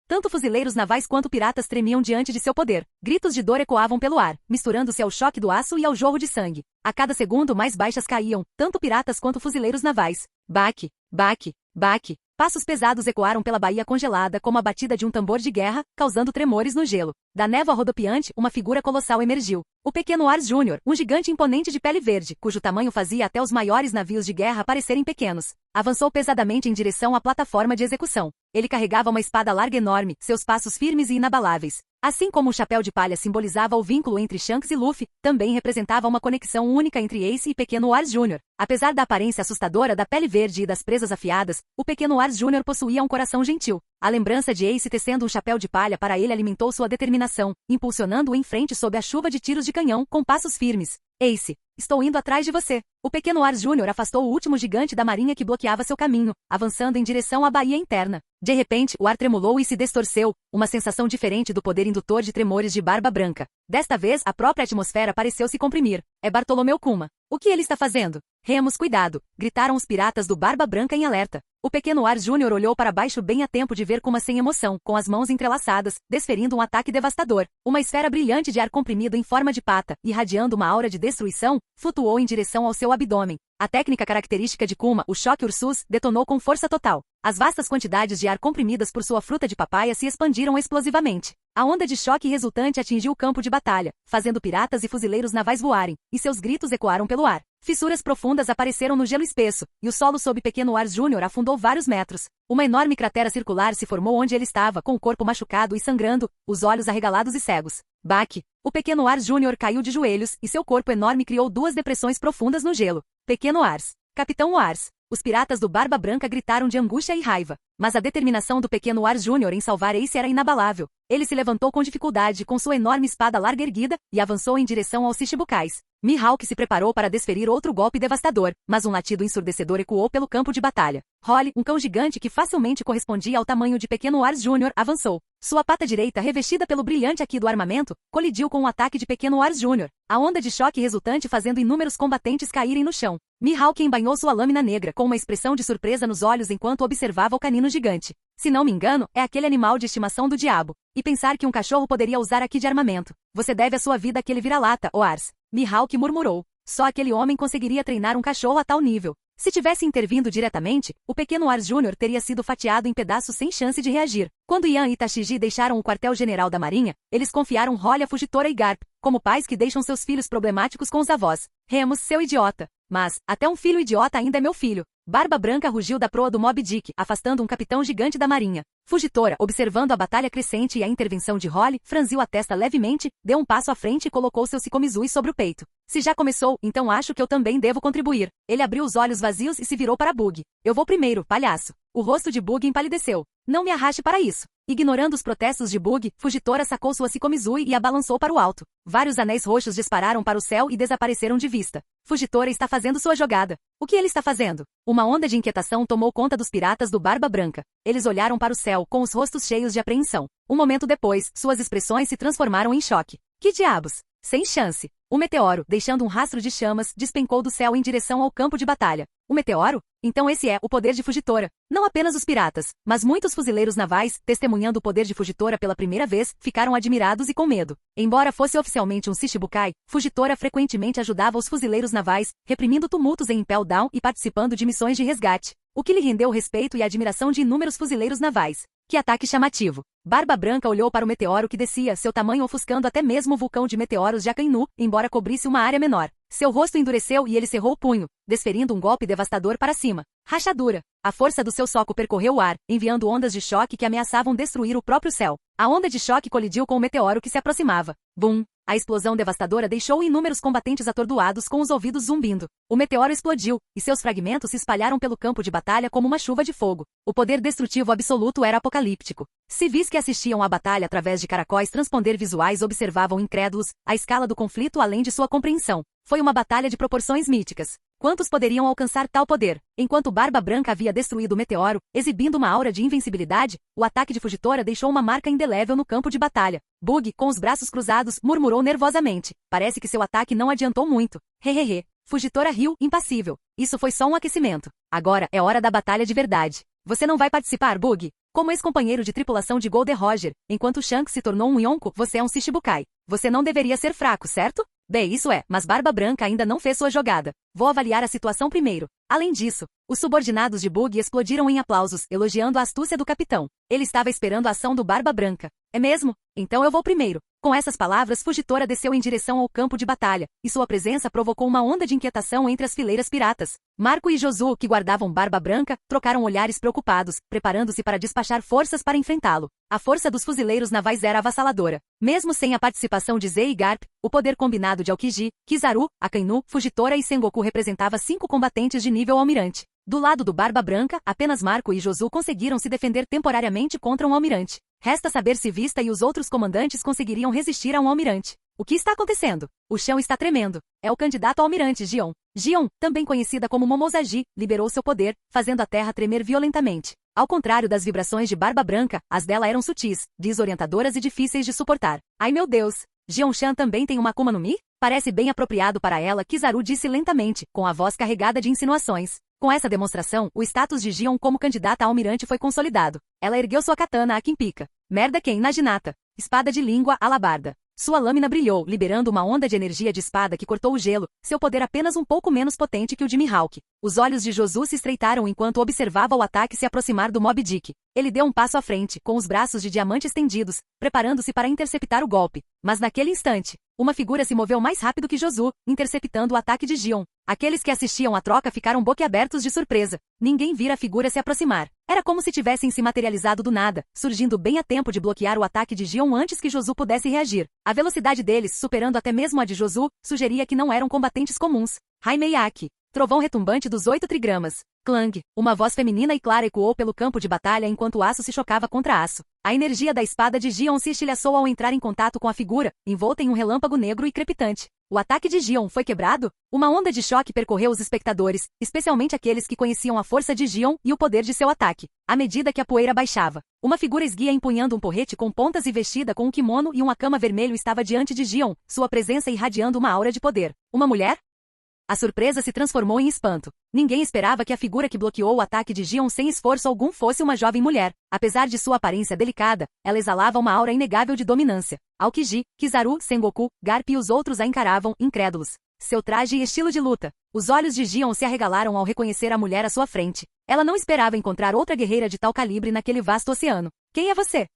Tanto fuzileiros navais quanto piratas tremiam diante de seu poder. Gritos de dor ecoavam pelo ar, misturando-se ao choque do aço e ao jorro de sangue. A cada segundo mais baixas caíam, tanto piratas quanto fuzileiros navais. Baque, baque, baque. Passos pesados ecoaram pela baía congelada como a batida de um tambor de guerra, causando tremores no gelo. Da névoa rodopiante, uma figura colossal emergiu. O pequeno Ars Júnior, um gigante imponente de pele verde, cujo tamanho fazia até os maiores navios de guerra parecerem pequenos. Avançou pesadamente em direção à plataforma de execução. Ele carregava uma espada larga enorme, seus passos firmes e inabaláveis. Assim como o chapéu de palha simbolizava o vínculo entre Shanks e Luffy, também representava uma conexão única entre Ace e pequeno Ars Júnior. Apesar da aparência assustadora da pele verde e das presas afiadas, o pequeno Ars Júnior possuía um coração gentil. A lembrança de Ace tecendo um chapéu de palha para ele alimentou sua determinação, impulsionando-o em frente sob a chuva de tiros de canhão, com passos firmes. Ace, estou indo atrás de você. O pequeno Ars Júnior afastou o último gigante da marinha que bloqueava seu caminho, avançando em direção à baía interna. De repente, o ar tremulou e se distorceu, uma sensação diferente do poder indutor de tremores de Barba Branca. Desta vez, a própria atmosfera pareceu se comprimir. É Bartolomeu Kuma. O que ele está fazendo? Remos, cuidado! Gritaram os piratas do Barba Branca em alerta. O pequeno Ars Júnior olhou para baixo bem a tempo de ver Kuma sem emoção, com as mãos entrelaçadas, desferindo um ataque devastador. Uma esfera brilhante de ar comprimido em forma de pata, irradiando uma aura de destruição, flutuou em direção ao seu abdômen. A técnica característica de Kuma, o choque Ursus, detonou com força total. As vastas quantidades de ar comprimidas por sua fruta de papaya se expandiram explosivamente. A onda de choque resultante atingiu o campo de batalha, fazendo piratas e fuzileiros navais voarem, e seus gritos ecoaram pelo ar. Fissuras profundas apareceram no gelo espesso, e o solo sob pequeno Ars Júnior afundou vários metros. Uma enorme cratera circular se formou onde ele estava, com o corpo machucado e sangrando, os olhos arregalados e cegos. Baque! O pequeno Ars Júnior caiu de joelhos, e seu corpo enorme criou 2 depressões profundas no gelo. Pequeno Ars. Capitão Ars. Os piratas do Barba Branca gritaram de angústia e raiva. Mas a determinação do pequeno Ars Júnior em salvar Ace era inabalável. Ele se levantou com dificuldade com sua enorme espada larga erguida, e avançou em direção aos Shichibukais. Mihawk se preparou para desferir outro golpe devastador, mas um latido ensurdecedor ecoou pelo campo de batalha. Holly, um cão gigante que facilmente correspondia ao tamanho de pequeno Ars Júnior, avançou. Sua pata direita, revestida pelo brilhante aqui do armamento, colidiu com o ataque de pequeno Ars Júnior, a onda de choque resultante fazendo inúmeros combatentes caírem no chão. Mihawk embainhou sua lâmina negra com uma expressão de surpresa nos olhos enquanto observava o canino gigante. Se não me engano, é aquele animal de estimação do diabo. E pensar que um cachorro poderia usar aqui de armamento. Você deve a sua vida àquele vira-lata, o Ars. Mihawk murmurou. Só aquele homem conseguiria treinar um cachorro a tal nível. Se tivesse intervindo diretamente, o pequeno Ars Júnior teria sido fatiado em pedaços sem chance de reagir. Quando Yan e Tashigi deixaram o quartel-general da Marinha, eles confiaram Holly a Fugitora e Garp, como pais que deixam seus filhos problemáticos com os avós. Remus, seu idiota. Mas, até um filho idiota ainda é meu filho. Barba Branca rugiu da proa do Moby Dick, afastando um capitão gigante da marinha. Fugitora, observando a batalha crescente e a intervenção de Holly, franziu a testa levemente, deu um passo à frente e colocou seu Sikomizu sobre o peito. Se já começou, então acho que eu também devo contribuir. Ele abriu os olhos vazios e se virou para Bug. Eu vou primeiro, palhaço. O rosto de Bug empalideceu. Não me arraste para isso. Ignorando os protestos de Bug, Fugitora sacou sua Sikomizui e a balançou para o alto. Vários anéis roxos dispararam para o céu e desapareceram de vista. Fugitora está fazendo sua jogada. O que ele está fazendo? Uma onda de inquietação tomou conta dos piratas do Barba Branca. Eles olharam para o céu, com os rostos cheios de apreensão. Um momento depois, suas expressões se transformaram em choque. Que diabos? Sem chance. O meteoro, deixando um rastro de chamas, despencou do céu em direção ao campo de batalha. O meteoro? Então esse é o poder de Fugitora. Não apenas os piratas, mas muitos fuzileiros navais, testemunhando o poder de Fugitora pela primeira vez, ficaram admirados e com medo. Embora fosse oficialmente um Shichibukai, Fugitora frequentemente ajudava os fuzileiros navais, reprimindo tumultos em Impel Down e participando de missões de resgate, o que lhe rendeu o respeito e a admiração de inúmeros fuzileiros navais. Que ataque chamativo! Barba Branca olhou para o meteoro que descia, seu tamanho ofuscando até mesmo o vulcão de meteoros de Akainu, embora cobrisse uma área menor. Seu rosto endureceu e ele cerrou o punho, desferindo um golpe devastador para cima. Rachadura! A força do seu soco percorreu o ar, enviando ondas de choque que ameaçavam destruir o próprio céu. A onda de choque colidiu com o meteoro que se aproximava. Bum! A explosão devastadora deixou inúmeros combatentes atordoados com os ouvidos zumbindo. O meteoro explodiu, e seus fragmentos se espalharam pelo campo de batalha como uma chuva de fogo. O poder destrutivo absoluto era apocalíptico. Civis que assistiam à batalha através de caracóis transponder visuais observavam incrédulos a escala do conflito além de sua compreensão. Foi uma batalha de proporções míticas. Quantos poderiam alcançar tal poder? Enquanto Barba Branca havia destruído o meteoro, exibindo uma aura de invencibilidade, o ataque de Fugitora deixou uma marca indelével no campo de batalha. Bug, com os braços cruzados, murmurou nervosamente. Parece que seu ataque não adiantou muito. Hehehe. Fugitora riu, impassível. Isso foi só um aquecimento. Agora é hora da batalha de verdade. Você não vai participar, Bug? Como ex-companheiro de tripulação de Gold Roger, enquanto Shanks se tornou um Yonko, você é um Shichibukai. Você não deveria ser fraco, certo? Bem, isso é, mas Barba Branca ainda não fez sua jogada. Vou avaliar a situação primeiro. Além disso, os subordinados de Bug explodiram em aplausos, elogiando a astúcia do capitão. Ele estava esperando a ação do Barba Branca. É mesmo? Então eu vou primeiro. Com essas palavras, Fugitora desceu em direção ao campo de batalha, e sua presença provocou uma onda de inquietação entre as fileiras piratas. Marco e Josu, que guardavam Barba Branca, trocaram olhares preocupados, preparando-se para despachar forças para enfrentá-lo. A força dos fuzileiros navais era avassaladora. Mesmo sem a participação de Zei e Garp, o poder combinado de Aokiji, Kizaru, Akainu, Fugitora e Sengoku representava 5 combatentes de nível almirante. Do lado do Barba Branca, apenas Marco e Josu conseguiram se defender temporariamente contra um almirante. Resta saber se Vista e os outros comandantes conseguiriam resistir a um almirante. O que está acontecendo? O chão está tremendo. É o candidato ao almirante Gion. Gion, também conhecida como Momozagi, liberou seu poder, fazendo a terra tremer violentamente. Ao contrário das vibrações de Barba Branca, as dela eram sutis, desorientadoras e difíceis de suportar. Ai meu Deus! Gion-chan também tem uma Akuma no Mi? Parece bem apropriado para ela, Kizaru disse lentamente, com a voz carregada de insinuações. Com essa demonstração, o status de Gion como candidata a almirante foi consolidado. Ela ergueu sua katana a Kimpika. Merda Ken Naginata. Espada de língua alabarda. Sua lâmina brilhou, liberando uma onda de energia de espada que cortou o gelo, seu poder apenas um pouco menos potente que o de Mihawk. Os olhos de Josu se estreitaram enquanto observava o ataque se aproximar do Moby Dick. Ele deu um passo à frente, com os braços de diamante estendidos, preparando-se para interceptar o golpe. Mas naquele instante, uma figura se moveu mais rápido que Josu, interceptando o ataque de Gion. Aqueles que assistiam à troca ficaram boquiabertos de surpresa. Ninguém vira a figura se aproximar. Era como se tivessem se materializado do nada, surgindo bem a tempo de bloquear o ataque de Gion antes que Josu pudesse reagir. A velocidade deles, superando até mesmo a de Josu, sugeria que não eram combatentes comuns. Haimeiaki. Trovão retumbante dos 8 trigramas. Clang. Uma voz feminina e clara ecoou pelo campo de batalha enquanto aço se chocava contra aço. A energia da espada de Gion se estilhaçou ao entrar em contato com a figura, envolta em um relâmpago negro e crepitante. O ataque de Gion foi quebrado? Uma onda de choque percorreu os espectadores, especialmente aqueles que conheciam a força de Gion e o poder de seu ataque. À medida que a poeira baixava, uma figura esguia empunhando um porrete com pontas e vestida com um kimono e um akama vermelho estava diante de Gion, sua presença irradiando uma aura de poder. Uma mulher? A surpresa se transformou em espanto. Ninguém esperava que a figura que bloqueou o ataque de Gion sem esforço algum fosse uma jovem mulher. Apesar de sua aparência delicada, ela exalava uma aura inegável de dominância. Aokiji, Kizaru, Sengoku, Garp e os outros a encaravam, incrédulos. Seu traje e estilo de luta. Os olhos de Gion se arregalaram ao reconhecer a mulher à sua frente. Ela não esperava encontrar outra guerreira de tal calibre naquele vasto oceano. Quem é você?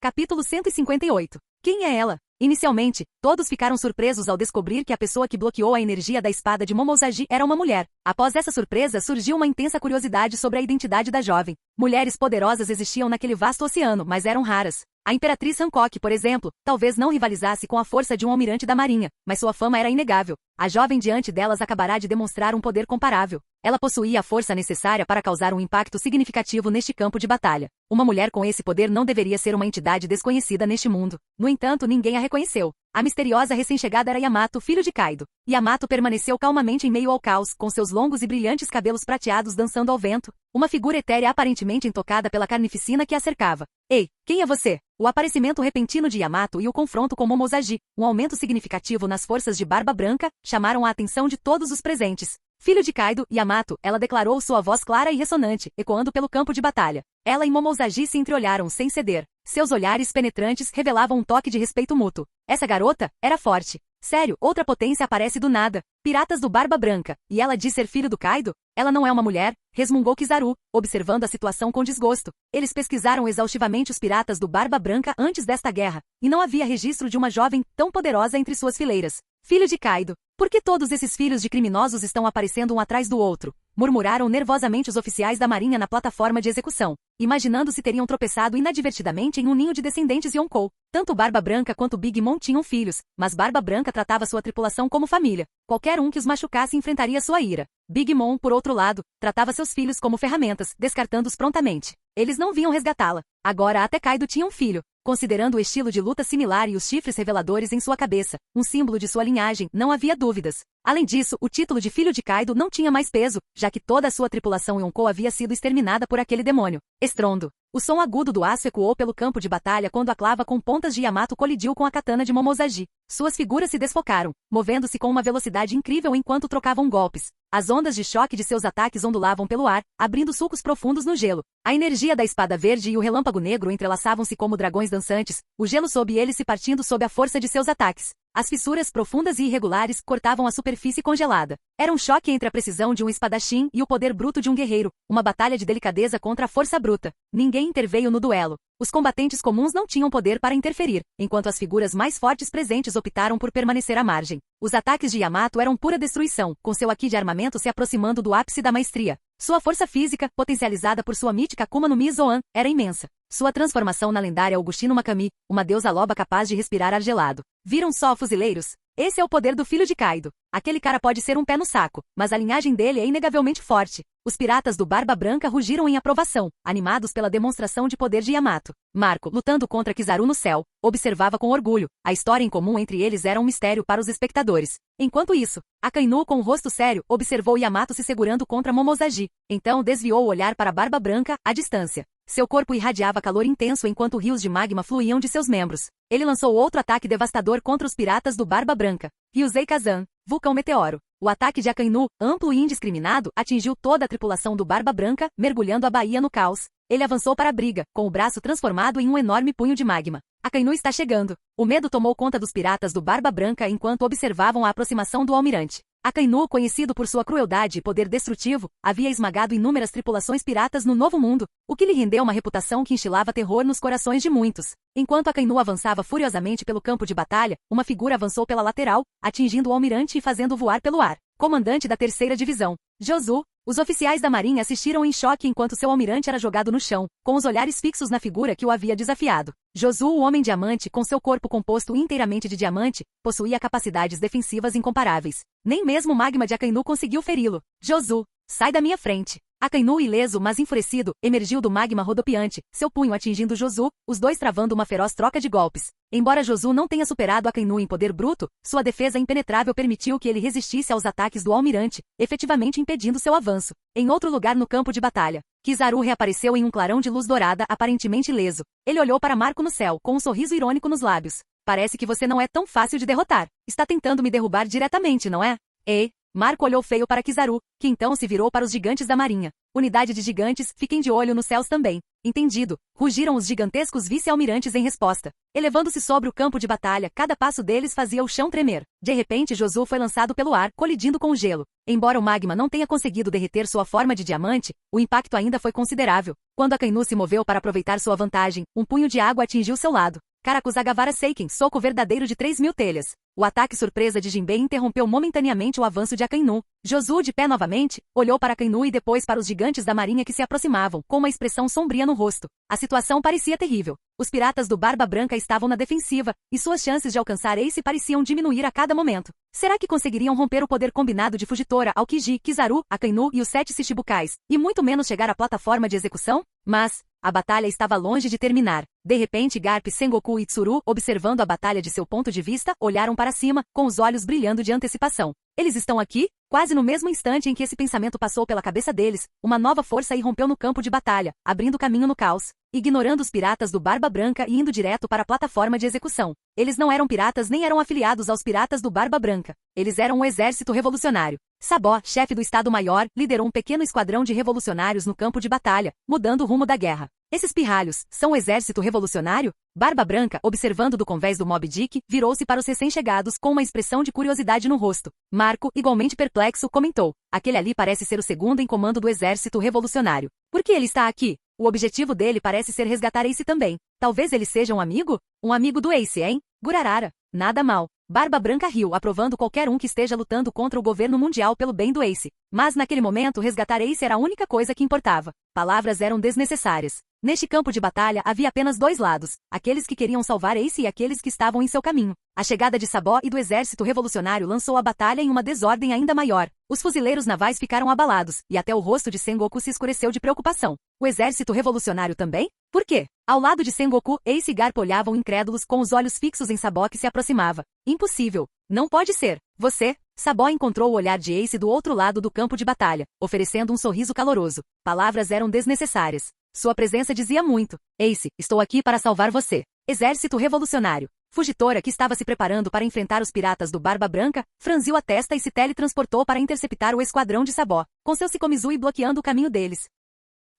Capítulo 158. Quem é ela? Inicialmente, todos ficaram surpresos ao descobrir que a pessoa que bloqueou a energia da espada de Momozagi era uma mulher. Após essa surpresa, surgiu uma intensa curiosidade sobre a identidade da jovem. Mulheres poderosas existiam naquele vasto oceano, mas eram raras. A Imperatriz Hancock, por exemplo, talvez não rivalizasse com a força de um almirante da marinha, mas sua fama era inegável. A jovem diante delas acabará de demonstrar um poder comparável. Ela possuía a força necessária para causar um impacto significativo neste campo de batalha. Uma mulher com esse poder não deveria ser uma entidade desconhecida neste mundo. No entanto, ninguém a reconheceu. A misteriosa recém-chegada era Yamato, filho de Kaido. Yamato permaneceu calmamente em meio ao caos, com seus longos e brilhantes cabelos prateados dançando ao vento, uma figura etérea aparentemente intocada pela carnificina que a cercava. Ei, quem é você? O aparecimento repentino de Yamato e o confronto com Momozagi, um aumento significativo nas forças de Barba Branca, chamaram a atenção de todos os presentes. Filho de Kaido, Yamato, ela declarou sua voz clara e ressonante, ecoando pelo campo de batalha. Ela e Momozagi se entreolharam sem ceder. Seus olhares penetrantes revelavam um toque de respeito mútuo. Essa garota era forte. Sério, outra potência aparece do nada. Piratas do Barba Branca. E ela diz ser filho do Kaido? Ela não é uma mulher, resmungou Kizaru, observando a situação com desgosto. Eles pesquisaram exaustivamente os piratas do Barba Branca antes desta guerra, e não havia registro de uma jovem tão poderosa entre suas fileiras. Filho de Kaido. Por que todos esses filhos de criminosos estão aparecendo um atrás do outro? Murmuraram nervosamente os oficiais da marinha na plataforma de execução, imaginando se teriam tropeçado inadvertidamente em um ninho de descendentes Yonkou. Tanto Barba Branca quanto Big Mom tinham filhos, mas Barba Branca tratava sua tripulação como família. Qualquer um que os machucasse enfrentaria sua ira. Big Mom, por outro lado, tratava seus filhos como ferramentas, descartando-os prontamente. Eles não vinham resgatá-la. Agora até Kaido tinha um filho. Considerando o estilo de luta similar e os chifres reveladores em sua cabeça, um símbolo de sua linhagem, não havia dúvidas. Além disso, o título de filho de Kaido não tinha mais peso, já que toda a sua tripulação Yonkou havia sido exterminada por aquele demônio. Estrondo. O som agudo do aço ecoou pelo campo de batalha quando a clava com pontas de Yamato colidiu com a katana de Momozagi. Suas figuras se desfocaram, movendo-se com uma velocidade incrível enquanto trocavam golpes. As ondas de choque de seus ataques ondulavam pelo ar, abrindo sulcos profundos no gelo. A energia da espada verde e o relâmpago negro entrelaçavam-se como dragões dançantes, o gelo sob eles se partindo sob a força de seus ataques. As fissuras profundas e irregulares cortavam a superfície congelada. Era um choque entre a precisão de um espadachim e o poder bruto de um guerreiro, uma batalha de delicadeza contra a força bruta. Ninguém interveio no duelo. Os combatentes comuns não tinham poder para interferir, enquanto as figuras mais fortes presentes optaram por permanecer à margem. Os ataques de Yamato eram pura destruição, com seu haki de armamento se aproximando do ápice da maestria. Sua força física, potencializada por sua mítica Akuma no Mi Zoan, era imensa. Sua transformação na lendária Augustino Makami, uma deusa loba capaz de respirar ar gelado. Viram só, fuzileiros? Esse é o poder do filho de Kaido. Aquele cara pode ser um pé no saco, mas a linhagem dele é inegavelmente forte. Os piratas do Barba Branca rugiram em aprovação, animados pela demonstração de poder de Yamato. Marco, lutando contra Kizaru no céu, observava com orgulho. A história em comum entre eles era um mistério para os espectadores. Enquanto isso, Akainu, com o rosto sério, observou Yamato se segurando contra Momozagi. Então desviou o olhar para Barba Branca, à distância. Seu corpo irradiava calor intenso enquanto rios de magma fluíam de seus membros. Ele lançou outro ataque devastador contra os piratas do Barba Branca. Ryuzei Kazan, vulcão meteoro. O ataque de Akainu, amplo e indiscriminado, atingiu toda a tripulação do Barba Branca, mergulhando a baía no caos. Ele avançou para a briga, com o braço transformado em um enorme punho de magma. Akainu está chegando. O medo tomou conta dos piratas do Barba Branca enquanto observavam a aproximação do almirante. Akainu, conhecido por sua crueldade e poder destrutivo, havia esmagado inúmeras tripulações piratas no Novo Mundo, o que lhe rendeu uma reputação que instilava terror nos corações de muitos. Enquanto Akainu avançava furiosamente pelo campo de batalha, uma figura avançou pela lateral, atingindo o almirante e fazendo voar pelo ar. Comandante da 3ª Divisão, Josu. Os oficiais da marinha assistiram em choque enquanto seu almirante era jogado no chão, com os olhares fixos na figura que o havia desafiado. Josu, o Homem Diamante, com seu corpo composto inteiramente de diamante, possuía capacidades defensivas incomparáveis. Nem mesmo o magma de Akainu conseguiu feri-lo. Josu, sai da minha frente. Akainu, ileso, mas enfurecido, emergiu do magma rodopiante, seu punho atingindo Josu, os dois travando uma feroz troca de golpes. Embora Josu não tenha superado Akainu em poder bruto, sua defesa impenetrável permitiu que ele resistisse aos ataques do almirante, efetivamente impedindo seu avanço. Em outro lugar no campo de batalha, Kizaru reapareceu em um clarão de luz dourada, aparentemente ileso. Ele olhou para Marco no céu, com um sorriso irônico nos lábios. Parece que você não é tão fácil de derrotar. Está tentando me derrubar diretamente, não é? Ei! Marco olhou feio para Kizaru, que então se virou para os gigantes da marinha. Unidade de gigantes, fiquem de olho nos céus também. Entendido. Rugiram os gigantescos vice-almirantes em resposta. Elevando-se sobre o campo de batalha, cada passo deles fazia o chão tremer. De repente Josu foi lançado pelo ar, colidindo com o gelo. Embora o magma não tenha conseguido derreter sua forma de diamante, o impacto ainda foi considerável. Quando Akainu se moveu para aproveitar sua vantagem, um punho de água atingiu seu lado. Karakuzagavara Seiken, soco verdadeiro de 3.000 telhas. O ataque surpresa de Jinbei interrompeu momentaneamente o avanço de Akainu. Josuo, de pé novamente, olhou para Akainu e depois para os gigantes da marinha que se aproximavam, com uma expressão sombria no rosto. A situação parecia terrível. Os piratas do Barba Branca estavam na defensiva, e suas chances de alcançar Ace pareciam diminuir a cada momento. Será que conseguiriam romper o poder combinado de Fujitora, Aokiji, Kizaru, Akainu e os 7 Shichibukais, e muito menos chegar à plataforma de execução? Mas a batalha estava longe de terminar. De repente Garp, Sengoku e Tsuru, observando a batalha de seu ponto de vista, olharam para cima, com os olhos brilhando de antecipação. Eles estão aqui? Quase no mesmo instante em que esse pensamento passou pela cabeça deles, uma nova força irrompeu no campo de batalha, abrindo caminho no caos, ignorando os piratas do Barba Branca e indo direto para a plataforma de execução. Eles não eram piratas nem eram afiliados aos piratas do Barba Branca. Eles eram um exército revolucionário. Sabó, chefe do Estado-Maior, liderou um pequeno esquadrão de revolucionários no campo de batalha, mudando o rumo da guerra. Esses pirralhos são o exército revolucionário? Barba Branca, observando do convés do Moby Dick, virou-se para os recém-chegados com uma expressão de curiosidade no rosto. Marco, igualmente perplexo, comentou: aquele ali parece ser o segundo em comando do exército revolucionário. Por que ele está aqui? O objetivo dele parece ser resgatar Ace também. Talvez ele seja um amigo? Um amigo do Ace, hein? Gurarara. Nada mal. Barba Branca riu, aprovando qualquer um que esteja lutando contra o governo mundial pelo bem do Ace. Mas naquele momento resgatar Ace era a única coisa que importava. Palavras eram desnecessárias. Neste campo de batalha havia apenas 2 lados, aqueles que queriam salvar Ace e aqueles que estavam em seu caminho. A chegada de Sabó e do exército revolucionário lançou a batalha em uma desordem ainda maior. Os fuzileiros navais ficaram abalados, e até o rosto de Sengoku se escureceu de preocupação. O exército revolucionário também? Por quê? Ao lado de Sengoku, Ace e Garp olhavam incrédulos com os olhos fixos em Sabó que se aproximava. Impossível. Não pode ser. Você? Sabó encontrou o olhar de Ace do outro lado do campo de batalha, oferecendo um sorriso caloroso. Palavras eram desnecessárias. Sua presença dizia muito. Ace, estou aqui para salvar você. Exército revolucionário. Fujitora, que estava se preparando para enfrentar os piratas do Barba Branca, franziu a testa e se teletransportou para interceptar o esquadrão de Sabó, com seu Shikomizui bloqueando o caminho deles.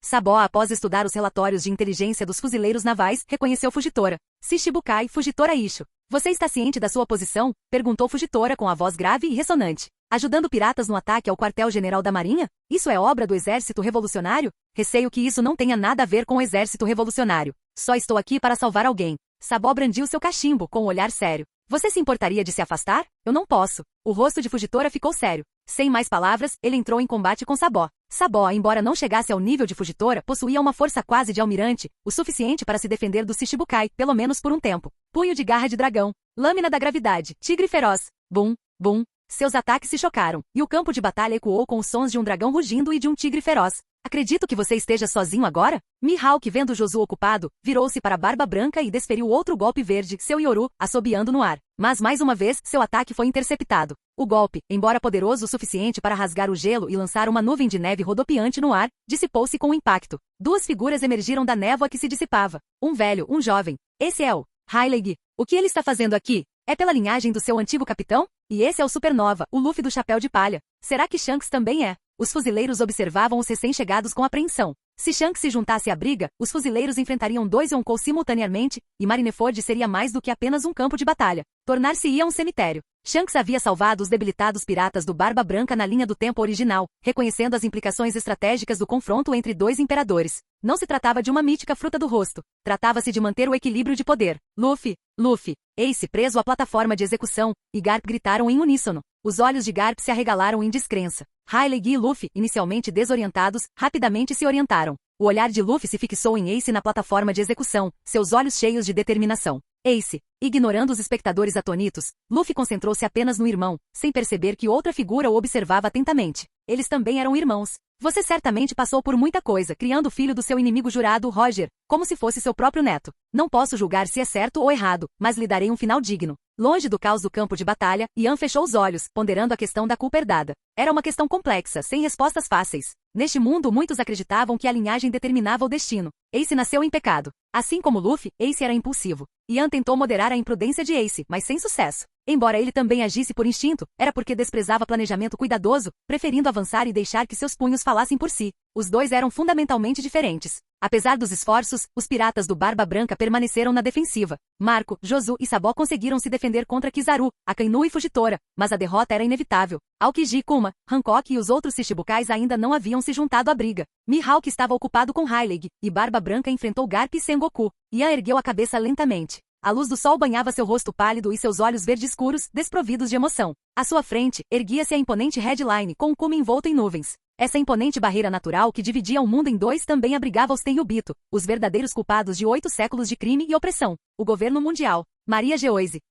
Sabó, após estudar os relatórios de inteligência dos fuzileiros navais, reconheceu Fujitora. Shichibukai, Fujitora Isho. Você está ciente da sua posição? Perguntou Fujitora com a voz grave e ressonante. Ajudando piratas no ataque ao quartel-general da Marinha? Isso é obra do exército revolucionário? Receio que isso não tenha nada a ver com o exército revolucionário. Só estou aqui para salvar alguém. Sabó brandiu seu cachimbo com um olhar sério. Você se importaria de se afastar? Eu não posso. O rosto de Fujitora ficou sério. Sem mais palavras, ele entrou em combate com Sabó. Sabó, embora não chegasse ao nível de Fujitora, possuía uma força quase de almirante, o suficiente para se defender do Shichibukai, pelo menos por um tempo. Punho de garra de dragão. Lâmina da gravidade. Tigre feroz. Bum, bum. Seus ataques se chocaram, e o campo de batalha ecoou com os sons de um dragão rugindo e de um tigre feroz. Acredito que você esteja sozinho agora? Mihawk, vendo Josuo ocupado, virou-se para Barba Branca e desferiu outro golpe verde, seu Yoru, assobiando no ar. Mas mais uma vez, seu ataque foi interceptado. O golpe, embora poderoso o suficiente para rasgar o gelo e lançar uma nuvem de neve rodopiante no ar, dissipou-se com o impacto. 2 figuras emergiram da névoa que se dissipava. Um velho, um jovem. Esse é o Hyleg. O que ele está fazendo aqui? É pela linhagem do seu antigo capitão? E esse é o Supernova, o Luffy do chapéu de palha. Será que Shanks também é? Os fuzileiros observavam os recém-chegados com apreensão. Se Shanks se juntasse à briga, os fuzileiros enfrentariam 2 Yonkou simultaneamente, e Marineford seria mais do que apenas um campo de batalha. Tornar-se-ia um cemitério. Shanks havia salvado os debilitados piratas do Barba Branca na linha do tempo original, reconhecendo as implicações estratégicas do confronto entre 2 imperadores. Não se tratava de uma mítica fruta do rosto. Tratava-se de manter o equilíbrio de poder. Luffy, Luffy, Ace preso à plataforma de execução, e Garp gritaram em uníssono. Os olhos de Garp se arregalaram em descrença. Hyleg e Luffy, inicialmente desorientados, rapidamente se orientaram. O olhar de Luffy se fixou em Ace na plataforma de execução, seus olhos cheios de determinação. Ace, ignorando os espectadores atônitos, Luffy concentrou-se apenas no irmão, sem perceber que outra figura o observava atentamente. Eles também eram irmãos. Você certamente passou por muita coisa, criando o filho do seu inimigo jurado, Roger, como se fosse seu próprio neto. Não posso julgar se é certo ou errado, mas lhe darei um final digno. Longe do caos do campo de batalha, Ian fechou os olhos, ponderando a questão da culpa herdada. Era uma questão complexa, sem respostas fáceis. Neste mundo, muitos acreditavam que a linhagem determinava o destino. Ace nasceu em pecado. Assim como Luffy, Ace era impulsivo. Ian tentou moderar a imprudência de Ace, mas sem sucesso. Embora ele também agisse por instinto, era porque desprezava planejamento cuidadoso, preferindo avançar e deixar que seus punhos falassem por si. Os dois eram fundamentalmente diferentes. Apesar dos esforços, os piratas do Barba Branca permaneceram na defensiva. Marco, Josu e Sabó conseguiram se defender contra Kizaru, Akainu e Fujitora, mas a derrota era inevitável. Aokiji, Kuma, Hancock e os outros Shichibukais ainda não haviam se juntado à briga. Mihawk estava ocupado com Hyleg, e Barba Branca enfrentou Garp e Sengoku. Ian ergueu a cabeça lentamente. A luz do sol banhava seu rosto pálido e seus olhos verdes escuros, desprovidos de emoção. À sua frente, erguia-se a imponente headline com o cume envolto em nuvens. Essa imponente barreira natural que dividia o mundo em dois também abrigava os Tenryubito, os verdadeiros culpados de 8 séculos de crime e opressão. O governo mundial. Maria Geoise.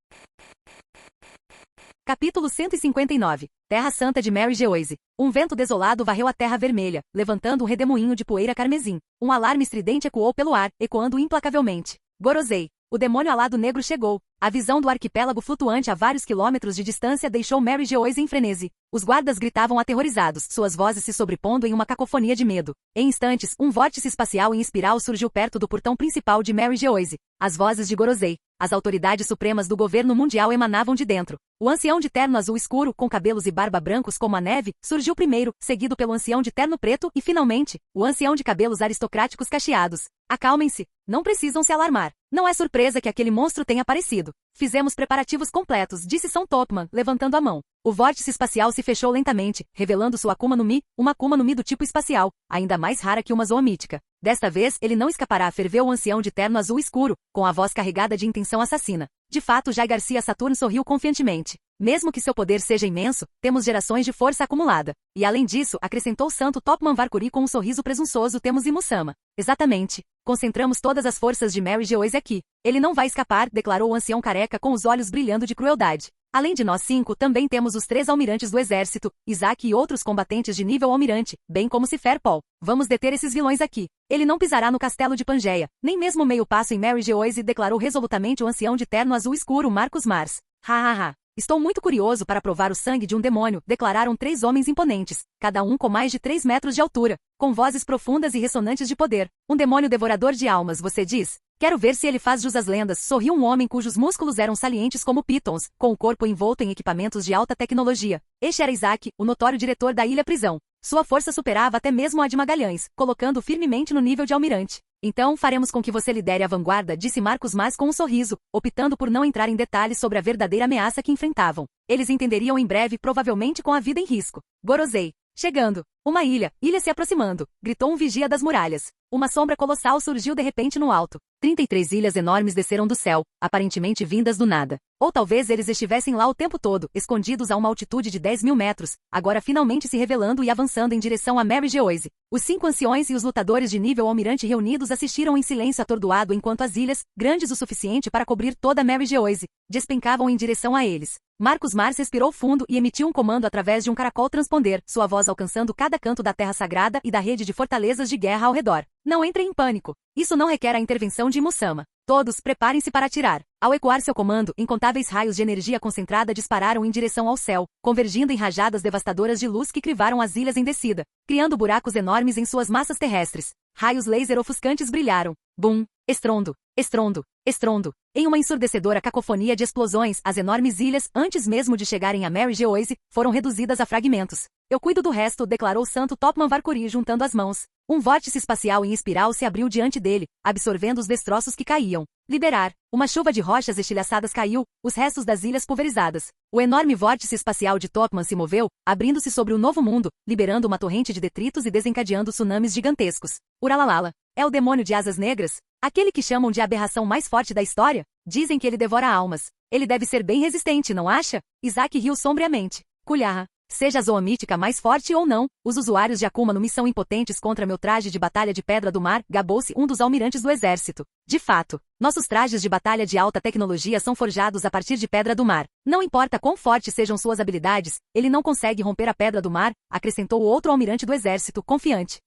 Capítulo 159. Terra Santa de Mary Geoise. Um vento desolado varreu a terra vermelha, levantando um redemoinho de poeira carmesim. Um alarme estridente ecoou pelo ar, ecoando implacavelmente. Gorosei. O demônio alado negro chegou. A visão do arquipélago flutuante a vários quilômetros de distância deixou Mary Geoise em frenesi. Os guardas gritavam aterrorizados, suas vozes se sobrepondo em uma cacofonia de medo. Em instantes, um vórtice espacial em espiral surgiu perto do portão principal de Mary Geoise. As vozes de Gorosei. As autoridades supremas do governo mundial emanavam de dentro. O ancião de terno azul escuro, com cabelos e barba brancos como a neve, surgiu primeiro, seguido pelo ancião de terno preto e, finalmente, o ancião de cabelos aristocráticos cacheados. Acalmem-se. Não precisam se alarmar. Não é surpresa que aquele monstro tenha aparecido. Fizemos preparativos completos, disse São Topman, levantando a mão. O vórtice espacial se fechou lentamente, revelando sua Akuma no Mi, uma Akuma no Mi do tipo espacial, ainda mais rara que uma zoomítica. Desta vez, ele não escapará, ferveu o ancião de terno azul escuro, com a voz carregada de intenção assassina. De fato, Jai Garcia Saturn sorriu confiantemente. Mesmo que seu poder seja imenso, temos gerações de força acumulada. E além disso, acrescentou Santo Topman Varkuri com um sorriso presunçoso, temos Imusama. Exatamente. Concentramos todas as forças de Mary Geoise aqui. Ele não vai escapar, declarou o ancião careca com os olhos brilhando de crueldade. Além de nós 5, também temos os 3 almirantes do exército, Isaac e outros combatentes de nível almirante, bem como Cifer Paul. Vamos deter esses vilões aqui. Ele não pisará no castelo de Pangeia, nem mesmo meio passo em Mary Geoise, declarou resolutamente o ancião de terno azul escuro Marcos Mars. Ha. Estou muito curioso para provar o sangue de um demônio, declararam 3 homens imponentes, cada um com mais de 3 metros de altura, com vozes profundas e ressonantes de poder. Um demônio devorador de almas, você diz? Quero ver se ele faz jus às lendas, sorriu um homem cujos músculos eram salientes como pitons, com o corpo envolto em equipamentos de alta tecnologia. Este era Isaac, o notório diretor da Ilha Prisão. Sua força superava até mesmo a de Magalhães, colocando-o firmemente no nível de almirante. Então faremos com que você lidere a vanguarda, disse Marcos Mas com um sorriso, optando por não entrar em detalhes sobre a verdadeira ameaça que enfrentavam. Eles entenderiam em breve, provavelmente com a vida em risco. Gorosei. Chegando. Uma ilha se aproximando, gritou um vigia das muralhas. Uma sombra colossal surgiu de repente no alto. 33 ilhas enormes desceram do céu, aparentemente vindas do nada. Ou talvez eles estivessem lá o tempo todo, escondidos a uma altitude de 10.000 metros, agora finalmente se revelando e avançando em direção a Mary Geoise. Os 5 anciões e os lutadores de nível almirante reunidos assistiram em silêncio atordoado enquanto as ilhas, grandes o suficiente para cobrir toda Mary Geoise, despencavam em direção a eles. Marcos Mars respirou fundo e emitiu um comando através de um caracol transponder, sua voz alcançando cada canto da terra sagrada e da rede de fortalezas de guerra ao redor. Não entrem em pânico. Isso não requer a intervenção de Imusama. Todos, preparem-se para atirar. Ao ecoar seu comando, incontáveis raios de energia concentrada dispararam em direção ao céu, convergindo em rajadas devastadoras de luz que crivaram as ilhas em descida, criando buracos enormes em suas massas terrestres. Raios laser ofuscantes brilharam. Bum! Estrondo! Estrondo! Estrondo! Em uma ensurdecedora cacofonia de explosões, as enormes ilhas, antes mesmo de chegarem a Mary Geoise, foram reduzidas a fragmentos. Eu cuido do resto, declarou Santo Topman Varkuri juntando as mãos. Um vórtice espacial em espiral se abriu diante dele, absorvendo os destroços que caíam. Liberar. Uma chuva de rochas estilhaçadas caiu, os restos das ilhas pulverizadas. O enorme vórtice espacial de Topman se moveu, abrindo-se sobre o novo mundo, liberando uma torrente de detritos e desencadeando tsunamis gigantescos. Uralalala. É o demônio de asas negras? Aquele que chamam de aberração mais forte da história? Dizem que ele devora almas. Ele deve ser bem resistente, não acha? Isaac riu sombriamente. Kulharra. Seja a zoomítica mais forte ou não, os usuários de Akuma no Mi são impotentes contra meu traje de batalha de pedra do mar, gabou-se um dos almirantes do exército. De fato, nossos trajes de batalha de alta tecnologia são forjados a partir de pedra do mar. Não importa quão fortes sejam suas habilidades, ele não consegue romper a pedra do mar, acrescentou o outro almirante do exército, confiante.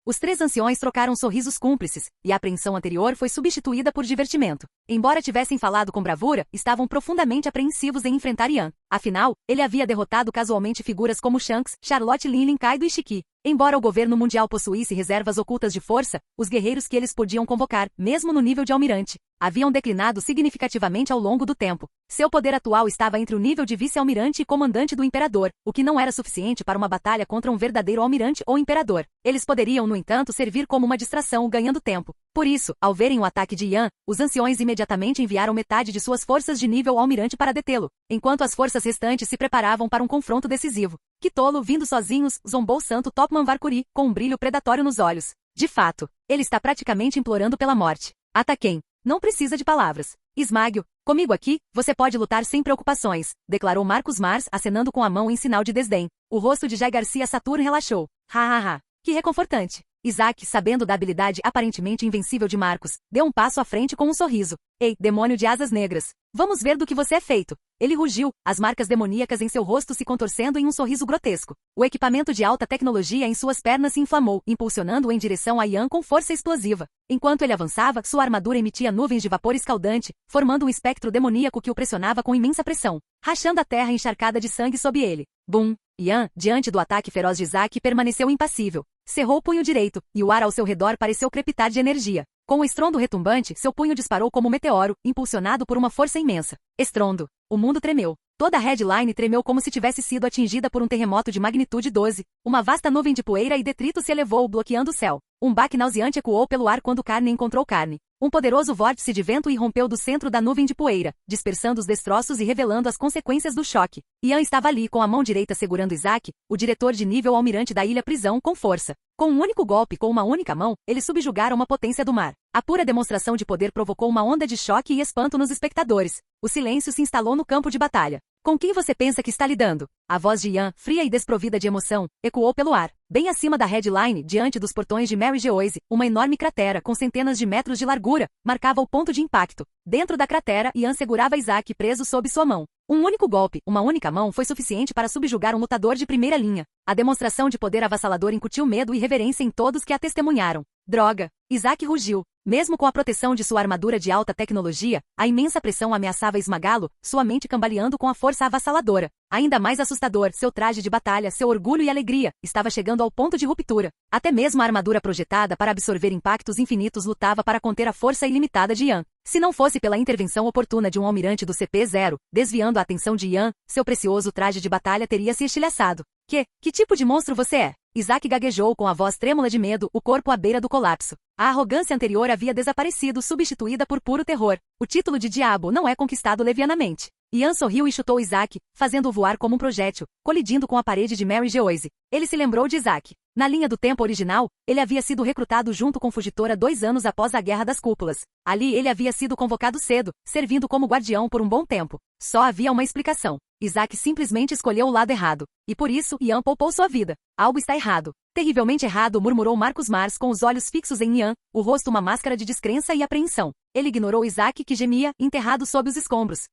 Os 3 anciões trocaram sorrisos cúmplices, e a apreensão anterior foi substituída por divertimento. Embora tivessem falado com bravura, estavam profundamente apreensivos em enfrentar Yan. Afinal, ele havia derrotado casualmente figuras como Shanks, Charlotte Lin, Kaido e Shiki. Embora o governo mundial possuísse reservas ocultas de força, os guerreiros que eles podiam convocar, mesmo no nível de almirante, haviam declinado significativamente ao longo do tempo. Seu poder atual estava entre o nível de vice-almirante e comandante do imperador, o que não era suficiente para uma batalha contra um verdadeiro almirante ou imperador. Eles poderiam, no entanto, servir como uma distração, ganhando tempo. Por isso, ao verem o ataque de Yan, os anciões imediatamente enviaram metade de suas forças de nível almirante para detê-lo, enquanto as forças restantes se preparavam para um confronto decisivo. Que tolo, vindo sozinhos, zombou Santo Topman Varkuri, com um brilho predatório nos olhos. De fato, ele está praticamente implorando pela morte. Ataquem. Não precisa de palavras. Esmague-o. Comigo aqui, você pode lutar sem preocupações, declarou Marcos Mars, acenando com a mão em sinal de desdém. O rosto de Jay Garcia Saturn relaxou. Ha. Que reconfortante. Isaac, sabendo da habilidade aparentemente invencível de Marcos, deu um passo à frente com um sorriso. Ei, demônio de asas negras. Vamos ver do que você é feito. Ele rugiu, as marcas demoníacas em seu rosto se contorcendo em um sorriso grotesco. O equipamento de alta tecnologia em suas pernas se inflamou, impulsionando-o em direção a Ian com força explosiva. Enquanto ele avançava, sua armadura emitia nuvens de vapor escaldante, formando um espectro demoníaco que o pressionava com imensa pressão, rachando a terra encharcada de sangue sob ele. Bum! Ian, diante do ataque feroz de Isaac, permaneceu impassível. Cerrou o punho direito, e o ar ao seu redor pareceu crepitar de energia. Com um estrondo retumbante, seu punho disparou como um meteoro, impulsionado por uma força imensa. Estrondo. O mundo tremeu. Toda a headline tremeu como se tivesse sido atingida por um terremoto de magnitude 12. Uma vasta nuvem de poeira e detrito se elevou, bloqueando o céu. Um baque nauseante ecoou pelo ar quando carne encontrou carne. Um poderoso vórtice de vento irrompeu do centro da nuvem de poeira, dispersando os destroços e revelando as consequências do choque. Ian estava ali com a mão direita segurando Isaac, o diretor de nível almirante da ilha prisão, com força. Com um único golpe com uma única mão, eles subjugaram uma potência do mar. A pura demonstração de poder provocou uma onda de choque e espanto nos espectadores. O silêncio se instalou no campo de batalha. Com quem você pensa que está lidando? A voz de Ian, fria e desprovida de emoção, ecoou pelo ar. Bem acima da headline, diante dos portões de Mary Geoise, uma enorme cratera com centenas de metros de largura marcava o ponto de impacto. Dentro da cratera, Ian segurava Isaac preso sob sua mão. Um único golpe, uma única mão foi suficiente para subjugar um lutador de primeira linha. A demonstração de poder avassalador incutiu medo e reverência em todos que a testemunharam. Droga! Isaac rugiu. Mesmo com a proteção de sua armadura de alta tecnologia, a imensa pressão ameaçava esmagá-lo, sua mente cambaleando com a força avassaladora. Ainda mais assustador, seu traje de batalha, seu orgulho e alegria, estava chegando ao ponto de ruptura. Até mesmo a armadura projetada para absorver impactos infinitos lutava para conter a força ilimitada de Ian. Se não fosse pela intervenção oportuna de um almirante do CP-0, desviando a atenção de Ian, seu precioso traje de batalha teria se estilhaçado. Que tipo de monstro você é? Isaac gaguejou com a voz trêmula de medo, o corpo à beira do colapso. A arrogância anterior havia desaparecido, substituída por puro terror. O título de diabo não é conquistado levianamente. Ian sorriu e chutou Isaac, fazendo-o voar como um projétil, colidindo com a parede de Mary Geoise. Ele se lembrou de Isaac. Na linha do tempo original, ele havia sido recrutado junto com Fugitora 2 anos após a Guerra das Cúpulas. Ali ele havia sido convocado cedo, servindo como guardião por um bom tempo. Só havia uma explicação. Isaac simplesmente escolheu o lado errado. E por isso, Ian poupou sua vida. Algo está errado. Terrivelmente errado, murmurou Marcos Mars com os olhos fixos em Ian, o rosto uma máscara de descrença e apreensão. Ele ignorou Isaac que gemia, enterrado sob os escombros.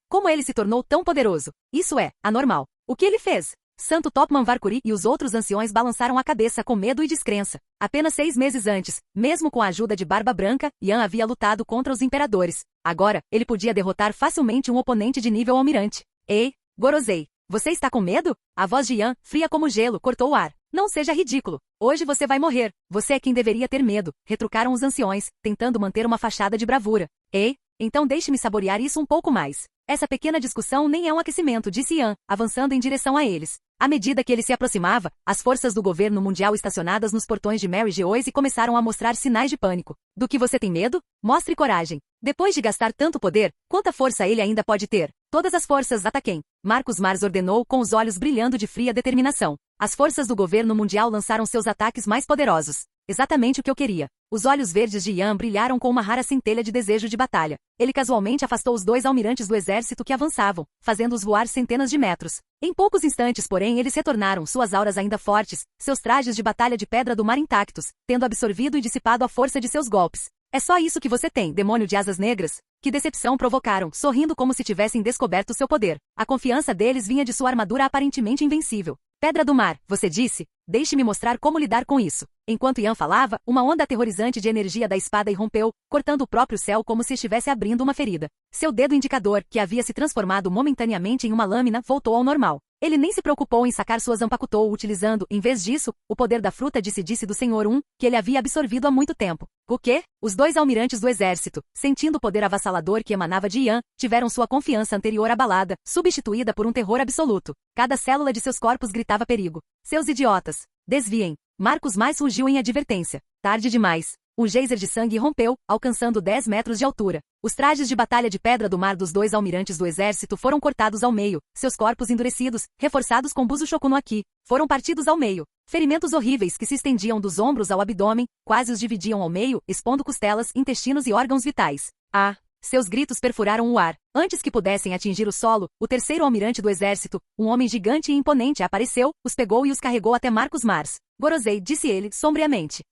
Como ele se tornou tão poderoso? Isso é anormal. O que ele fez? Santo Topman Varkuri e os outros anciões balançaram a cabeça com medo e descrença. Apenas 6 meses antes, mesmo com a ajuda de Barba Branca, Ian havia lutado contra os imperadores. Agora, ele podia derrotar facilmente um oponente de nível almirante. Ei, Gorosei, você está com medo? A voz de Ian, fria como gelo, cortou o ar. Não seja ridículo. Hoje você vai morrer. Você é quem deveria ter medo, retrucaram os anciões, tentando manter uma fachada de bravura. Ei, então deixe-me saborear isso um pouco mais. Essa pequena discussão nem é um aquecimento, disse Ian, avançando em direção a eles. À medida que ele se aproximava, as forças do governo mundial estacionadas nos portões de Mary Geoise começaram a mostrar sinais de pânico. Do que você tem medo? Mostre coragem. Depois de gastar tanto poder, quanta força ele ainda pode ter? Todas as forças ataquem. Marcos Mars ordenou com os olhos brilhando de fria determinação. As forças do governo mundial lançaram seus ataques mais poderosos. Exatamente o que eu queria. Os olhos verdes de Ian brilharam com uma rara centelha de desejo de batalha. Ele casualmente afastou os 2 almirantes do exército que avançavam, fazendo-os voar centenas de metros. Em poucos instantes, porém, eles retornaram, suas auras ainda fortes, seus trajes de batalha de pedra do mar intactos, tendo absorvido e dissipado a força de seus golpes. É só isso que você tem, demônio de asas negras? Que decepção provocaram, sorrindo como se tivessem descoberto seu poder. A confiança deles vinha de sua armadura aparentemente invencível. Pedra do mar, você disse? Deixe-me mostrar como lidar com isso. Enquanto Ian falava, uma onda aterrorizante de energia da espada irrompeu, cortando o próprio céu como se estivesse abrindo uma ferida. Seu dedo indicador, que havia se transformado momentaneamente em uma lâmina, voltou ao normal. Ele nem se preocupou em sacar suas Zanpakutou utilizando, em vez disso, o poder da fruta disse do Senhor que ele havia absorvido há muito tempo. O quê? Os 2 almirantes do exército, sentindo o poder avassalador que emanava de Ian, tiveram sua confiança anterior abalada, substituída por um terror absoluto. Cada célula de seus corpos gritava perigo. Seus idiotas! Desviem! Marcos mais rugiu em advertência. Tarde demais. Um geyser de sangue rompeu, alcançando 10 metros de altura. Os trajes de batalha de pedra do mar dos 2 almirantes do exército foram cortados ao meio, seus corpos endurecidos, reforçados com Buzu Shokuno Aki, foram partidos ao meio. Ferimentos horríveis que se estendiam dos ombros ao abdômen, quase os dividiam ao meio, expondo costelas, intestinos e órgãos vitais. Ah! Seus gritos perfuraram o ar. Antes que pudessem atingir o solo, o terceiro almirante do exército, um homem gigante e imponente, apareceu, os pegou e os carregou até Marcos Mars. Gorosei, disse ele, sombriamente.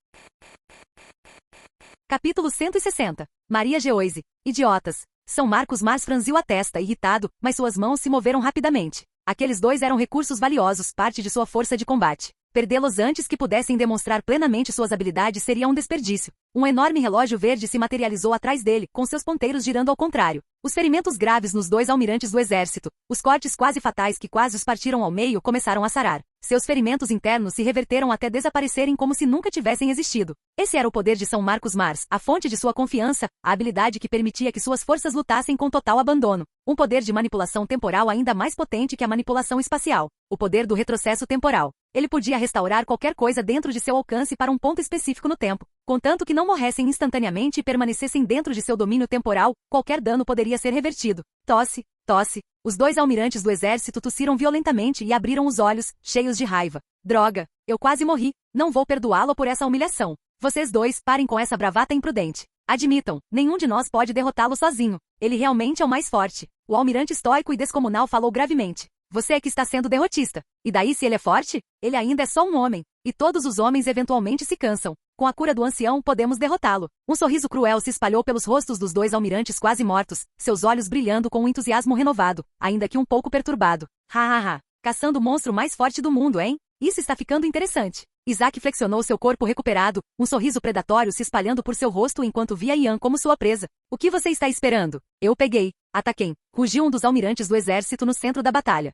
Capítulo 160. Maria Geoise. Idiotas. São Marcos Mars franziu a testa, irritado, mas suas mãos se moveram rapidamente. Aqueles dois eram recursos valiosos, parte de sua força de combate. Perdê-los antes que pudessem demonstrar plenamente suas habilidades seria um desperdício. Um enorme relógio verde se materializou atrás dele, com seus ponteiros girando ao contrário. Os ferimentos graves nos dois almirantes do exército, os cortes quase fatais que quase os partiram ao meio, começaram a sarar. Seus ferimentos internos se reverteram até desaparecerem como se nunca tivessem existido. Esse era o poder de São Marcos Mars, a fonte de sua confiança, a habilidade que permitia que suas forças lutassem com total abandono. Um poder de manipulação temporal ainda mais potente que a manipulação espacial. O poder do retrocesso temporal. Ele podia restaurar qualquer coisa dentro de seu alcance para um ponto específico no tempo. Contanto que não morressem instantaneamente e permanecessem dentro de seu domínio temporal, qualquer dano poderia ser revertido. Tosse, tosse. Os dois almirantes do exército tossiram violentamente e abriram os olhos, cheios de raiva. Droga, eu quase morri. Não vou perdoá-lo por essa humilhação. Vocês dois, parem com essa bravata imprudente. Admitam, nenhum de nós pode derrotá-lo sozinho. Ele realmente é o mais forte. O almirante estoico e descomunal falou gravemente. Você é que está sendo derrotista. E daí se ele é forte? Ele ainda é só um homem. E todos os homens eventualmente se cansam. Com a cura do ancião podemos derrotá-lo. Um sorriso cruel se espalhou pelos rostos dos dois almirantes quase mortos, seus olhos brilhando com um entusiasmo renovado, ainda que um pouco perturbado. Ha. Caçando o monstro mais forte do mundo, hein? Isso está ficando interessante. Isaac flexionou seu corpo recuperado, um sorriso predatório se espalhando por seu rosto enquanto via Ian como sua presa. O que você está esperando? Eu peguei. Ataquem. Rugiu um dos almirantes do exército no centro da batalha.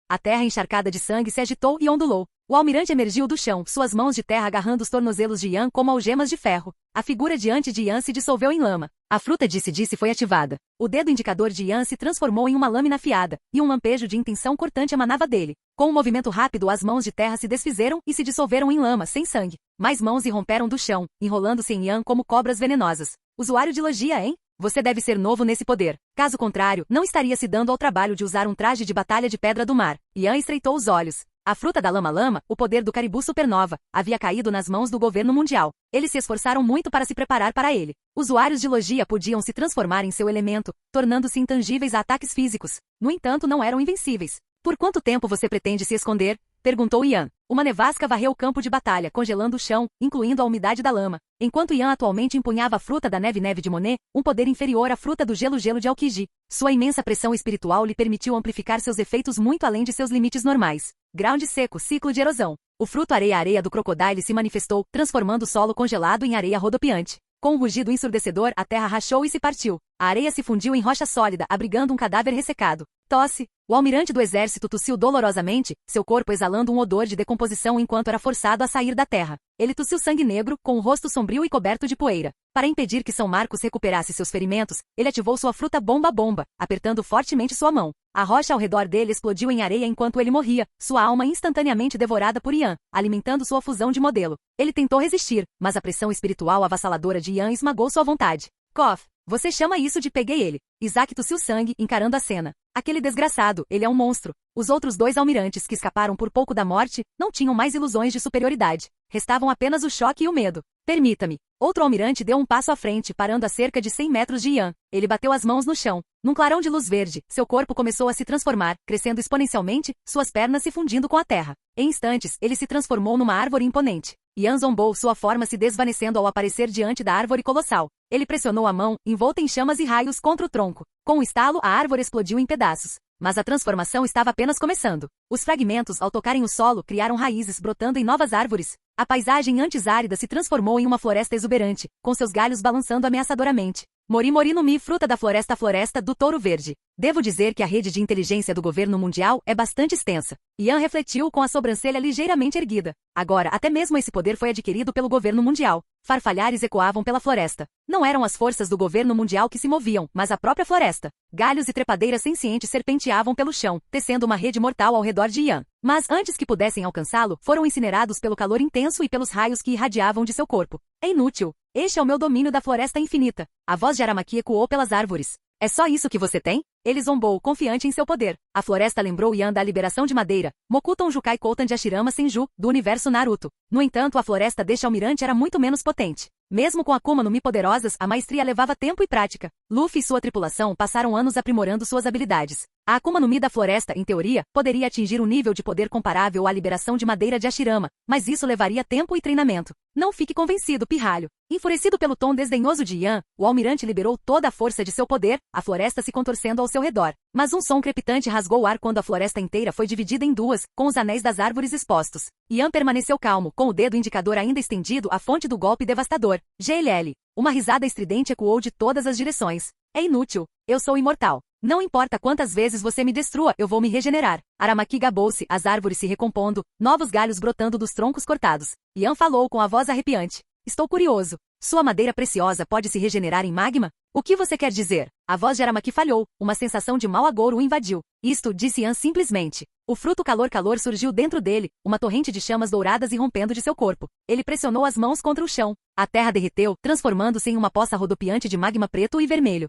A terra encharcada de sangue se agitou e ondulou. O almirante emergiu do chão, suas mãos de terra agarrando os tornozelos de Ian como algemas de ferro. A figura diante de Ian se dissolveu em lama. A fruta disse foi ativada. O dedo indicador de Ian se transformou em uma lâmina afiada, e um lampejo de intenção cortante emanava dele. Com um movimento rápido, as mãos de terra se desfizeram e se dissolveram em lama, sem sangue. Mais mãos irromperam do chão, enrolando-se em Ian como cobras venenosas. Usuário de logia, hein? Você deve ser novo nesse poder. Caso contrário, não estaria se dando ao trabalho de usar um traje de batalha de pedra do mar. Ian estreitou os olhos. A fruta da lama-lama, o poder do Caribu Supernova, havia caído nas mãos do governo mundial. Eles se esforçaram muito para se preparar para ele. Usuários de logia podiam se transformar em seu elemento, tornando-se intangíveis a ataques físicos. No entanto, não eram invencíveis. Por quanto tempo você pretende se esconder? Perguntou Ian. Uma nevasca varreu o campo de batalha, congelando o chão, incluindo a umidade da lama. Enquanto Ian atualmente empunhava a fruta da neve de Monet, um poder inferior à fruta do gelo de Aokiji. Sua imensa pressão espiritual lhe permitiu amplificar seus efeitos muito além de seus limites normais. Ground seco, ciclo de erosão. O fruto areia do crocodile se manifestou, transformando o solo congelado em areia rodopiante. Com um rugido ensurdecedor, a terra rachou e se partiu. A areia se fundiu em rocha sólida, abrigando um cadáver ressecado. Tosse. O almirante do exército tossiu dolorosamente, seu corpo exalando um odor de decomposição enquanto era forçado a sair da terra. Ele tossiu sangue negro, com o rosto sombrio e coberto de poeira. Para impedir que São Marcos recuperasse seus ferimentos, ele ativou sua fruta bomba-bomba, apertando fortemente sua mão. A rocha ao redor dele explodiu em areia enquanto ele morria, sua alma instantaneamente devorada por Ian, alimentando sua fusão de modelo. Ele tentou resistir, mas a pressão espiritual avassaladora de Ian esmagou sua vontade. Kof, você chama isso de peguei ele. Isaac tossiu sangue, encarando a cena. Aquele desgraçado, ele é um monstro. Os outros dois almirantes que escaparam por pouco da morte, não tinham mais ilusões de superioridade. Restavam apenas o choque e o medo. Permita-me. Outro almirante deu um passo à frente, parando a cerca de 100 metros de Ian. Ele bateu as mãos no chão. Num clarão de luz verde, seu corpo começou a se transformar, crescendo exponencialmente, suas pernas se fundindo com a terra. Em instantes, ele se transformou numa árvore imponente. Ian zombou, sua forma se desvanecendo ao aparecer diante da árvore colossal. Ele pressionou a mão, envolta em chamas e raios contra o tronco. Com um estalo, a árvore explodiu em pedaços. Mas a transformação estava apenas começando. Os fragmentos, ao tocarem o solo, criaram raízes brotando em novas árvores. A paisagem antes árida se transformou em uma floresta exuberante, com seus galhos balançando ameaçadoramente. Mori no Mi, fruta da floresta do touro verde. Devo dizer que a rede de inteligência do governo mundial é bastante extensa. Ian refletiu com a sobrancelha ligeiramente erguida. Agora, até mesmo esse poder foi adquirido pelo governo mundial. Farfalhares ecoavam pela floresta. Não eram as forças do governo mundial que se moviam, mas a própria floresta. Galhos e trepadeiras sencientes serpenteavam pelo chão, tecendo uma rede mortal ao redor de Ian. Mas antes que pudessem alcançá-lo, foram incinerados pelo calor intenso e pelos raios que irradiavam de seu corpo. É inútil. Este é o meu domínio da floresta infinita. A voz de Aramaki ecoou pelas árvores. É só isso que você tem? Ele zombou, confiante em seu poder. A floresta lembrou Yan da liberação de madeira, Mokuton Jukai Koutan de Hashirama Senju, do universo Naruto. No entanto, a floresta deste almirante era muito menos potente. Mesmo com Akuma no Mi poderosas, a maestria levava tempo e prática. Luffy e sua tripulação passaram anos aprimorando suas habilidades. A Akuma no Mi da floresta, em teoria, poderia atingir um nível de poder comparável à liberação de madeira de Hashirama, mas isso levaria tempo e treinamento. Não fique convencido, pirralho. Enfurecido pelo tom desdenhoso de Yan, o almirante liberou toda a força de seu poder, a floresta se contorcendo ao seu redor. Mas um som crepitante rasgou o ar quando a floresta inteira foi dividida em duas, com os anéis das árvores expostos. Yan permaneceu calmo, com o dedo indicador ainda estendido à fonte do golpe devastador. GLL. Uma risada estridente ecoou de todas as direções. É inútil. Eu sou imortal. Não importa quantas vezes você me destrua, eu vou me regenerar. Aramaki gabou-se, as árvores se recompondo, novos galhos brotando dos troncos cortados. Yan falou com a voz arrepiante. Estou curioso. Sua madeira preciosa pode se regenerar em magma? O que você quer dizer? A voz de Aramaki falhou, uma sensação de mau agouro o invadiu. Isto, disse Yan simplesmente. O fruto calor surgiu dentro dele, uma torrente de chamas douradas irrompendo de seu corpo. Ele pressionou as mãos contra o chão. A terra derreteu, transformando-se em uma poça rodopiante de magma preto e vermelho.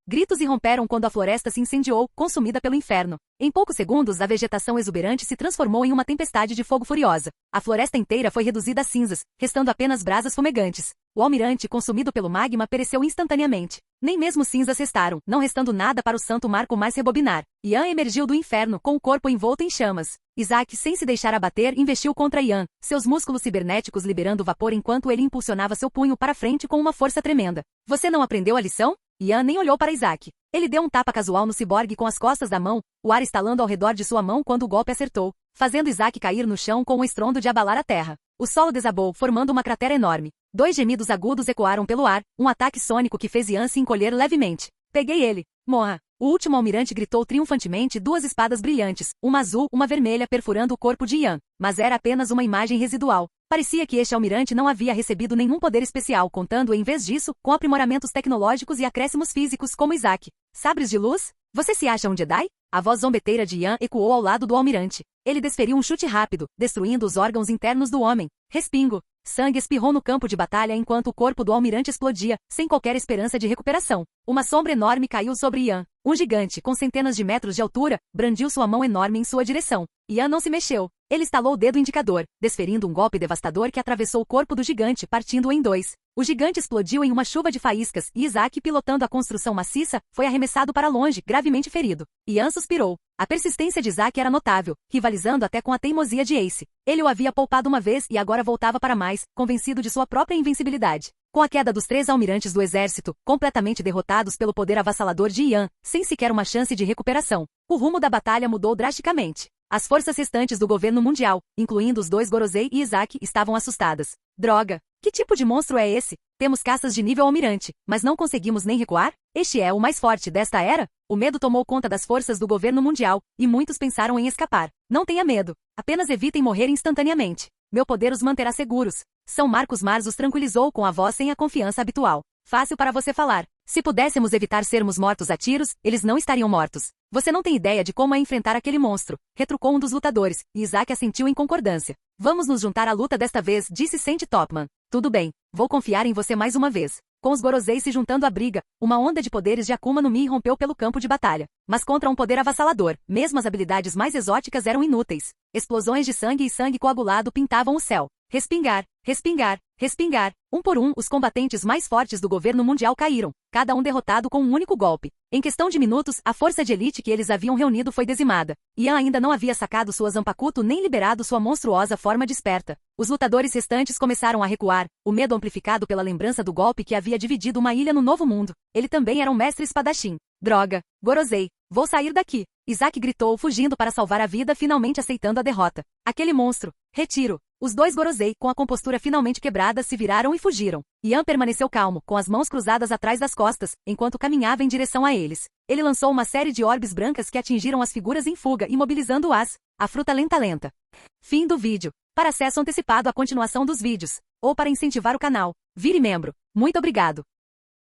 Gritos irromperam quando a floresta se incendiou, consumida pelo inferno. Em poucos segundos, a vegetação exuberante se transformou em uma tempestade de fogo furiosa. A floresta inteira foi reduzida a cinzas, restando apenas brasas fumegantes. O almirante, consumido pelo magma, pereceu instantaneamente. Nem mesmo cinzas restaram, não restando nada para o santo marco mais rebobinar. Yan emergiu do inferno, com o corpo envolto em chamas. Isaac, sem se deixar abater, investiu contra Yan, seus músculos cibernéticos liberando vapor enquanto ele impulsionava seu punho para frente com uma força tremenda. Você não aprendeu a lição? Yan nem olhou para Isaac. Ele deu um tapa casual no ciborgue com as costas da mão, o ar estalando ao redor de sua mão quando o golpe acertou, fazendo Isaac cair no chão com um estrondo de abalar a terra. O solo desabou, formando uma cratera enorme. 2 gemidos agudos ecoaram pelo ar, um ataque sônico que fez Yan se encolher levemente. Peguei ele. Morra. O último almirante gritou triunfantemente, 2 espadas brilhantes, uma azul, uma vermelha perfurando o corpo de Yan. Mas era apenas uma imagem residual. Parecia que este almirante não havia recebido nenhum poder especial, contando em vez disso, com aprimoramentos tecnológicos e acréscimos físicos como Isaac. Sabres de luz? Você se acha um Jedi? A voz zombeteira de Yan ecoou ao lado do almirante. Ele desferiu um chute rápido, destruindo os órgãos internos do homem. Respingo. Sangue espirrou no campo de batalha enquanto o corpo do almirante explodia, sem qualquer esperança de recuperação. Uma sombra enorme caiu sobre Yan. Um gigante, com centenas de metros de altura, brandiu sua mão enorme em sua direção. Yan não se mexeu. Ele estalou o dedo indicador, desferindo um golpe devastador que atravessou o corpo do gigante, partindo-o em 2. O gigante explodiu em uma chuva de faíscas e Isaac, pilotando a construção maciça, foi arremessado para longe, gravemente ferido. Yan suspirou. A persistência de Isaac era notável, rivalizando até com a teimosia de Ace. Ele o havia poupado uma vez e agora voltava para mais, convencido de sua própria invencibilidade. Com a queda dos 3 almirantes do exército, completamente derrotados pelo poder avassalador de Yan, sem sequer uma chance de recuperação, o rumo da batalha mudou drasticamente. As forças restantes do governo mundial, incluindo os 2 Gorosei e Isaac, estavam assustadas. Droga! Que tipo de monstro é esse? Temos caças de nível almirante, mas não conseguimos nem recuar? Este é o mais forte desta era? O medo tomou conta das forças do governo mundial, e muitos pensaram em escapar. Não tenha medo. Apenas evitem morrer instantaneamente. Meu poder os manterá seguros. São Marcos Mars os tranquilizou com a voz sem a confiança habitual. Fácil para você falar. Se pudéssemos evitar sermos mortos a tiros, eles não estariam mortos. Você não tem ideia de como é enfrentar aquele monstro, retrucou um dos lutadores, e Isaac assentiu em concordância. Vamos nos juntar à luta desta vez, disse Sandy Topman. Tudo bem, vou confiar em você mais uma vez. Com os Gorosei se juntando à briga, uma onda de poderes de Akuma no Mi rompeu pelo campo de batalha. Mas contra um poder avassalador, mesmo as habilidades mais exóticas eram inúteis. Explosões de sangue e sangue coagulado pintavam o céu. Respingar, respingar, respingar. Um por um, os combatentes mais fortes do governo mundial caíram, cada um derrotado com um único golpe. Em questão de minutos, a força de elite que eles haviam reunido foi dizimada. Yan ainda não havia sacado sua Zanpakuto nem liberado sua monstruosa forma desperta. Os lutadores restantes começaram a recuar, o medo amplificado pela lembrança do golpe que havia dividido uma ilha no Novo Mundo. Ele também era um mestre espadachim. Droga! Gorosei! Vou sair daqui! Isaac gritou, fugindo para salvar a vida, finalmente aceitando a derrota. Aquele monstro! Retiro! Os 2 Gorosei, com a compostura finalmente quebrada, se viraram e fugiram. Yan permaneceu calmo, com as mãos cruzadas atrás das costas, enquanto caminhava em direção a eles. Ele lançou uma série de orbes brancas que atingiram as figuras em fuga, imobilizando-as. A fruta lenta. Fim do vídeo. Para acesso antecipado à continuação dos vídeos, ou para incentivar o canal, vire membro. Muito obrigado.